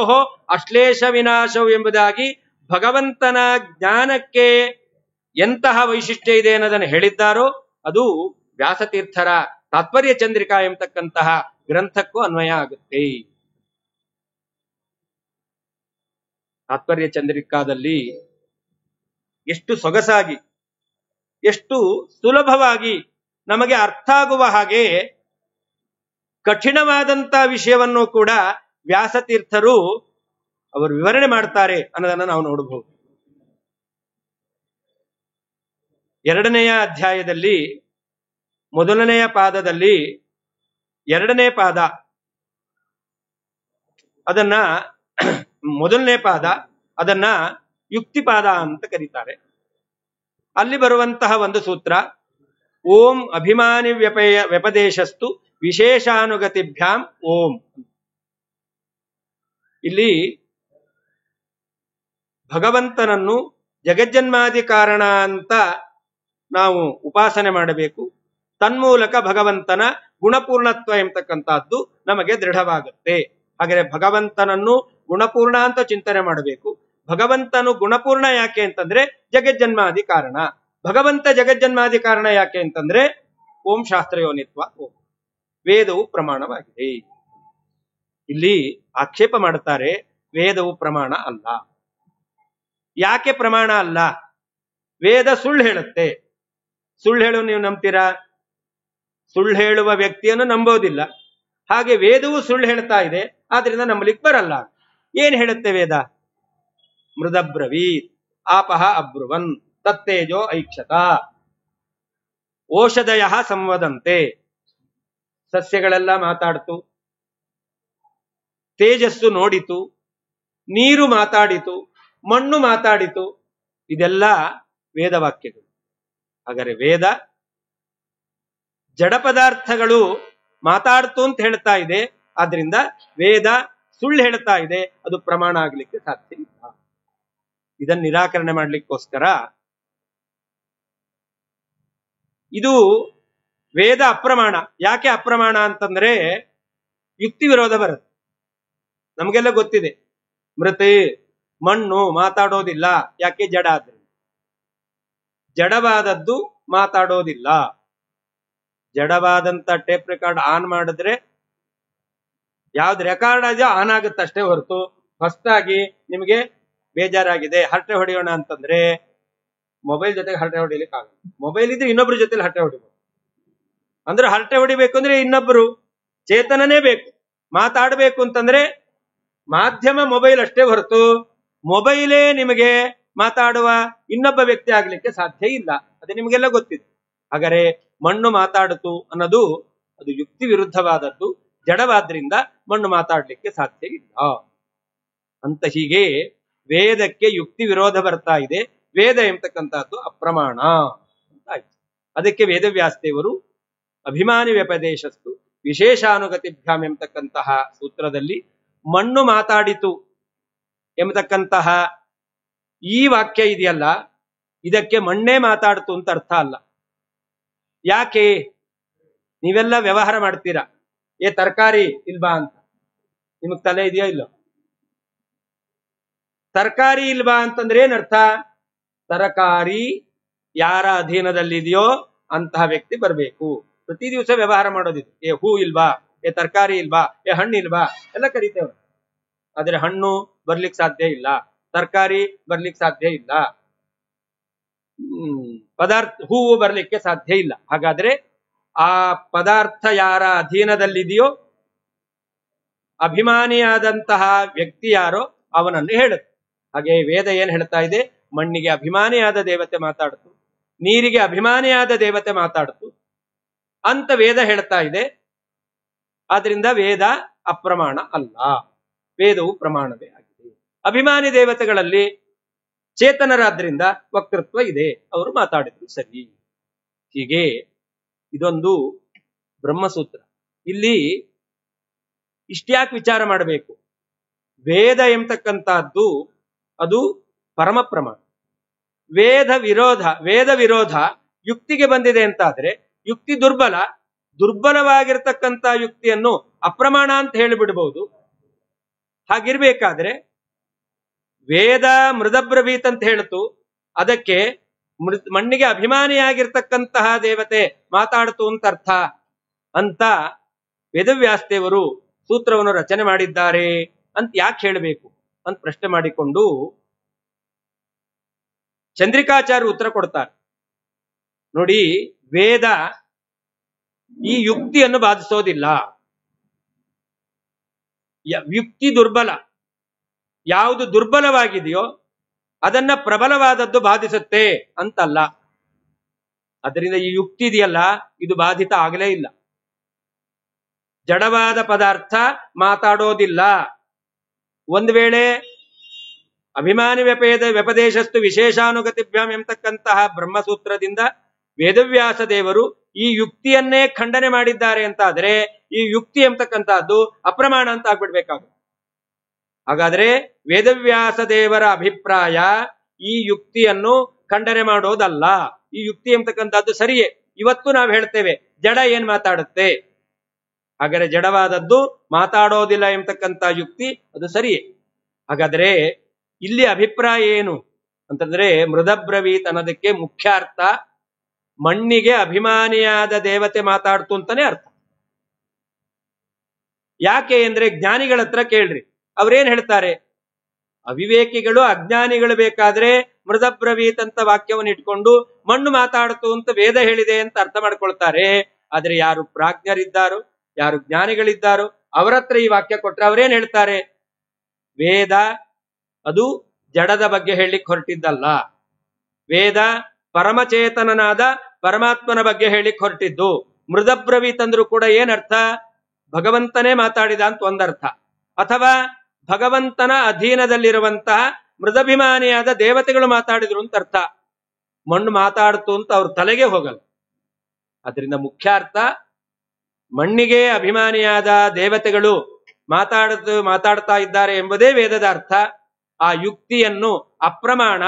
ಅಶ್ಲೇಷ ವಿನಾಶವು ಎಂಬುದಾಗಿ ಭಗವಂತನ ಜ್ಞಾನಕ್ಕೆ ಎಂತಹ ವೈಶಿಷ್ಟ್ಯ ಇದೆ ಅನ್ನೋದನ್ನು ಹೇಳಿದ್ದಾರೋ ಅದು ವ್ಯಾಸತೀರ್ಥರ ತಾತ್ಪರ್ಯ ಚಂದ್ರಿಕಾ ಎಂಬತಕ್ಕಂತಹ ಗ್ರಂಥಕ್ಕೂ ಅನ್ವಯ ಆಗುತ್ತೆ. ತಾತ್ಪರ್ಯ ಚಂದ್ರಿಕಾದಲ್ಲಿ ಎಷ್ಟು ಸೊಗಸಾಗಿ, ಎಷ್ಟು ಸುಲಭವಾಗಿ ನಮಗೆ ಅರ್ಥ ಆಗುವ ಹಾಗೆ ಕಠಿಣವಾದಂತ ವಿಷಯವನ್ನು ಕೂಡ ವ್ಯಾಸತೀರ್ಥರು ಅವರು ವಿವರಣೆ ಮಾಡ್ತಾರೆ ಅನ್ನೋದನ್ನು ನಾವು ನೋಡಬಹುದು. 2ನೆಯ ಅಧ್ಯಾಯದಲ್ಲಿ ಮೊದಲನೆಯ ಪಾದದಲ್ಲಿ 2ನೇ ಪಾದ, ಅದನ್ನ ಮೊದಲನೇ ಪಾದ ಅದನ್ನ ಯುಕ್ತಿಪಾದ ಅಂತ ಕರೀತಾರೆ. ಅಲ್ಲಿ ಬರುವಂತಹ ಒಂದು ಸೂತ್ರ ಓಂ ಅಭಿಮಾನಿ ವ್ಯಪದೇಶಸ್ತು ವಿಶೇಷಾನುಗತಿಭ್ಯಾಂ ಓಂ. ಇಲ್ಲಿ ಭಗವಂತನನ್ನು ಜಗಜ್ಜನ್ಮಾದಿ ಕಾರಣ ಅಂತ ನಾವು ಉಪಾಸನೆ ಮಾಡಬೇಕು. ತನ್ಮೂಲಕ ಭಗವಂತನ ಗುಣಪೂರ್ಣತ್ವ ಎಂಬತಕ್ಕಂಥದ್ದು ನಮಗೆ ದೃಢವಾಗುತ್ತೆ. ಹಾಗೆ ಭಗವಂತನನ್ನು ಗುಣಪೂರ್ಣ ಅಂತ ಚಿಂತನೆ ಮಾಡಬೇಕು. ಭಗವಂತನು ಗುಣಪೂರ್ಣ ಯಾಕೆ ಅಂತಂದ್ರೆ ಜಗಜ್ಜನ್ಮಾದಿ ಕಾರಣ. ಭಗವಂತ ಜಗಜ್ಜನ್ಮಾದಿ ಕಾರಣ ಯಾಕೆ ಅಂತಂದ್ರೆ ಓಂ ಶಾಸ್ತ್ರಯೋನಿತ್ವ, ಓಂ ವೇದವು ಪ್ರಮಾಣವಾಗಿದೆ. ಇಲ್ಲಿ ಆಕ್ಷೇಪ ಮಾಡುತ್ತಾರೆ, ವೇದವು ಪ್ರಮಾಣ ಅಲ್ಲ. ಯಾಕೆ ಪ್ರಮಾಣ ಅಲ್ಲ? ವೇದ ಸುಳ್ಳು ಹೇಳುತ್ತೆ. ಸುಳ್ಳು ಹೇಳು ನೀವು ನಂಬ್ತೀರಾ? ಸುಳ್ಳು ಹೇಳುವ ವ್ಯಕ್ತಿಯನ್ನು ನಂಬೋದಿಲ್ಲ. ಹಾಗೆ ವೇದವು ಸುಳ್ಳು ಹೇಳ್ತಾ ಇದೆ, ಆದ್ರಿಂದ ನಂಬಲಿಕ್ಕೆ ಬರಲ್ಲ. ಏನ್ ಹೇಳುತ್ತೆ ವೇದ? ಮೃದಬ್ರವೀತ್ ಆಪಹ ಅಬ್ರುವನ್ ತತ್ತೇಜೋ ಐಕ್ಷತ ಓಷಧಯ ಸಂವದಂತೆ. ಸಸ್ಯಗಳೆಲ್ಲ ಮಾತಾಡ್ತು, ತೇಜಸ್ಸು ನೋಡಿತು, ನೀರು ಮಾತಾಡಿತು, ಮಣ್ಣು ಮಾತಾಡಿತು. ಇದೆಲ್ಲ ವೇದವಾಕ್ಯಗಳು. ಹಾಗಾದರೆ ವೇದ ಜಡ ಪದಾರ್ಥಗಳು ಮಾತಾಡ್ತು ಅಂತ ಹೇಳ್ತಾ ಇದೆ, ಆದ್ರಿಂದ ವೇದ ಸುಳ್ಳು ಹೇಳ್ತಾ ಇದೆ, ಅದು ಪ್ರಮಾಣ ಆಗ್ಲಿಕ್ಕೆ ಸಾಧ್ಯ ಇಲ್ಲ. ಇದನ್ನು ನಿರಾಕರಣೆ ಮಾಡ್ಲಿಕ್ಕೋಸ್ಕರ ಇದು ವೇದ ಅಪ್ರಮಾಣ. ಯಾಕೆ ಅಪ್ರಮಾಣ ಅಂತಂದ್ರೆ ಯುಕ್ತಿ ವಿರೋಧ ಬರುತ್ತೆ. ನಮಗೆಲ್ಲ ಗೊತ್ತಿದೆ, ಮೃತೆ ಮಣ್ಣು ಮಾತಾಡೋದಿಲ್ಲ. ಯಾಕೆ? ಜಡ. ಆದ್ರೆ ಜಡವಾದದ್ದು ಮಾತಾಡೋದಿಲ್ಲ. ಜಡವಾದಂತ ಟೇಪ್ ರೆಕಾರ್ಡ್ ಆನ್ ಮಾಡಿದ್ರೆ ಯಾವ್ದು ರೆಕಾರ್ಡ್ ಇದೆಯೋ ಆನ್ ಆಗುತ್ತಷ್ಟೇ ಹೊರತು ಹೊಸದಾಗಿ ನಿಮಗೆ ಬೇಜಾರಾಗಿದೆ ಹರಟೆ ಹೊಡೆಯೋಣ ಅಂತಂದ್ರೆ ಮೊಬೈಲ್ ಜೊತೆಗೆ ಹರಟೆ ಹೊಡಿಲಿಕ್ಕೆ ಆಗಲ್ಲ. ಮೊಬೈಲ್ ಇದ್ರೆ ಇನ್ನೊಬ್ರ ಜೊತೆಲಿ ಹರಟೆ ಹೊಡಿಬಹುದು. ಅಂದ್ರೆ ಹರಟೆ ಹೊಡಿಬೇಕು ಅಂದ್ರೆ ಇನ್ನೊಬ್ರು ಚೇತನನೇ ಬೇಕು. ಮಾತಾಡಬೇಕು ಅಂತಂದ್ರೆ ಮಾಧ್ಯಮ ಮೊಬೈಲ್ ಅಷ್ಟೇ ಹೊರತು ಮೊಬೈಲೇ ನಿಮಗೆ ಮಾತಾಡುವ ಇನ್ನೊಬ್ಬ ವ್ಯಕ್ತಿ ಆಗ್ಲಿಕ್ಕೆ ಸಾಧ್ಯ ಇಲ್ಲ. ಅದೇ ನಿಮಗೆಲ್ಲ ಗೊತ್ತಿದೆ. ಹಾಗಾದ್ರೆ ಮಣ್ಣು ಮಾತಾಡಿತು ಅನ್ನೋದು ಅದು ಯುಕ್ತಿ ವಿರುದ್ಧವಾದದ್ದು. ಜಡವಾದ್ರಿಂದ ಮಣ್ಣು ಮಾತಾಡ್ಲಿಕ್ಕೆ ಸಾಧ್ಯ ಇಲ್ಲ ಅಂತ. ಹೀಗೆ ವೇದಕ್ಕೆ ಯುಕ್ತಿ ವಿರೋಧ ಬರ್ತಾ ಇದೆ. ವೇದ ಎಂಬತಕ್ಕಂಥದ್ದು ಅಪ್ರಮಾಣ ಅಂತ ಆಯ್ತು. ಅದಕ್ಕೆ ವೇದವ್ಯಾಸದೇವರು ಅಭಿಮಾನಿ ವ್ಯಪದೇಶಸ್ತು ವಿಶೇಷಾನುಗತಿಭ್ಯಾಮ್ ಎಂಬತಕ್ಕಂತಹ ಸೂತ್ರದಲ್ಲಿ ಮಣ್ಣು ಮಾತಾಡಿತು ಎಂಬತಕ್ಕಂತಹ ಈ ವಾಕ್ಯ ಇದೆಯಲ್ಲ, ಇದಕ್ಕೆ ಮಣ್ಣೇ ಮಾತಾಡ್ತು ಅಂತ ಅರ್ಥ ಅಲ್ಲ. ಯಾಕೆ? ನೀವೆಲ್ಲ ವ್ಯವಹಾರ ಮಾಡ್ತೀರಾ, ತರಕಾರಿ ಇಲ್ವಾ ಅಂತ. ನಿಮಗ್ ತಲೆ ಇದೆಯೋ ಇಲ್ಲ? ತರಕಾರಿ ಇಲ್ವಾ ಅಂತಂದ್ರೆ ಏನರ್ಥ? ತರಕಾರಿ ಯಾರ ಅಧೀನದಲ್ಲಿದೆಯೋ ಅಂತಹ ವ್ಯಕ್ತಿ ಬರಬೇಕು. ಪ್ರತಿ ದಿವಸ ವ್ಯವಹಾರ ಮಾಡೋದಿದೆ. ಹೂ ಇಲ್ವಾ, ತರಕಾರಿ ಇಲ್ವಾ, ಹಣ್ಣು ಇಲ್ವಾ ಎಲ್ಲ ಕರಿತೇವೆ. ಆದ್ರೆ ಹಣ್ಣು ಬರ್ಲಿಕ್ಕೆ ಸಾಧ್ಯ ಇಲ್ಲ, ತರಕಾರಿ ಬರ್ಲಿಕ್ಕೆ ಸಾಧ್ಯ ಇಲ್ಲ, ಹೂವು ಬರ್ಲಿಕ್ಕೆ ಸಾಧ್ಯ ಇಲ್ಲ. ಹಾಗಾದ್ರೆ ಆ ಪದಾರ್ಥ ಯಾರ ಅಧೀನದಲ್ಲಿದೆಯೋ ಅಭಿಮಾನಿಯಾದಂತಹ ವ್ಯಕ್ತಿ ಯಾರೋ ಅವನನ್ನು ಹೇಳುತ್ತೆ. ಹಾಗೆ ವೇದ ಏನ್ ಹೇಳ್ತಾ ಇದೆ? ಮಣ್ಣಿಗೆ ಅಭಿಮಾನಿಯಾದ ದೇವತೆ ಮಾತಾಡ್ತು, ನೀರಿಗೆ ಅಭಿಮಾನಿಯಾದ ದೇವತೆ ಮಾತಾಡ್ತು ಅಂತ ವೇದ ಹೇಳ್ತಾ ಇದೆ. ಆದ್ರಿಂದ ವೇದ ಅಪ್ರಮಾಣ ಅಲ್ಲ, ವೇದವು ಪ್ರಮಾಣವೇ ಆಗಿದೆ. ಅಭಿಮಾನಿ ದೇವತೆಗಳಲ್ಲಿ ಚೇತನರಾದ್ರಿಂದ ವಕ್ತೃತ್ವ ಇದೆ, ಅವರು ಮಾತಾಡಿದ್ರು ಸರಿ. ಹೀಗೆ ಇದೊಂದು ಬ್ರಹ್ಮಸೂತ್ರ. ಇಲ್ಲಿ ಇಷ್ಟ್ಯಾಕೆ ವಿಚಾರ ಮಾಡಬೇಕು? ವೇದ ಎಂಬತಕ್ಕಂಥದ್ದು ಅದು ಪರಮ ಪ್ರಮಾಣ. ವೇದ ವಿರೋಧ ಯುಕ್ತಿಗೆ ಬಂದಿದೆ ಅಂತಾದ್ರೆ ಯುಕ್ತಿ ದುರ್ಬಲವಾಗಿರ್ತಕ್ಕಂಥ ಯುಕ್ತಿಯನ್ನು ಅಪ್ರಮಾಣ ಅಂತ ಹೇಳಿಬಿಡ್ಬಹುದು. ಹಾಗಿರ್ಬೇಕಾದ್ರೆ ವೇದ ಮೃದಬ್ರವೀತ್ ಅಂತ ಹೇಳ್ತು, ಅದಕ್ಕೆ ಮಣ್ಣಿಗೆ ಅಭಿಮಾನಿಯಾಗಿರ್ತಕ್ಕಂತಹ ದೇವತೆ ಮಾತಾಡ್ತು ಅಂತ ಅರ್ಥ ಅಂತ ವೇದವ್ಯಾಸದೇವರು ಸೂತ್ರವನ್ನು ರಚನೆ ಮಾಡಿದ್ದಾರೆ ಅಂತ ಯಾಕೆ ಹೇಳಬೇಕು ಅಂತ ಪ್ರಶ್ನೆ ಮಾಡಿಕೊಂಡು ಚಂದ್ರಿಕಾಚಾರ್ಯ ಉತ್ತರ ಕೊಡ್ತಾರೆ. ನೋಡಿ, ವೇದ ಈ ಯುಕ್ತಿಯನ್ನು ಬಾಧಿಸೋದಿಲ್ಲ. ಯುಕ್ತಿ ದುರ್ಬಲ, ಯಾವುದು ದುರ್ಬಲವಾಗಿದೆಯೋ ಅದನ್ನ ಪ್ರಬಲವಾದದ್ದು ಬಾಧಿಸುತ್ತೆ ಅಂತಲ್ಲ. ಅದರಿಂದ ಈ ಯುಕ್ತಿ ಇದೆಯಲ್ಲ, ಇದು ಬಾಧಿತ ಆಗಲೇ ಇಲ್ಲ. ಜಡವಾದ ಪದಾರ್ಥ ಮಾತಾಡೋದಿಲ್ಲ. ಒಂದು ವೇಳೆ ಅಭಿಮಾನಿ ವ್ಯಪದೇಶಸ್ತು ವಿಶೇಷಾನುಗತಿಭ್ಯಾಮ್ ಎಂಬತಕ್ಕಂತಹ ಬ್ರಹ್ಮಸೂತ್ರದಿಂದ ವೇದವ್ಯಾಸ ದೇವರು ಈ ಯುಕ್ತಿಯನ್ನೇ ಖಂಡನೆ ಮಾಡಿದ್ದಾರೆ ಅಂತಾದ್ರೆ ಈ ಯುಕ್ತಿ ಎಂಬತಕ್ಕಂತಹದ್ದು ಅಪ್ರಮಾಣ ಅಂತ ಆಗ್ಬಿಡ್ಬೇಕಾಗುತ್ತೆ. ಹಾಗಾದ್ರೆ ವೇದವ್ಯಾಸ ದೇವರ ಅಭಿಪ್ರಾಯ ಈ ಯುಕ್ತಿಯನ್ನು ಖಂಡನೆ ಮಾಡೋದಲ್ಲ. ಈ ಯುಕ್ತಿ ಎಂಬತಕ್ಕಂಥದ್ದು ಸರಿಯೇ. ಇವತ್ತು ನಾವು ಹೇಳ್ತೇವೆ ಜಡ ಏನ್ ಮಾತಾಡುತ್ತೆ, ಹಾಗಾದ್ರೆ ಜಡವಾದದ್ದು ಮಾತಾಡೋದಿಲ್ಲ ಎಂಬತಕ್ಕಂಥ ಯುಕ್ತಿ ಅದು ಸರಿಯೇ. ಹಾಗಾದ್ರೆ ಇಲ್ಲಿ ಅಭಿಪ್ರಾಯ ಏನು ಅಂತಂದ್ರೆ ಮೃದಬ್ರವೀತ್ ಅನ್ನೋದಕ್ಕೆ ಮುಖ್ಯ ಅರ್ಥ ಮಣ್ಣಿಗೆ ಅಭಿಮಾನಿಯಾದ ದೇವತೆ ಮಾತಾಡ್ತು ಅಂತಾನೆ ಅರ್ಥ. ಯಾಕೆ ಅಂದ್ರೆ ಜ್ಞಾನಿಗಳ ಹತ್ರ ಕೇಳ್ರಿ, ಅವ್ರೇನ್ ಹೇಳ್ತಾರೆ? ಅವಿವೇಕಿಗಳು ಅಜ್ಞಾನಿಗಳು ಬೇಕಾದ್ರೆ ಮೃದಬ್ರವೀತ್ ಅಂತ ವಾಕ್ಯವನ್ನು ಇಟ್ಕೊಂಡು ಮಣ್ಣು ಮಾತಾಡ್ತು ಅಂತ ವೇದ ಹೇಳಿದೆ ಅಂತ ಅರ್ಥ ಮಾಡ್ಕೊಳ್ತಾರೆ. ಆದ್ರೆ ಯಾರು ಪ್ರಾಜ್ಞರಿದ್ದಾರೋ, ಯಾರು ಜ್ಞಾನಿಗಳಿದ್ದಾರೋ ಅವರ ಹತ್ರ ಈ ವಾಕ್ಯ ಕೊಟ್ರೆ ಅವರೇನ್ ಹೇಳ್ತಾರೆ? ವೇದ ಅದು ಜಡದ ಬಗ್ಗೆ ಹೇಳಿಕ್ ಹೊರಟಿದ್ದಲ್ಲ, ವೇದ ಪರಮಚೇತನನಾದ ಪರಮಾತ್ಮನ ಬಗ್ಗೆ ಹೇಳಿಕ್ ಹೊರಟಿದ್ದು. ಮೃದಬ್ರವೀತ್ ಅಂದ್ರೂ ಕೂಡ ಏನರ್ಥ? ಭಗವಂತನೇ ಮಾತಾಡಿದ ಅಂತ ಒಂದರ್ಥ, ಅಥವಾ ಭಗವಂತನ ಅಧೀನದಲ್ಲಿರುವಂತಹ ಮೃದಭಿಮಾನಿಯಾದ ದೇವತೆಗಳು ಮಾತಾಡಿದ್ರು ಅಂತ ಅರ್ಥ. ಮಣ್ಣು ಮಾತಾಡ್ತು ಅಂತ ಅವ್ರ ತಲೆಗೆ ಹೋಗಲ್ಲ. ಅದರಿಂದ ಮುಖ್ಯ ಅರ್ಥ ಮಣ್ಣಿಗೆ ಅಭಿಮಾನಿಯಾದ ದೇವತೆಗಳು ಮಾತಾಡ್ತಾ ಇದ್ದಾರೆ ಎಂಬುದೇ ವೇದದ ಅರ್ಥ. ಆ ಯುಕ್ತಿಯನ್ನು ಅಪ್ರಮಾಣ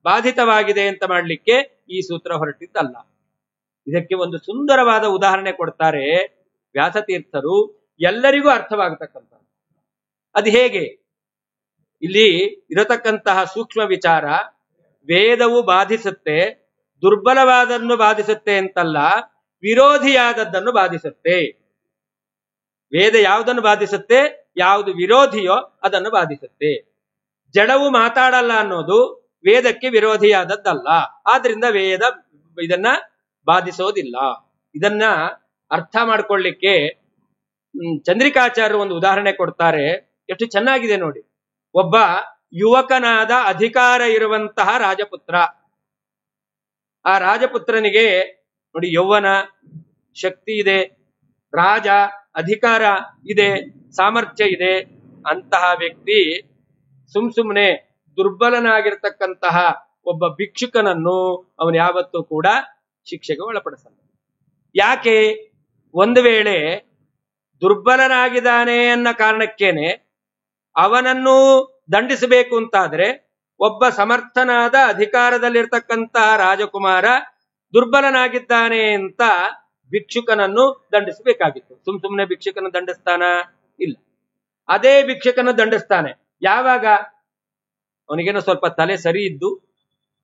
ಬಾಧಿತವಾಗಿದೆ ಅಂತ ಮಾಡ್ಲಿಕ್ಕೆ ಈ ಸೂತ್ರ ಹೊರಟಿದ್ದಲ್ಲ. ಇದಕ್ಕೆ ಒಂದು ಸುಂದರವಾದ ಉದಾಹರಣೆ ಕೊಡ್ತಾರೆ ವ್ಯಾಸತೀರ್ಥರು, ಎಲ್ಲರಿಗೂ ಅರ್ಥವಾಗತಕ್ಕಂಥ. ಅದು ಹೇಗೆ? ಇಲ್ಲಿ ಇರತಕ್ಕಂತಹ ಸೂಕ್ಷ್ಮ ವಿಚಾರ, ವೇದವು ಬಾಧಿಸುತ್ತೆ, ದುರ್ಬಲವಾದನ್ನು ಬಾಧಿಸುತ್ತೆ ಅಂತಲ್ಲ, ವಿರೋಧಿಯಾದದ್ದನ್ನು ಬಾಧಿಸುತ್ತೆ. ವೇದ ಯಾವುದನ್ನು ಬಾಧಿಸುತ್ತೆ? ಯಾವುದು ವಿರೋಧಿಯೋ ಅದನ್ನು ಬಾಧಿಸುತ್ತೆ. ಜಡವು ಮಾತಾಡಲ್ಲ ಅನ್ನೋದು ವೇದಕ್ಕೆ ವಿರೋಧಿಯಾದದ್ದಲ್ಲ. ಆದ್ರಿಂದ ವೇದ ಇದನ್ನ ಬಾಧಿಸೋದಿಲ್ಲ. ಇದನ್ನ ಅರ್ಥ ಮಾಡ್ಕೊಳ್ಳಿಕ್ಕೆ ಚಂದ್ರಿಕಾಚಾರ್ಯರು ಒಂದು ಉದಾಹರಣೆ ಕೊಡ್ತಾರೆ. ಎಷ್ಟು ಚೆನ್ನಾಗಿದೆ ನೋಡಿ. ಒಬ್ಬ ಯುವಕನಾದ ಅಧಿಕಾರ ಇರುವಂತಹ ರಾಜಪುತ್ರ. ಆ ರಾಜಪುತ್ರನಿಗೆ ನೋಡಿ ಯೌವನ, ಶಕ್ತಿ ಇದೆ, ರಾಜ ಅಧಿಕಾರ ಇದೆ, ಸಾಮರ್ಥ್ಯ ಇದೆ. ಅಂತಹ ವ್ಯಕ್ತಿ ಸುಮ್ನೆ ದುರ್ಬಲನಾಗಿರ್ತಕ್ಕಂತಹ ಒಬ್ಬ ಭಿಕ್ಷುಕನನ್ನು ಅವನು ಯಾವತ್ತೂ ಕೂಡ ಶಿಕ್ಷೆಗೆ ಒಳಪಡಿಸಲ್ಲ. ಯಾಕೆ? ಒಂದು ವೇಳೆ ದುರ್ಬಲನಾಗಿದ್ದಾನೆ ಅನ್ನೋ ಕಾರಣಕ್ಕೇನೆ ಅವನನ್ನು ದಂಡಿಸಬೇಕು ಅಂತಾದ್ರೆ ಒಬ್ಬ ಸಮರ್ಥನಾದ ಅಧಿಕಾರದಲ್ಲಿರ್ತಕ್ಕಂತಹ ರಾಜಕುಮಾರ ದುರ್ಬಲನಾಗಿದ್ದಾನೆ ಅಂತ ಭಿಕ್ಷುಕನನ್ನು ದಂಡಿಸಬೇಕಾಗಿತ್ತು. ಸುಮ್ನೆ ಭಿಕ್ಷುಕನ ದಂಡಿಸ್ತಾನ? ಇಲ್ಲ. ಅದೇ ಭಿಕ್ಷುಕನ ದಂಡಿಸ್ತಾನೆ ಯಾವಾಗ? ಅವನಿಗೇನೋ ಸ್ವಲ್ಪ ತಲೆ ಸರಿ ಇದ್ದು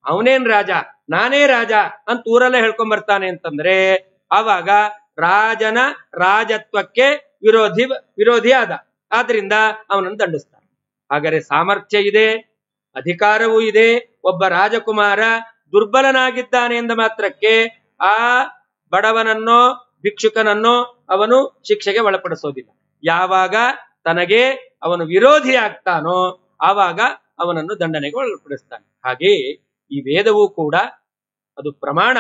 ಅವನೇನ್ ರಾಜ, ನಾನೇ ರಾಜ ಅಂತ ಊರಲ್ಲೇ ಹೇಳ್ಕೊಂಡ್ಬರ್ತಾನೆ ಅಂತಂದ್ರೆ ಆವಾಗ ರಾಜನ ರಾಜತ್ವಕ್ಕೆ ವಿರೋಧಿ ಆದ. ಆದ್ರಿಂದ ಅವನನ್ನು ದಂಡಿಸ್ತಾನೆ. ಹಾಗಾದ್ರೆ ಸಾಮರ್ಥ್ಯ ಇದೆ, ಅಧಿಕಾರವೂ ಇದೆ. ಒಬ್ಬ ರಾಜಕುಮಾರ ದುರ್ಬಲನಾಗಿದ್ದಾನೆ ಎಂದ ಮಾತ್ರಕ್ಕೆ ಆ ಬಡವನನ್ನೋ ಭಿಕ್ಷುಕನನ್ನೋ ಅವನು ಶಿಕ್ಷೆಗೆ ಒಳಪಡಿಸೋದಿಲ್ಲ. ಯಾವಾಗ ತನಗೆ ಅವನು ವಿರೋಧಿ ಆಗ್ತಾನೋ ಆವಾಗ ಅವನನ್ನು ದಂಡನೆಗೆ ಒಳಪಡಿಸ್ತಾನೆ. ಹಾಗೆ ಈ ವೇದವೂ ಕೂಡ ಅದು ಪ್ರಮಾಣ,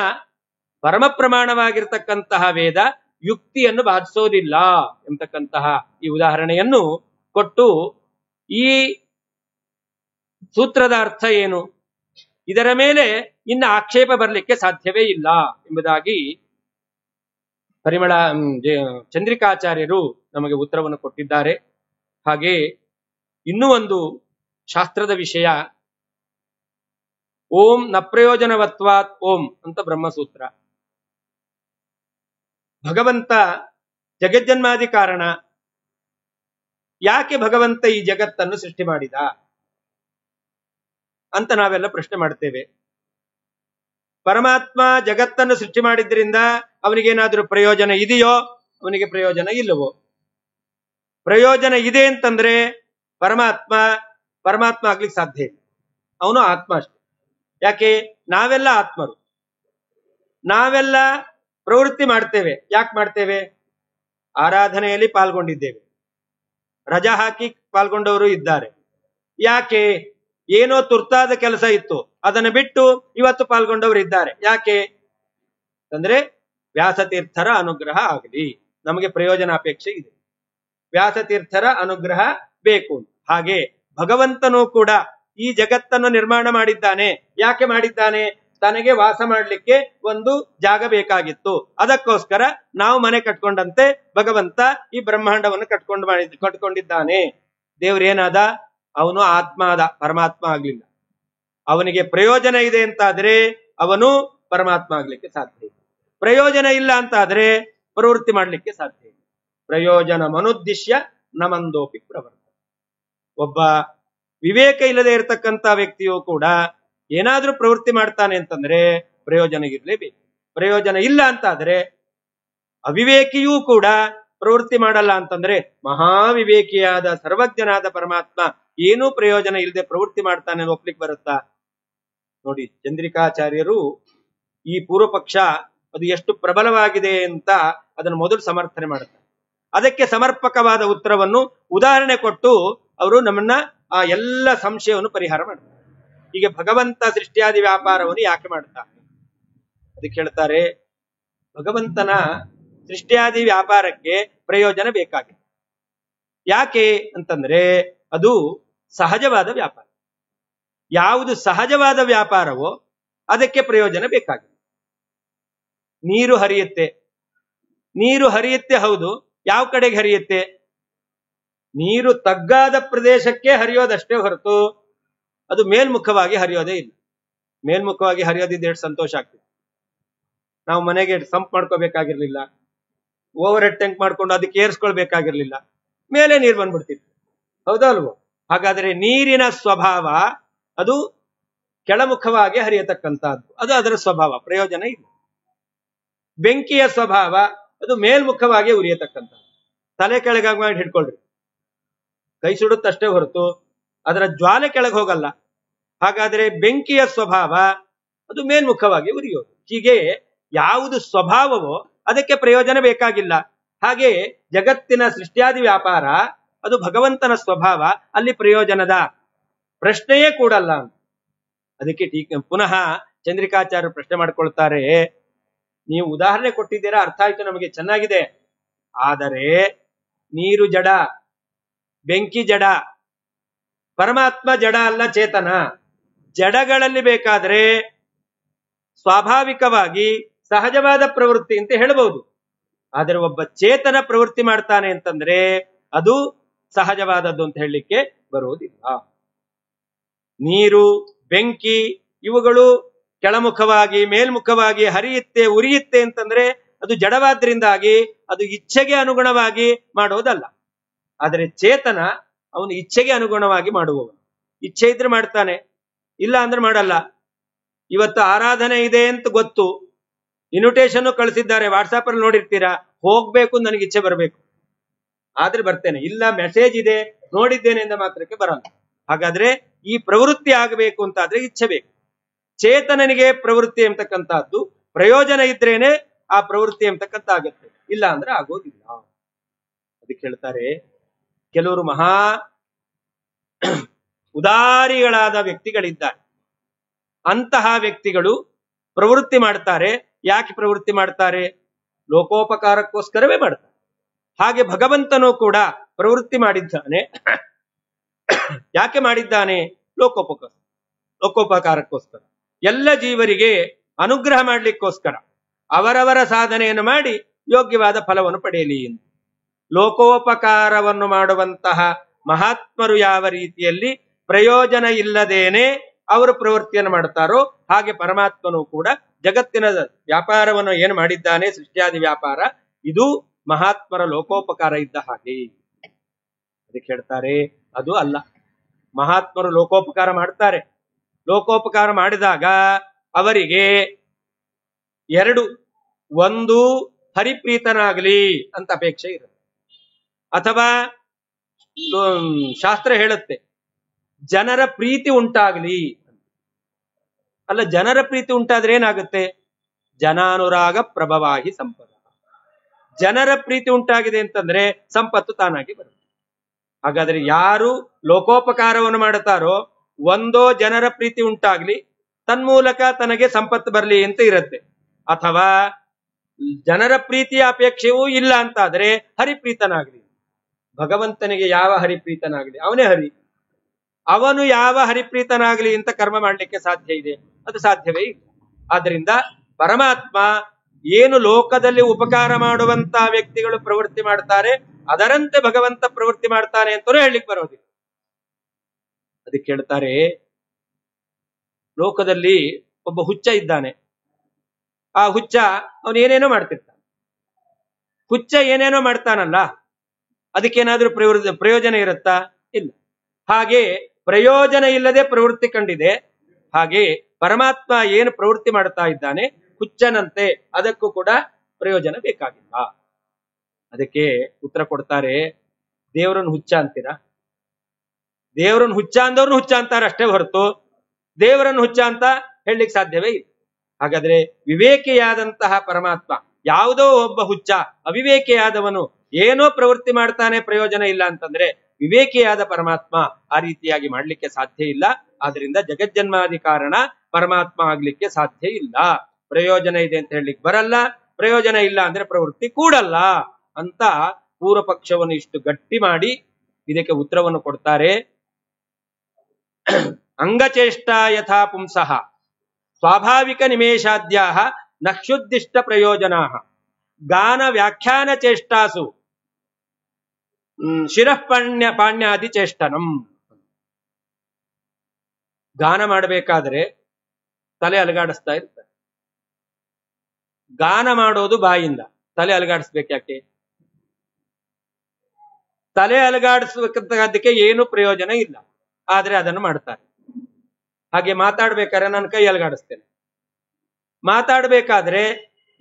ಪರಮ ಪ್ರಮಾಣವಾಗಿರ್ತಕ್ಕಂತಹ ವೇದ ಯುಕ್ತಿಯನ್ನು ಬಾಧಿಸೋದಿಲ್ಲ ಎಂಬತಕ್ಕಂತಹ ಈ ಉದಾಹರಣೆಯನ್ನು ಕೊಟ್ಟು ಈ ಸೂತ್ರದ ಅರ್ಥ ಏನು, ಇದರ ಮೇಲೆ ಇನ್ನು ಆಕ್ಷೇಪ ಬರಲಿಕ್ಕೆ ಸಾಧ್ಯವೇ ಇಲ್ಲ ಎಂಬುದಾಗಿ ಚಂದ್ರಿಕಾಚಾರ್ಯರು ನಮಗೆ ಉತ್ತರವನ್ನು ಕೊಟ್ಟಿದ್ದಾರೆ. ಹಾಗೆ ಇನ್ನೂ ಒಂದು ಶಾಸ್ತ್ರದ ವಿಷಯ, ಓಂ ನ ಪ್ರಯೋಜನವತ್ವಾತ್ ಓಂ ಅಂತ ಬ್ರಹ್ಮಸೂತ್ರ. ಭಗವಂತ ಜಗಜ್ಜನ್ಮಾದಿ ಕಾರಣ. ಯಾಕೆ ಭಗವಂತ ಈ ಜಗತ್ತನ್ನು ಸೃಷ್ಟಿ ಮಾಡಿದ ಅಂತ ನಾವೆಲ್ಲ ಪ್ರಶ್ನೆ ಮಾಡ್ತೇವೆ. ಪರಮಾತ್ಮ ಜಗತ್ತನ್ನು ಸೃಷ್ಟಿ ಮಾಡಿದ್ರಿಂದ ಅವನಿಗೇನಾದ್ರೂ ಪ್ರಯೋಜನ ಇದೆಯೋ? ಅವನಿಗೆ ಪ್ರಯೋಜನ ಇಲ್ಲವೋ? ಪ್ರಯೋಜನ ಇದೆ ಅಂತಂದ್ರೆ ಪರಮಾತ್ಮ ಆಗ್ಲಿಕ್ಕೆ ಸಾಧ್ಯ ಇಲ್ಲ. ಅವನು ಆತ್ಮ ಅಷ್ಟೆ. ಯಾಕೆ? ನಾವೆಲ್ಲ ಆತ್ಮರು, ನಾವೆಲ್ಲ ಪ್ರವೃತ್ತಿ ಮಾಡ್ತೇವೆ. ಯಾಕೆ ಮಾಡ್ತೇವೆ? ಆರಾಧನೆಯಲ್ಲಿ ಪಾಲ್ಗೊಂಡಿದ್ದೇವೆ, ರಜಾ ಹಾಕಿ ಪಾಲ್ಗೊಂಡವರು ಇದ್ದಾರೆ. ಯಾಕೆ? ಏನೋ ತುರ್ತಾದ ಕೆಲಸ ಇತ್ತು, ಅದನ್ನು ಬಿಟ್ಟು ಇವತ್ತು ಪಾಲ್ಗೊಂಡವರು ಇದ್ದಾರೆ. ಯಾಕೆ ಅಂದ್ರೆ ವ್ಯಾಸತೀರ್ಥರ ಅನುಗ್ರಹ ಆಗಲಿ, ನಮಗೆ ಪ್ರಯೋಜನ ಅಪೇಕ್ಷೆ ಇದೆ, ವ್ಯಾಸತೀರ್ಥರ ಅನುಗ್ರಹ ಬೇಕು. ಹಾಗೆ ಭಗವಂತನೂ ಕೂಡ ಈ ಜಗತ್ತನ್ನು ನಿರ್ಮಾಣ ಮಾಡಿದ್ದಾನೆ. ಯಾಕೆ ಮಾಡಿದ್ದಾನೆ? ತನಗೆ ವಾಸ ಮಾಡಲಿಕ್ಕೆ ಒಂದು ಜಾಗ ಬೇಕಾಗಿತ್ತು. ಅದಕ್ಕೋಸ್ಕರ ನಾವು ಮನೆ ಕಟ್ಕೊಂಡಂತೆ ಭಗವಂತ ಈ ಬ್ರಹ್ಮಾಂಡವನ್ನು ಕಟ್ಕೊಂಡಿದ್ದಾನೆ. ದೇವ್ರೇನಾದ? ಅವನು ಆತ್ಮ ಆದ, ಪರಮಾತ್ಮ ಆಗ್ಲಿಲ್ಲ. ಅವನಿಗೆ ಪ್ರಯೋಜನ ಇದೆ ಅಂತಾದ್ರೆ ಅವನು ಪರಮಾತ್ಮ ಆಗ್ಲಿಕ್ಕೆ ಸಾಧ್ಯ ಇಲ್ಲ. ಪ್ರಯೋಜನ ಇಲ್ಲ ಅಂತಾದ್ರೆ ಪ್ರವೃತ್ತಿ ಮಾಡ್ಲಿಕ್ಕೆ ಸಾಧ್ಯ ಇಲ್ಲ. ಪ್ರಯೋಜನ ಮನುದ್ದಿಶ್ಯ ನಮಂದೋಪಿ ಪ್ರವರ್ತ. ಒಬ್ಬ ವಿವೇಕ ಇಲ್ಲದೆ ಇರತಕ್ಕಂತ ವ್ಯಕ್ತಿಯು ಕೂಡ ಏನಾದ್ರೂ ಪ್ರವೃತ್ತಿ ಮಾಡ್ತಾನೆ ಅಂತಂದ್ರೆ ಪ್ರಯೋಜನ ಇರ್ಲೇಬೇಕು. ಪ್ರಯೋಜನ ಇಲ್ಲ ಅಂತಾದ್ರೆ ಅವಿವೇಕಿಯೂ ಕೂಡ ಪ್ರವೃತ್ತಿ ಮಾಡಲ್ಲ ಅಂತಂದ್ರೆ ಮಹಾವಿವೇಕಿಯಾದ ಸರ್ವಜ್ಞನಾದ ಪರಮಾತ್ಮ ಏನೂ ಪ್ರಯೋಜನ ಇಲ್ಲದೆ ಪ್ರವೃತ್ತಿ ಮಾಡ್ತಾನೆ ಒಪ್ಲಿಕ್ಕೆ ಬರುತ್ತಾ? ನೋಡಿ, ಚಂದ್ರಿಕಾಚಾರ್ಯರು ಈ ಪೂರ್ವ ಪಕ್ಷ ಅದು ಎಷ್ಟು ಪ್ರಬಲವಾಗಿದೆ ಅಂತ ಅದನ್ನು ಮೊದಲು ಸಮರ್ಥನೆ ಮಾಡುತ್ತಾರೆ. ಅದಕ್ಕೆ ಸಮರ್ಪಕವಾದ ಉತ್ತರವನ್ನು ಉದಾಹರಣೆ ಕೊಟ್ಟು ಅವರು ನಮ್ಮನ್ನ ಆ ಎಲ್ಲ ಸಂಶಯವನ್ನು ಪರಿಹಾರ ಮಾಡ್ತಾರೆ. ಹೀಗೆ ಭಗವಂತ ಸೃಷ್ಟಿಯಾದಿ ವ್ಯಾಪಾರವನ್ನು ಯಾಕೆ ಮಾಡ್ತಾನೆ ಅದಕ್ಕೆ ಹೇಳ್ತಾರೆ, ಭಗವಂತನ ಸೃಷ್ಟಿಯಾದಿ ವ್ಯಾಪಾರಕ್ಕೆ ಪ್ರಯೋಜನ ಬೇಕಾಗಿದೆ. ಯಾಕೆ ಅಂತಂದ್ರೆ ಅದು ಸಹಜವಾದ ವ್ಯಾಪಾರ. ಯಾವುದು ಸಹಜವಾದ ವ್ಯಾಪಾರವೋ ಅದಕ್ಕೆ ಪ್ರಯೋಜನ ಬೇಕಾಗಿದೆ. ನೀರು ಹರಿಯುತ್ತೆ, ಹೌದು. ಯಾವ ಕಡೆಗೆ ಹರಿಯುತ್ತೆ? ನೀರು ತಗ್ಗಾದ ಪ್ರದೇಶಕ್ಕೆ ಹರಿಯೋದಷ್ಟೇ ಹೊರತು ಅದು ಮೇಲ್ಮುಖವಾಗಿ ಹರಿಯೋದೇ ಇಲ್ಲ. ಮೇಲ್ಮುಖವಾಗಿ ಹರಿಯೋದಿದ್ದು ಎಷ್ಟು ಸಂತೋಷ ಆಗ್ತದೆ. ನಾವು ಮನೆಗೆ ಸಂಪ್ ಮಾಡ್ಕೋಬೇಕಾಗಿರ್ಲಿಲ್ಲ, ಓವರ್ ಹೆಡ್ ಟ್ಯಾಂಕ್ ಮಾಡ್ಕೊಂಡು ಅದಕ್ಕೆ ಏರ್ಸ್ಕೊಳ್ಬೇಕಾಗಿರ್ಲಿಲ್ಲ, ಮೇಲೆ ನೀರು ಬಂದ್ಬಿಡ್ತಿತ್ತು. ಹೌದಲ್ವೋ? ಹಾಗಾದ್ರೆ ನೀರಿನ ಸ್ವಭಾವ ಅದು ಕೆಳಮುಖವಾಗಿ ಹರಿಯತಕ್ಕಂತಹದ್ದು, ಅದು ಅದರ ಸ್ವಭಾವ, ಪ್ರಯೋಜನ ಇಲ್ಲ. ಬೆಂಕಿಯ ಸ್ವಭಾವ ಅದು ಮೇಲ್ಮುಖವಾಗಿ ಉರಿಯತಕ್ಕಂಥದ್ದು. ತಲೆ ಕೆಳಗಾಗಿ ಮಾಡಿ ಹಿಡ್ಕೊಳ್ರಿ, ಕೈ ಸುಡುತ್ತಷ್ಟೇ ಹೊರತು ಅದರ ಜ್ವಾಲೆ ಕೆಳಗೆ ಹೋಗಲ್ಲ. ಹಾಗಾದ್ರೆ ಬೆಂಕಿಯ ಸ್ವಭಾವ ಅದು ಮೇಲ್ಮುಖವಾಗಿ ಉರಿಯೋದು. ಹೀಗೆ ಯಾವುದು ಸ್ವಭಾವವೋ ಅದಕ್ಕೆ ಪ್ರಯೋಜನ ಬೇಕಾಗಿಲ್ಲ. ಹಾಗೆ ಜಗತ್ತಿನ ಸೃಷ್ಟಿಯಾದಿ ವ್ಯಾಪಾರ ಅದು ಭಗವಂತನ ಸ್ವಭಾವ, ಅಲ್ಲಿ ಪ್ರಯೋಜನದ ಪ್ರಶ್ನೆಯೇ ಕೂಡಲ್ಲ. ಅದಕ್ಕೆ ಪುನಃ ಚಂದ್ರಿಕಾಚಾರ್ಯರು ಪ್ರಶ್ನೆ ಮಾಡ್ಕೊಳ್ತಾರೆ, ನೀವು ಉದಾಹರಣೆ ಕೊಟ್ಟಿದ್ದೀರಾ, ಅರ್ಥ ಆಯ್ತು ನಮಗೆ, ಚೆನ್ನಾಗಿದೆ. ಆದರೆ ನೀರು ಜಡ, ಬೆಂಕಿ ಜಡ, ಪರಮಾತ್ಮ ಜಡ ಅಲ್ಲ, ಚೇತನ. ಜಡಗಳಲ್ಲಿ ಬೇಕಾದ್ರೆ ಸ್ವಾಭಾವಿಕವಾಗಿ ಸಹಜವಾದ ಪ್ರವೃತ್ತಿ ಅಂತ ಹೇಳಬಹುದು. ಆದರೆ ಒಬ್ಬ ಚೇತನ ಪ್ರವೃತ್ತಿ ಮಾಡ್ತಾನೆ ಅಂತಂದ್ರೆ ಅದು ಸಹಜವಾದದ್ದು ಅಂತ ಹೇಳಲಿಕ್ಕೆ ಬರುವುದಿಲ್ಲ. ನೀರು, ಬೆಂಕಿ ಇವುಗಳು ಕೆಳಮುಖವಾಗಿ ಮೇಲ್ಮುಖವಾಗಿ ಹರಿಯುತ್ತೆ, ಉರಿಯುತ್ತೆ ಅಂತಂದ್ರೆ ಅದು ಜಡವಾದ್ರಿಂದಾಗಿ ಅದು ಇಚ್ಛೆಗೆ ಅನುಗುಣವಾಗಿ ಮಾಡೋದಲ್ಲ. ಆದರೆ ಚೇತನ ಅವನು ಇಚ್ಛೆಗೆ ಅನುಗುಣವಾಗಿ ಮಾಡುವವನು. ಇಚ್ಛೆ ಇದ್ರೆ ಮಾಡ್ತಾನೆ, ಇಲ್ಲ ಅಂದ್ರೆ ಮಾಡಲ್ಲ. ಇವತ್ತು ಆರಾಧನೆ ಇದೆ ಅಂತ ಗೊತ್ತು, ಇನ್ವಿಟೇಷನ್ ಕಳಿಸಿದ್ದಾರೆ, ವಾಟ್ಸಾಪ್ ಅಲ್ಲಿ ನೋಡಿರ್ತೀರಾ, ಹೋಗ್ಬೇಕು ನನಗೆ ಇಚ್ಛೆ ಬರಬೇಕು ಆದ್ರೆ ಬರ್ತೇನೆ, ಇಲ್ಲ ಮೆಸೇಜ್ ಇದೆ ನೋಡಿದ್ದೇನೆ ಎಂದ ಮಾತ್ರಕ್ಕೆ ಬರಲ್ಲ. ಹಾಗಾದ್ರೆ ಈ ಪ್ರವೃತ್ತಿ ಆಗಬೇಕು ಅಂತಾದ್ರೆ ಇಚ್ಛೆ ಬೇಕು. ಚೇತನನಿಗೆ ಪ್ರವೃತ್ತಿ ಎಂಬತಕ್ಕಂತಹದ್ದು ಪ್ರಯೋಜನ ಇದ್ರೇನೆ ಆ ಪ್ರವೃತ್ತಿ ಎಂಬತಕ್ಕಂತ ಆಗುತ್ತೆ, ಇಲ್ಲ ಅಂದ್ರೆ ಆಗೋದಿಲ್ಲ. ಅದಕ್ಕೆ ಹೇಳ್ತಾರೆ, ಕೆಲವರು ಮಹಾ ಉದಾರಿಗಳಾದ ವ್ಯಕ್ತಿಗಳಿದ್ದಾರೆ. ಅಂತಹ ವ್ಯಕ್ತಿಗಳು ಪ್ರವೃತ್ತಿ ಮಾಡ್ತಾರೆ. ಯಾಕೆ ಪ್ರವೃತ್ತಿ ಮಾಡ್ತಾರೆ? ಲೋಕೋಪಕಾರಕ್ಕೋಸ್ಕರವೇ ಮಾಡ್ತಾರೆ. ಹಾಗೆ ಭಗವಂತನು ಕೂಡ ಪ್ರವೃತ್ತಿ ಮಾಡಿದ್ದಾನೆ. ಯಾಕೆ ಮಾಡಿದ್ದಾನೆ? ಲೋಕೋಪಕಾರಕ್ಕೋಸ್ಕರ, ಎಲ್ಲ ಜೀವರಿಗೆ ಅನುಗ್ರಹ ಮಾಡಲಿಕ್ಕೋಸ್ಕರ, ಅವರವರ ಸಾಧನೆಯನ್ನು ಮಾಡಿ ಯೋಗ್ಯವಾದ ಫಲವನ್ನು ಪಡೆಯಲಿ ಎಂದು. ಲೋಕೋಪಕಾರವನ್ನು ಮಾಡುವಂತಹ ಮಹಾತ್ಮರು ಯಾವ ರೀತಿಯಲ್ಲಿ ಪ್ರಯೋಜನ ಇಲ್ಲದೇನೆ ಅವರು ಪ್ರವೃತ್ತಿಯನ್ನು ಮಾಡುತ್ತಾರೋ ಹಾಗೆ ಪರಮಾತ್ಮನು ಕೂಡ ಜಗತ್ತಿನ ವ್ಯಾಪಾರವನ್ನು ಏನು ಮಾಡಿದ್ದಾನೆ, ಸೃಷ್ಟಿಯಾದಿ ವ್ಯಾಪಾರ, ಇದು ಮಹಾತ್ಮರ ಲೋಕೋಪಕಾರ ಇದ್ದ ಹಾಗೆ. ಅದಕ್ಕೆ ಹೇಳ್ತಾರೆ ಅದು ಅಲ್ಲ. ಮಹಾತ್ಮರು ಲೋಕೋಪಕಾರ ಮಾಡ್ತಾರೆ. ಲೋಕೋಪಕಾರ ಮಾಡಿದಾಗ ಅವರಿಗೆ ಎರಡು, ಒಂದು ಹರಿಪ್ರೀತನಾಗಲಿ ಅಂತ ಅಪೇಕ್ಷೆ ಇರುತ್ತೆ, ಅಥವಾ ಶಾಸ್ತ್ರ ಹೇಳುತ್ತೆ ಜನರ ಪ್ರೀತಿ ಉಂಟಾಗಲಿ. ಅಲ್ಲ, ಜನರ ಪ್ರೀತಿ ಉಂಟಾದ್ರೆ ಏನಾಗುತ್ತೆ? ಜನಾನುರಾಗ ಪ್ರಭವಾಹಿ ಸಂಪದ. ಜನರ ಪ್ರೀತಿ ಉಂಟಾಗಿದೆ ಅಂತಂದ್ರೆ ಸಂಪತ್ತು ತಾನಾಗಿ ಬರುತ್ತೆ. ಹಾಗಾದ್ರೆ ಯಾರು ಲೋಕೋಪಕಾರವನ್ನು ಮಾಡುತ್ತಾರೋ, ಒಂದೋ ಜನರ ಪ್ರೀತಿ ಉಂಟಾಗ್ಲಿ, ತನ್ಮೂಲಕ ತನಗೆ ಸಂಪತ್ತು ಬರಲಿ ಅಂತ ಇರುತ್ತೆ, ಅಥವಾ ಜನರ ಪ್ರೀತಿಯ ಅಪೇಕ್ಷೆಯೂ ಇಲ್ಲ ಅಂತಾದ್ರೆ ಹರಿಪ್ರೀತನಾಗ್ಲಿ. ಭಗವಂತನಿಗೆ ಯಾವ ಹರಿಪ್ರೀತನಾಗ್ಲಿ, ಅವನೇ ಹರಿ. ಅವನು ಯಾವ ಹರಿಪ್ರೀತನಾಗ್ಲಿ ಅಂತ ಕರ್ಮ ಮಾಡಲಿಕ್ಕೆ ಸಾಧ್ಯ ಇದೆ? ಅದು ಸಾಧ್ಯವೇ ಇಲ್ಲ. ಆದ್ರಿಂದ ಪರಮಾತ್ಮ ಏನು ಲೋಕದಲ್ಲಿ ಉಪಕಾರ ಮಾಡುವಂತ ವ್ಯಕ್ತಿಗಳು ಪ್ರವೃತ್ತಿ ಮಾಡ್ತಾರೆ ಅದರಂತೆ ಭಗವಂತ ಪ್ರವೃತ್ತಿ ಮಾಡ್ತಾನೆ ಅಂತಲೂ ಹೇಳಲಿಕ್ಕೆ ಬರೋದಿಲ್ಲ. ಅದಕ್ಕೆ ಹೇಳ್ತಾರೆ, ಲೋಕದಲ್ಲಿ ಒಬ್ಬ ಹುಚ್ಚ ಇದ್ದಾನೆ. ಆ ಹುಚ್ಚ ಅವನು ಏನೇನೋ ಮಾಡ್ತಿರ್ತಾನೆ. ಹುಚ್ಚ ಏನೇನೋ ಮಾಡ್ತಾನಲ್ಲ, ಅದಕ್ಕೇನಾದ್ರೂ ಪ್ರಯೋಜನ ಇರುತ್ತಾ? ಇಲ್ಲ. ಹಾಗೆ ಪ್ರಯೋಜನ ಇಲ್ಲದೆ ಪ್ರವೃತ್ತಿ ಕಂಡಿದೆ. ಹಾಗೆ ಪರಮಾತ್ಮ ಏನು ಪ್ರವೃತ್ತಿ ಮಾಡ್ತಾ ಇದ್ದಾನೆ ಹುಚ್ಚನಂತೆ, ಅದಕ್ಕೂ ಕೂಡ ಪ್ರಯೋಜನ ಬೇಕಾಗಿಲ್ಲ. ಅದಕ್ಕೆ ಉತ್ತರ ಕೊಡ್ತಾರೆ, ದೇವರನ್ನು ಹುಚ್ಚ ಅಂತೀರಾ? ದೇವರನ್ನು ಹುಚ್ಚ ಅಂದವ್ರನ್ನು ಹುಚ್ಚ ಅಂತಾರೆ ಅಷ್ಟೇ ಹೊರತು ದೇವರನ್ನು ಹುಚ್ಚ ಅಂತ ಹೇಳಲಿಕ್ಕೆ ಸಾಧ್ಯವೇ ಇಲ್ಲ. ಹಾಗಾದ್ರೆ ವಿವೇಕಿಯಾದಂತಹ ಪರಮಾತ್ಮ, ಯಾವುದೋ ಒಬ್ಬ ಹುಚ್ಚ ಅವಿವೇಕಿಯಾದವನು ಏನೋ ಪ್ರವೃತ್ತಿ ಮಾಡ್ತಾನೆ, ಪ್ರಯೋಜನ ಇಲ್ಲ ಅಂತಂದ್ರೆ ವಿವೇಕಿಯಾದ ಪರಮಾತ್ಮ ಆ ರೀತಿಯಾಗಿ ಮಾಡ್ಲಿಕ್ಕೆ ಸಾಧ್ಯ ಇಲ್ಲ. ಆದ್ರಿಂದ ಜಗಜ್ಜನ್ಮಾದಿ ಕಾರಣ ಪರಮಾತ್ಮ ಆಗ್ಲಿಕ್ಕೆ ಸಾಧ್ಯ ಇಲ್ಲ. ಪ್ರಯೋಜನ ಇದೆ ಅಂತ ಹೇಳಲಿಕ್ಕೆ ಬರಲ್ಲ, ಪ್ರಯೋಜನ ಇಲ್ಲ ಅಂದ್ರೆ ಪ್ರವೃತ್ತಿ ಕೂಡಲ್ಲ ಅಂತ ಪೂರ್ವ ಪಕ್ಷವನ್ನು ಇಷ್ಟು ಗಟ್ಟಿ ಮಾಡಿ ಇದಕ್ಕೆ ಉತ್ತರವನ್ನು ಕೊಡ್ತಾರೆ. ಅಂಗಚೇಷ್ಟ ಯಥಾ ಪುಂಸಃ ಸ್ವಾಭಾವಿಕ ನಿಮೇಷಾದ್ಯಾ ನಕ್ಷುದ್ದಿಷ್ಟ ಪ್ರಯೋಜನಾ ಗಾನ ವ್ಯಾಖ್ಯಾನ ಚೇಷ್ಟಾಸು ಶಿರಃಪಾಣ್ಯಾದಿ ಚೇಷ್ಟನಂ. ಗಾನ ಮಾಡಬೇಕಾದ್ರೆ ತಲೆ ಅಲಗಾಡಿಸ್ತಾ ಇರ್ತಾರೆ. ಗಾನ ಮಾಡೋದು ಬಾಯಿಂದ, ತಲೆ ಅಲಗಾಡಿಸ್ಬೇಕು ಯಾಕೆ? ತಲೆ ಅಲಗಾಡಿಸಬೇಕಂತದಕ್ಕೆ ಏನು ಪ್ರಯೋಜನ ಇಲ್ಲ, ಆದ್ರೆ ಅದನ್ನು ಮಾಡ್ತಾರೆ. ಹಾಗೆ ಮಾತಾಡ್ಬೇಕಾದ್ರೆ ನಾನು ಕೈ ಅಲುಗಾಡಿಸ್ತೇನೆ. ಮಾತಾಡ್ಬೇಕಾದ್ರೆ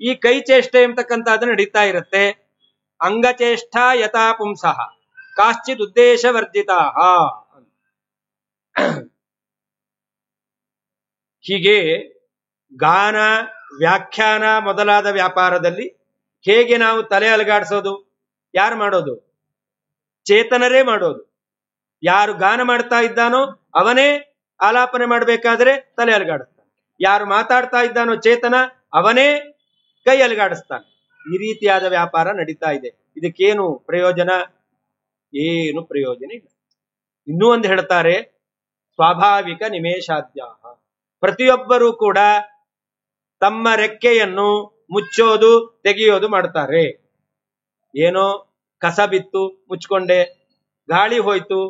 ಈ ಕೈ ಚೇಷ್ಟೆ ಎಂಬತಕ್ಕಂಥದ್ದು ನಡೀತಾ ಇರುತ್ತೆ. ಅಂಗಚೇಷ್ಟ ಯಥಾ ಪುಂಸಃ ಕಾಶ್ಚಿತ್ ಉದ್ದೇಶ ವರ್ಜಿತಾ. ಹೀಗೆ ಗಾನ, ವ್ಯಾಖ್ಯಾನ ಮೊದಲಾದ ವ್ಯಾಪಾರದಲ್ಲಿ ಹೇಗೆ ನಾವು ತಲೆ ಅಲುಗಾಡಿಸೋದು? ಯಾರು ಮಾಡೋದು? ಚೇತನರೇ ಮಾಡೋದು. ಯಾರು ಗಾನ ಮಾಡ್ತಾ ಇದ್ದಾನೋ ಅವನೇ ಆಲಾಪನೆ ಮಾಡಬೇಕಾದ್ರೆ ತಲೆ ಅಲುಗಾಡಿಸ್ತಾನೆ. ಯಾರು ಮಾತಾಡ್ತಾ ಇದ್ದಾನೋ ಚೇತನ ಅವನೇ ಕೈ ಅಲುಗಾಡಿಸ್ತಾನೆ. ಈ ರೀತಿಯಾದ ವ್ಯಾಪಾರ ನಡೀತಾ ಇದೆ. ಇದಕ್ಕೇನು ಪ್ರಯೋಜನ? ಏನು ಪ್ರಯೋಜನ ಇಲ್ಲ. ಇನ್ನೂ ಒಂದು ಹೇಳ್ತಾರೆ, ಸ್ವಾಭಾವಿಕ ನಿಮೇಷಾದ್ಯ. ಪ್ರತಿಯೊಬ್ಬರೂ ಕೂಡ ತಮ್ಮ ರೆಕ್ಕೆಯನ್ನು ಮುಚ್ಚೋದು ತೆಗೆಯೋದು ಮಾಡ್ತಾರೆ. ಏನೋ ಕಸ ಬಿತ್ತು ಮುಚ್ಕೊಂಡೆ, ಗಾಳಿ ಹೋಯ್ತು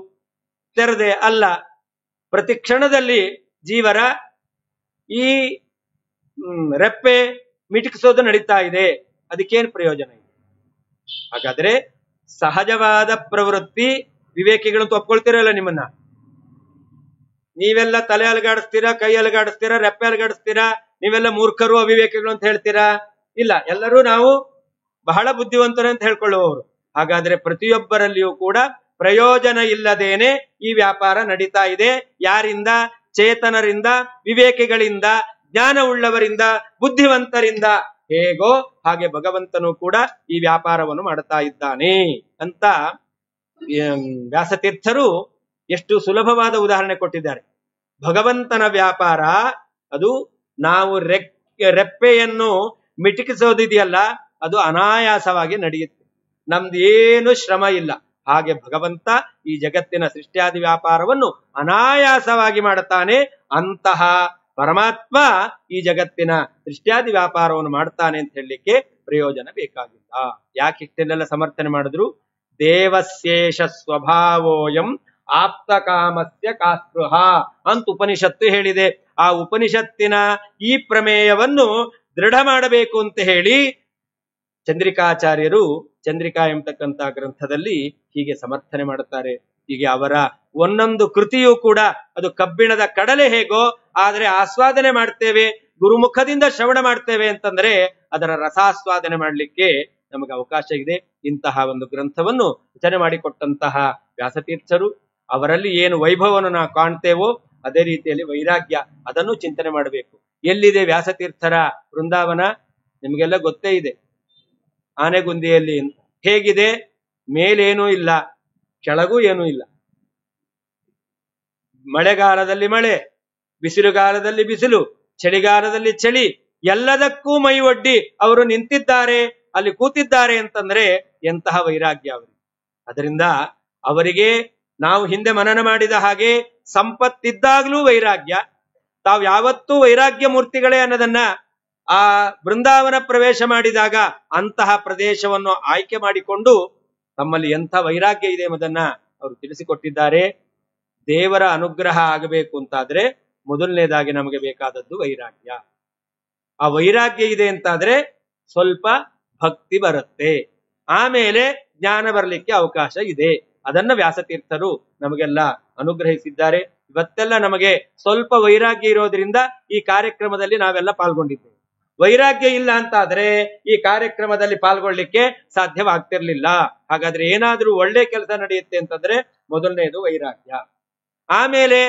ತೆರೆದೆ ಅಲ್ಲ. ಪ್ರತಿ ಕ್ಷಣದಲ್ಲಿ ಜೀವರ ಈ ರೆಪ್ಪೆ ಮಿಟುಕಿಸೋದು ನಡೀತಾ ಇದೆ. ಅದಕ್ಕೇನು ಪ್ರಯೋಜನ ಇದೆ? ಹಾಗಾದ್ರೆ ಸಹಜವಾದ ಪ್ರವೃತ್ತಿ ವಿವೇಕಿಗಳಂತೂ ಒಪ್ಕೊಳ್ತಿರಲ್ಲ ನಿಮ್ಮನ್ನ. ನೀವೆಲ್ಲ ತಲೆ ಅಲುಗಾಡಿಸ್ತೀರಾ, ಕೈ ಅಲುಗಾಡಿಸ್ತೀರಾ, ರೆಪ್ಪೆ ಅಲುಗಾಡಿಸ್ತೀರಾ, ನೀವೆಲ್ಲ ಮೂರ್ಖರು ಅವಿವೇಕಿಗಳು ಅಂತ ಹೇಳ್ತೀರಾ? ಇಲ್ಲ, ಎಲ್ಲರೂ ನಾವು ಬಹಳ ಬುದ್ಧಿವಂತರು ಅಂತ ಹೇಳ್ಕೊಳ್ಳುವವರು. ಹಾಗಾದ್ರೆ ಪ್ರತಿಯೊಬ್ಬರಲ್ಲಿಯೂ ಕೂಡ ಪ್ರಯೋಜನ ಇಲ್ಲದೇನೆ ಈ ವ್ಯಾಪಾರ ನಡೀತಾ ಇದೆ. ಯಾರಿಂದ? ಚೇತನರಿಂದ, ವಿವೇಕಿಗಳಿಂದ, ಜ್ಞಾನವುಳ್ಳವರಿಂದ, ಬುದ್ಧಿವಂತರಿಂದ. ಹೇಗೋ ಹಾಗೆ ಭಗವಂತನು ಕೂಡ ಈ ವ್ಯಾಪಾರವನ್ನು ಮಾಡ್ತಾ ಇದ್ದಾನೆ ಅಂತ ವ್ಯಾಸತೀರ್ಥರು ಎಷ್ಟು ಸುಲಭವಾದ ಉದಾಹರಣೆ ಕೊಟ್ಟಿದ್ದಾರೆ. ಭಗವಂತನ ವ್ಯಾಪಾರ ಅದು ನಾವು ರೆಪ್ಪೆಯನ್ನು ಮಿಟುಕಿಸೋದಿದೆಯಲ್ಲ, ಅದು ಅನಾಯಾಸವಾಗಿ ನಡೆಯುತ್ತೆ. ನಮ್ದು ಏನು ಶ್ರಮ ಇಲ್ಲ. ಹಾಗೆ ಭಗವಂತ ಈ ಜಗತ್ತಿನ ಸೃಷ್ಟಿಯಾದಿ ವ್ಯಾಪಾರವನ್ನು ಅನಾಯಾಸವಾಗಿ ಮಾಡುತ್ತಾನೆ. ಅಂತಹ ಪರಮಾತ್ಮ ಈ ಜಗತ್ತಿನ ಸೃಷ್ಟಿಯಾದಿ ವ್ಯಾಪಾರವನ್ನು ಮಾಡ್ತಾನೆ ಅಂತ ಹೇಳಲಿಕ್ಕೆ ಪ್ರಯೋಜನ ಬೇಕಾಗಿಲ್ಲ. ಯಾಕೆ ಇಷ್ಟೆಲ್ಲ ಸಮರ್ಥನೆ ಮಾಡಿದ್ರು? ದೇವಶೇಷ ಸ್ವಭಾವೋಯಂ ಆಪ್ತ ಕಾಮಸ್ಯ ಕಾಸ್ಪೃಹ ಅಂತ ಉಪನಿಷತ್ತು ಹೇಳಿದೆ. ಆ ಉಪನಿಷತ್ತಿನ ಈ ಪ್ರಮೇಯವನ್ನು ದೃಢ ಮಾಡಬೇಕು ಅಂತ ಹೇಳಿ ಚಂದ್ರಿಕಾಚಾರ್ಯರು ಚಂದ್ರಿಕಾ ಎಂಬತಕ್ಕಂಥ ಗ್ರಂಥದಲ್ಲಿ ಹೀಗೆ ಸಮರ್ಥನೆ ಮಾಡುತ್ತಾರೆ. ಹೀಗೆ ಅವರ ಒಂದೊಂದು ಕೃತಿಯೂ ಕೂಡ ಅದು ಕಬ್ಬಿಣದ ಕಡಲೆ ಹೇಗೋ, ಆದರೆ ಆಸ್ವಾದನೆ ಮಾಡ್ತೇವೆ, ಗುರುಮುಖದಿಂದ ಶ್ರವಣ ಮಾಡ್ತೇವೆ ಅಂತಂದ್ರೆ ಅದರ ರಸಾಸ್ವಾದನೆ ಮಾಡಲಿಕ್ಕೆ ನಮಗೆ ಅವಕಾಶ ಇದೆ. ಇಂತಹ ಒಂದು ಗ್ರಂಥವನ್ನು ರಚನೆ ಮಾಡಿಕೊಟ್ಟಂತಹ ವ್ಯಾಸತೀರ್ಥರು, ಅವರಲ್ಲಿ ಏನು ವೈಭವವನ್ನು ನಾವು ಕಾಣ್ತೇವೋ ಅದೇ ರೀತಿಯಲ್ಲಿ ವೈರಾಗ್ಯ, ಅದನ್ನು ಚಿಂತನೆ ಮಾಡಬೇಕು. ಎಲ್ಲಿದೆ ವ್ಯಾಸತೀರ್ಥರ ವೃಂದಾವನ? ನಿಮಗೆಲ್ಲ ಗೊತ್ತೇ ಇದೆ, ಆನೆಗುಂದಿಯಲ್ಲಿ. ಹೇಗಿದೆ? ಮೇಲೇನೂ ಇಲ್ಲ, ಕೆಳಗೂ ಏನೂ ಇಲ್ಲ. ಮಳೆಗಾಲದಲ್ಲಿ ಮಳೆ, ಬಿಸಿಲುಗಾಲದಲ್ಲಿ ಬಿಸಿಲು, ಚಳಿಗಾಲದಲ್ಲಿ ಚಳಿ, ಎಲ್ಲದಕ್ಕೂ ಮೈ ಒಡ್ಡಿ ಅವರು ನಿಂತಿದ್ದಾರೆ, ಅಲ್ಲಿ ಕೂತಿದ್ದಾರೆ ಅಂತಂದ್ರೆ ಎಂತಹ ವೈರಾಗ್ಯ ಅವರಿಗೆ. ಅದರಿಂದ ಅವರಿಗೆ ನಾವು ಹಿಂದೆ ಮನನ ಮಾಡಿದ ಹಾಗೆ ಸಂಪತ್ತಿದ್ದಾಗ್ಲೂ ವೈರಾಗ್ಯ. ತಾವು ಯಾವತ್ತೂ ವೈರಾಗ್ಯ ಮೂರ್ತಿಗಳೇ ಅನ್ನೋದನ್ನ ಆ ಬೃಂದಾವನ ಪ್ರವೇಶ ಮಾಡಿದಾಗ ಅಂತಹ ಪ್ರದೇಶವನ್ನು ಆಯ್ಕೆ ಮಾಡಿಕೊಂಡು ತಮ್ಮಲ್ಲಿ ಎಂಥ ವೈರಾಗ್ಯ ಇದೆ ಎಂಬುದನ್ನ ಅವರು ತಿಳಿಸಿಕೊಟ್ಟಿದ್ದಾರೆ. ದೇವರ ಅನುಗ್ರಹ ಆಗಬೇಕು ಅಂತಾದ್ರೆ ಮೊದಲನೇದಾಗಿ ನಮಗೆ ಬೇಕಾದದ್ದು ವೈರಾಗ್ಯ. ಆ ವೈರಾಗ್ಯ ಇದೆ ಅಂತಾದ್ರೆ ಸ್ವಲ್ಪ ಭಕ್ತಿ ಬರುತ್ತೆ, ಆಮೇಲೆ ಜ್ಞಾನ ಬರಲಿಕ್ಕೆ ಅವಕಾಶ ಇದೆ. ಅದನ್ನ ವ್ಯಾಸತೀರ್ಥರು ನಮಗೆಲ್ಲ ಅನುಗ್ರಹಿಸಿದ್ದಾರೆ. ಇವತ್ತೆಲ್ಲ ನಮಗೆ ಸ್ವಲ್ಪ ವೈರಾಗ್ಯ ಇರೋದ್ರಿಂದ ಈ ಕಾರ್ಯಕ್ರಮದಲ್ಲಿ ನಾವೆಲ್ಲ ಪಾಲ್ಗೊಂಡಿದ್ದೇವೆ. ವೈರಾಗ್ಯ ಇಲ್ಲ ಅಂತಾದ್ರೆ ಈ ಕಾರ್ಯಕ್ರಮದಲ್ಲಿ ಪಾಲ್ಗೊಳ್ಳಿಕ್ಕೆ ಸಾಧ್ಯವಾಗ್ತಿರ್ಲಿಲ್ಲ. ಹಾಗಾದ್ರೆ ಏನಾದ್ರೂ ಒಳ್ಳೆ ಕೆಲಸ ನಡೆಯುತ್ತೆ ಅಂತಂದ್ರೆ ಮೊದಲನೇದು ವೈರಾಗ್ಯ. ಆಮೇಲೆ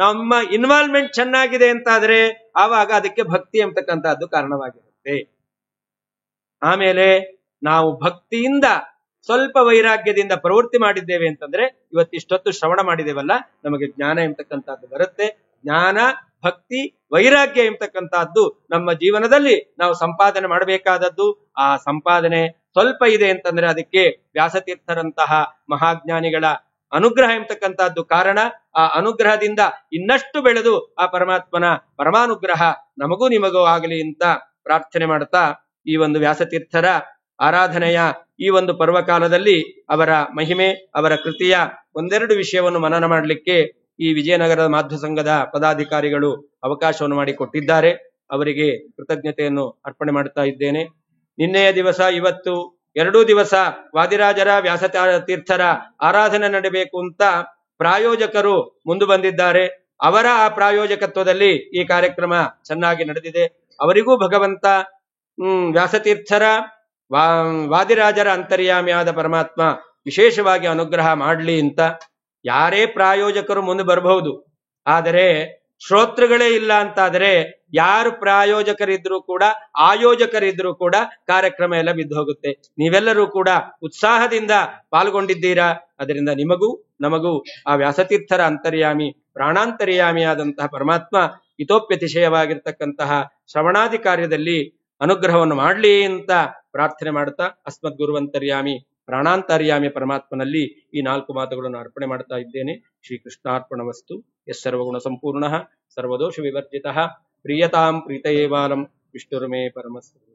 ನಮ್ಮ ಇನ್ವಾಲ್ವ್ಮೆಂಟ್ ಚೆನ್ನಾಗಿದೆ ಅಂತಾದ್ರೆ ಆವಾಗ ಅದಕ್ಕೆ ಭಕ್ತಿ ಎಂಬತಕ್ಕಂಥದ್ದು ಕಾರಣವಾಗಿರುತ್ತೆ. ಆಮೇಲೆ ನಾವು ಭಕ್ತಿಯಿಂದ ಸ್ವಲ್ಪ ವೈರಾಗ್ಯದಿಂದ ಪ್ರವೃತ್ತಿ ಮಾಡಿದ್ದೇವೆ ಅಂತಂದ್ರೆ ಇವತ್ತಿಷ್ಟೊತ್ತು ಶ್ರವಣ ಮಾಡಿದೇವಲ್ಲ, ನಮಗೆ ಜ್ಞಾನ ಎಂಬತಕ್ಕಂಥದ್ದು ಬರುತ್ತೆ. ಜ್ಞಾನ, ಭಕ್ತಿ, ವೈರಾಗ್ಯ ಎಂಬತಕ್ಕಂಥದ್ದು ನಮ್ಮ ಜೀವನದಲ್ಲಿ ನಾವು ಸಂಪಾದನೆ ಮಾಡಬೇಕಾದದ್ದು. ಆ ಸಂಪಾದನೆ ಸ್ವಲ್ಪ ಇದೆ ಅಂತಂದ್ರೆ ಅದಕ್ಕೆ ವ್ಯಾಸತೀರ್ಥರಂತಹ ಮಹಾಜ್ಞಾನಿಗಳ ಅನುಗ್ರಹ ಎಂಬತಕ್ಕಂಥದ್ದು ಕಾರಣ. ಆ ಅನುಗ್ರಹದಿಂದ ಇನ್ನಷ್ಟು ಬೆಳೆದು ಆ ಪರಮಾತ್ಮನ ಪರಮಾನುಗ್ರಹ ನಮಗೂ ನಿಮಗೂ ಆಗಲಿ ಅಂತ ಪ್ರಾರ್ಥನೆ ಮಾಡ್ತಾ ಈ ಒಂದು ವ್ಯಾಸತೀರ್ಥರ ಆರಾಧನೆಯ ಈ ಒಂದು ಪರ್ವಕಾಲದಲ್ಲಿ ಅವರ ಮಹಿಮೆ, ಅವರ ಕೃತಿಯ ಒಂದೆರಡು ವಿಷಯವನ್ನು ಮನನ ಮಾಡಲಿಕ್ಕೆ ಈ ವಿಜಯನಗರದ ಮಾಧ್ವ ಸಂಘದ ಪದಾಧಿಕಾರಿಗಳು ಅವಕಾಶವನ್ನು ಮಾಡಿಕೊಟ್ಟಿದ್ದಾರೆ. ಅವರಿಗೆ ಕೃತಜ್ಞತೆಯನ್ನು ಅರ್ಪಣೆ ಮಾಡ್ತಾ ಇದ್ದೇನೆ. ನಿನ್ನೆಯ ದಿವಸ, ಇವತ್ತು 2 ದಿವಸ ವಾದಿರಾಜರ ವ್ಯಾಸತೀರ್ಥರ ಆರಾಧನೆ ನಡೆಯಬೇಕು ಅಂತ ಪ್ರಾಯೋಜಕರು ಮುಂದೆ ಬಂದಿದ್ದಾರೆ. ಅವರ ಆ ಪ್ರಾಯೋಜಕತ್ವದಲ್ಲಿ ಈ ಕಾರ್ಯಕ್ರಮ ಚೆನ್ನಾಗಿ ನಡೆದಿದೆ. ಅವರಿಗೂ ಭಗವಂತ ವ್ಯಾಸತೀರ್ಥರ ವಾದಿರಾಜರ ಅಂತರ್ಯಾಮಿಯಾದ ಪರಮಾತ್ಮ ವಿಶೇಷವಾಗಿ ಅನುಗ್ರಹ ಮಾಡಲಿ ಅಂತ. ಯಾರೇ ಪ್ರಾಯೋಜಕರು ಮುಂದೆ ಬರಬಹುದು, ಆದರೆ ಶ್ರೋತೃಗಳೇ ಇಲ್ಲ ಅಂತಾದರೆ ಯಾರು ಪ್ರಾಯೋಜಕರಿದ್ರು ಕೂಡ ಆಯೋಜಕರಿದ್ರು ಕೂಡ ಕಾರ್ಯಕ್ರಮ ಎಲ್ಲ ಬಿದ್ದು ಹೋಗುತ್ತೆ. ನೀವೆಲ್ಲರೂ ಕೂಡ ಉತ್ಸಾಹದಿಂದ ಪಾಲ್ಗೊಂಡಿದ್ದೀರಾ. ಅದರಿಂದ ನಿಮಗೂ ನಮಗೂ ಆ ವ್ಯಾಸತೀರ್ಥರ ಅಂತರ್ಯಾಮಿ ಪ್ರಾಣಾಂತರ್ಯಾಮಿಯಾದಂತಹ ಪರಮಾತ್ಮ ಹಿತೋಪ್ಯತಿಶಯವಾಗಿರ್ತಕ್ಕಂತಹ ಶ್ರವಣಾದಿ ಕಾರ್ಯದಲ್ಲಿ ಅನುಗ್ರಹವನ್ನು ಮಾಡಲಿ ಅಂತ ಪ್ರಾರ್ಥನೆ ಮಾಡುತ್ತಾ ಅಸ್ಮದ್ ಗುರುವಂತರ್ಯಾಮಿ ಪ್ರಾಣಾಂತರ್ಯಾಮಿ ಪರಮಾತ್ಮನಲ್ಲಿ ಈ 4 ಮಾತುಗಳನ್ನು ಅರ್ಪಣೆ ಮಾಡ್ತಾ ಇದ್ದೇನೆ. ಶ್ರೀಕೃಷ್ಣಾರ್ಪಣಮಸ್ತು. ಸರ್ವಗುಣ ಸಂಪೂರ್ಣ ಸರ್ವದೋಷ ವಿವರ್ಜಿತ ಪ್ರಿಯತಾಂ ಪ್ರೀತಯೇವಾಲಂ ವಿಷ್ಣುರ್ಮೇ ಪರಮಸ್ತು.